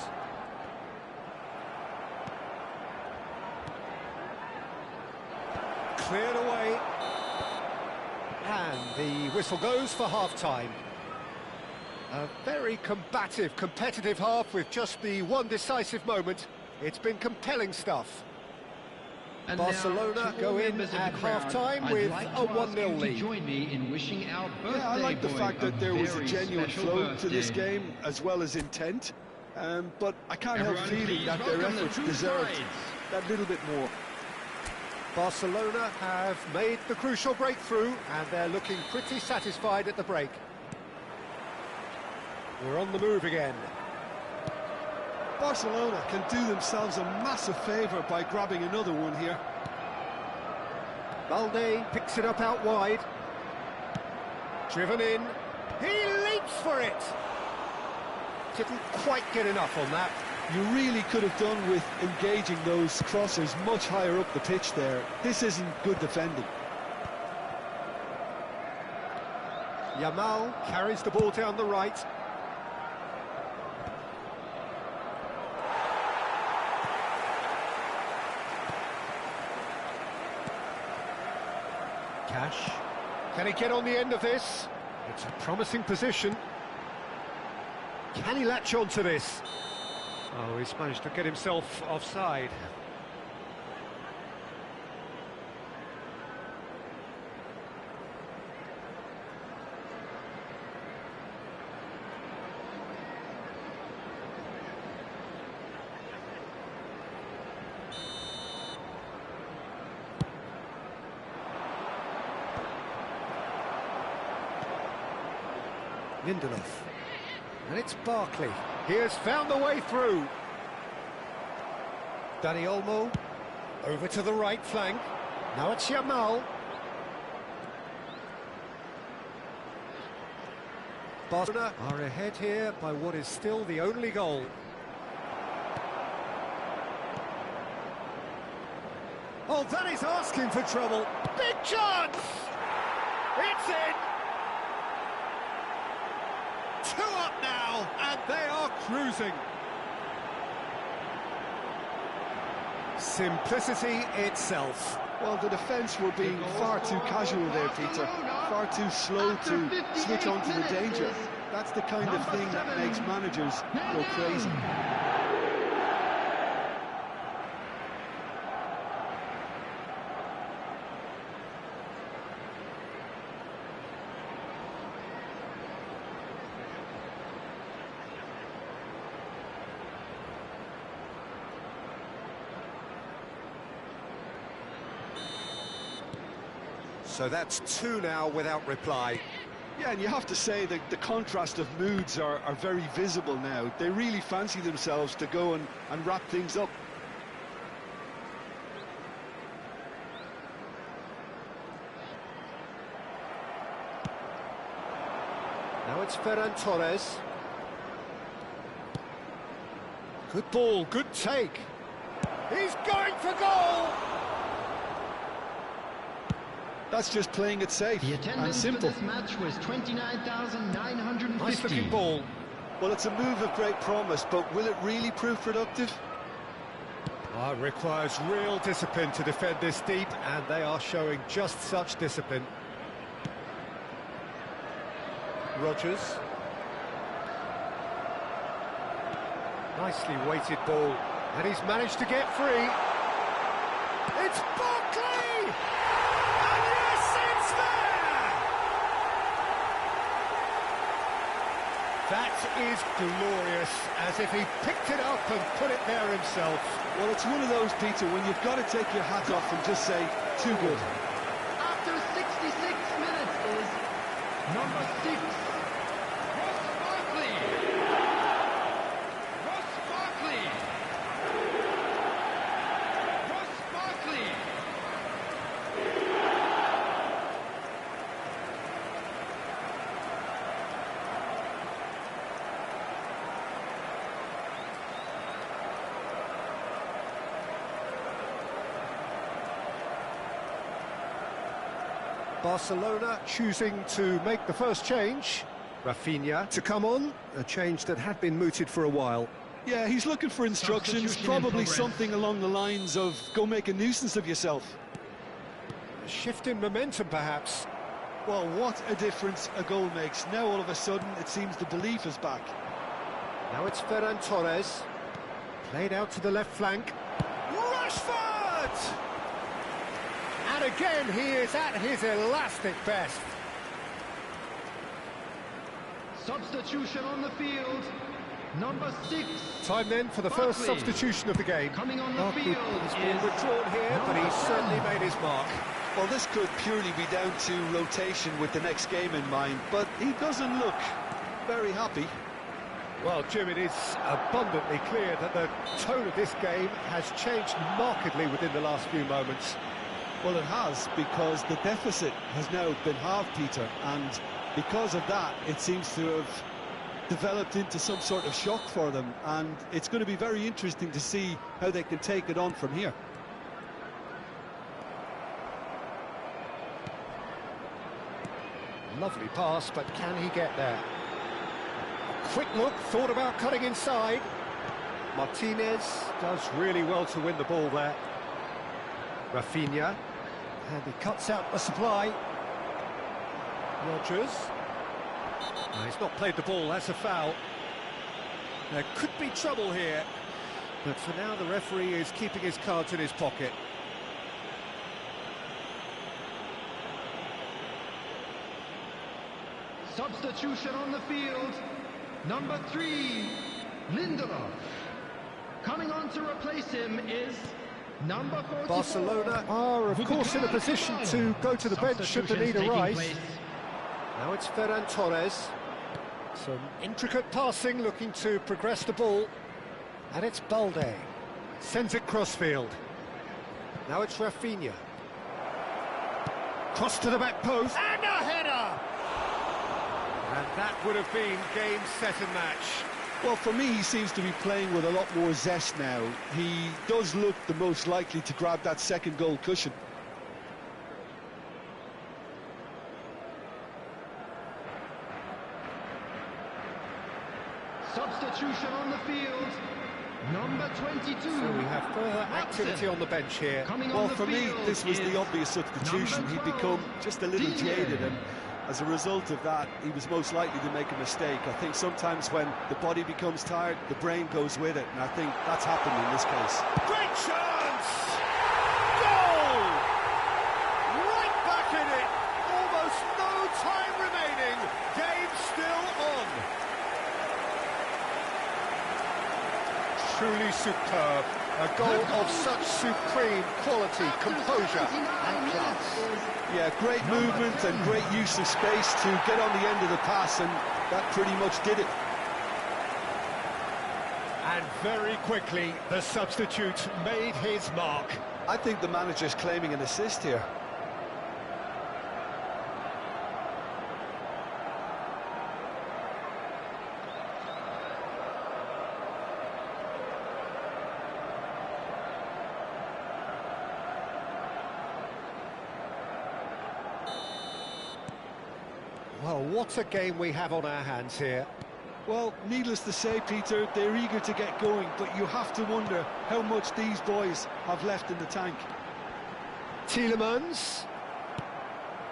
Cleared away. And the whistle goes for half-time. A very combative, competitive half with just the one decisive moment. It's been compelling stuff. And Barcelona go in at half-time with a 1-0 lead. Join me in wishing our birthday Yeah, I like the boy fact that there was a very genuine special flow to this birthday. game, as well as intent. But I can't help Everyone, feeling please that their welcome the efforts two deserved sides. that little bit more. Barcelona have made the crucial breakthrough, and they're looking pretty satisfied at the break. We're on the move again. Barcelona can do themselves a massive favour by grabbing another one here. Balde picks it up out wide. Driven in. He leaps for it. Didn't quite get enough on that. You really could have done with engaging those crossers much higher up the pitch there. This isn't good defending. Yamal carries the ball down the right. Cash. Can he get on the end of this? It's a promising position. Can he latch on to this? Oh, he's managed to get himself offside. Lindelof. And it's Barkley. He has found the way through. Dani Olmo. Over to the right flank. Now it's Yamal. Barcelona are ahead here by what is still the only goal. Oh, that is asking for trouble. Big chance! It's in! 2 up now, and they are cruising. Simplicity itself. Well, the defence were being far too casual there, Peter. Far too slow to switch on to the danger. That's the kind of thing that makes managers go crazy. So that's 2 now without reply. Yeah, and you have to say that the contrast of moods are very visible now. They really fancy themselves to go and wrap things up. Now it's Ferran Torres. Good ball, good take. He's going for goal! That's just playing it safe The and attendance for simple. this match was 29,950. Nice looking ball. Well, it's a move of great promise, but will it really prove productive? It requires real discipline to defend this deep, and they are showing just such discipline. Rodgers. Nicely weighted ball, and he's managed to get free. It's Barkley! And yes, it's there! That is glorious, as if he picked it up and put it there himself. Well, it's one of those, Peter, when you've got to take your hat off and just say, too good. After 66 minutes is number 6, Ross Barkley. Ross Barkley. Ross Barkley. Barcelona choosing to make the first change. Rafinha to come on, a change that had been mooted for a while. Yeah, he's looking for instructions, Substitution in probably progress. something along the lines of, go make a nuisance of yourself. A shift in momentum, perhaps. Well, what a difference a goal makes. Now, all of a sudden, it seems the belief is back. Now it's Ferran Torres. Played out to the left flank. Rashford! And again, he is at his elastic best. Substitution on the field. Number 6. Time then for the first Barkley. substitution of the game. Coming on the Barkley field has been is withdrawn here, but he's certainly made his mark. Well, this could purely be down to rotation with the next game in mind, but he doesn't look very happy. Well, Jim, it is abundantly clear that the tone of this game has changed markedly within the last few moments. Well, it has, because the deficit has now been halved, Peter, and because of that, it seems to have developed into some sort of shock for them, and it's going to be very interesting to see how they can take it on from here. Lovely pass, but can he get there? Quick look, thought about cutting inside. Martinez does really well to win the ball there. Rafinha, and he cuts out the supply. Rodgers. No, he's not played the ball, that's a foul. There could be trouble here, but for now the referee is keeping his cards in his pocket. Substitution on the field. Number 3, Lindelof. Coming on to replace him is number 44. Barcelona are, of course, in a position to go to the bench should the need arise. Now it's Ferran Torres. Some intricate passing, looking to progress the ball. And it's Balde. Sends it crossfield. Now it's Rafinha. Cross to the back post. And a header! And that would have been game, set and match. Well, for me, he seems to be playing with a lot more zest now. He does look the most likely to grab that second goal cushion. Substitution on the field. Number 22. So we have further activity on the bench here. Well, for me, this was the obvious substitution. He'd become just a little jaded, and as a result of that, he was most likely to make a mistake. I think sometimes when the body becomes tired, the brain goes with it, and I think that's happened in this case. Great chance! Goal! Right back in it. Almost no time remaining. Game still on. Truly superb. A goal of such supreme quality, composure and class. Yeah, great movement and great use of space to get on the end of the pass, and that pretty much did it. And very quickly, the substitute made his mark. I think the manager's claiming an assist here. Well, what a game we have on our hands here. Well, needless to say, Peter, they're eager to get going, but you have to wonder how much these boys have left in the tank. Tielemans.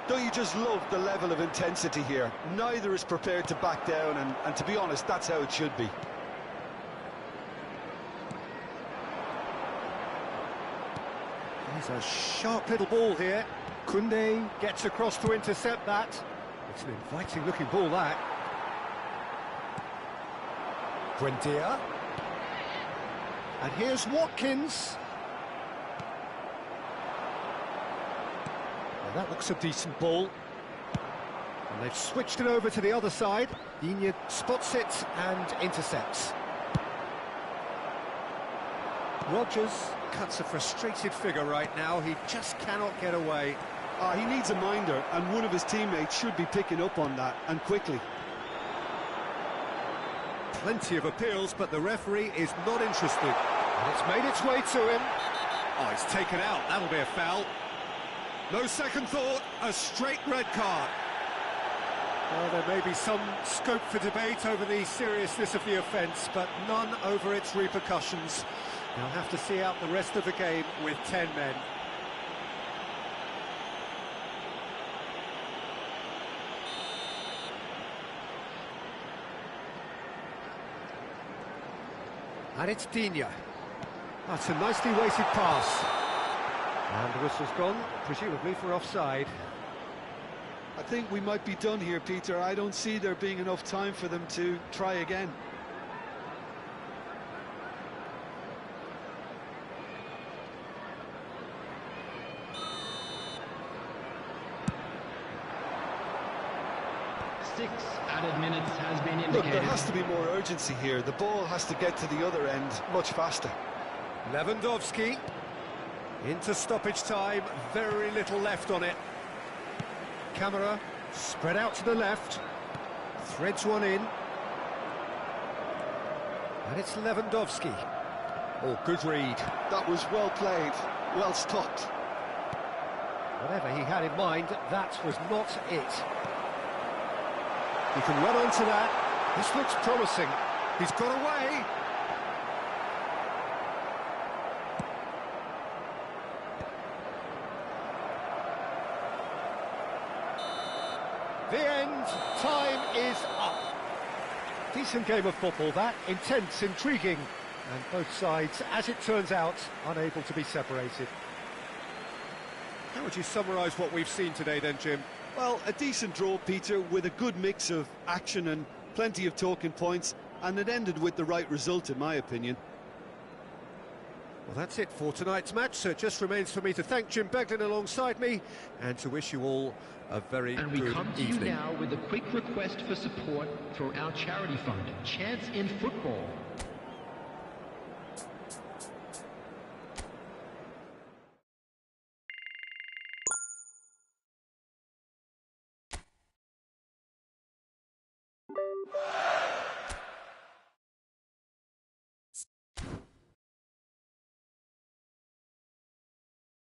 Don't you just love the level of intensity here? Neither is prepared to back down, and to be honest, that's how it should be. There's a sharp little ball here. Koundé gets across to intercept that. It's an inviting looking ball, that. Buendia. And here's Watkins. Well, that looks a decent ball. And they've switched it over to the other side. Digne spots it and intercepts. Rodgers cuts a frustrated figure right now. He just cannot get away. He needs a minder, and one of his teammates should be picking up on that, and quickly. Plenty of appeals, but the referee is not interested. And it's made its way to him. Oh, he's taken out. That'll be a foul. No second thought, a straight red card. Well, there may be some scope for debate over the seriousness of the offence, but none over its repercussions. They'll have to see out the rest of the game with 10 men. And it's Digne. That's a nicely weighted pass. And the whistle's gone, presumably for offside. I think we might be done here, Peter. I don't see there being enough time for them to try again. Six added minutes has been indicated. Look, there has to be more urgency here. The ball has to get to the other end much faster. Lewandowski into stoppage time, very little left on it. Camera spread out to the left, threads one in, and it's Lewandowski. Oh, good read. That was well played, well stopped. Whatever he had in mind, that was not it. He can run onto that. This looks promising. He's got away. The end. Time is up. Decent game of football, that. Intense, intriguing. And both sides, as it turns out, unable to be separated. How would you summarise what we've seen today then, Jim? Well, a decent draw, Peter, with a good mix of action and plenty of talking points, and it ended with the right result, in my opinion. Well, that's it for tonight's match, so it just remains for me to thank Jim Beglin alongside me, and to wish you all a very good evening. And we come to you now with a quick request for support for our charity fund, Chance in Football.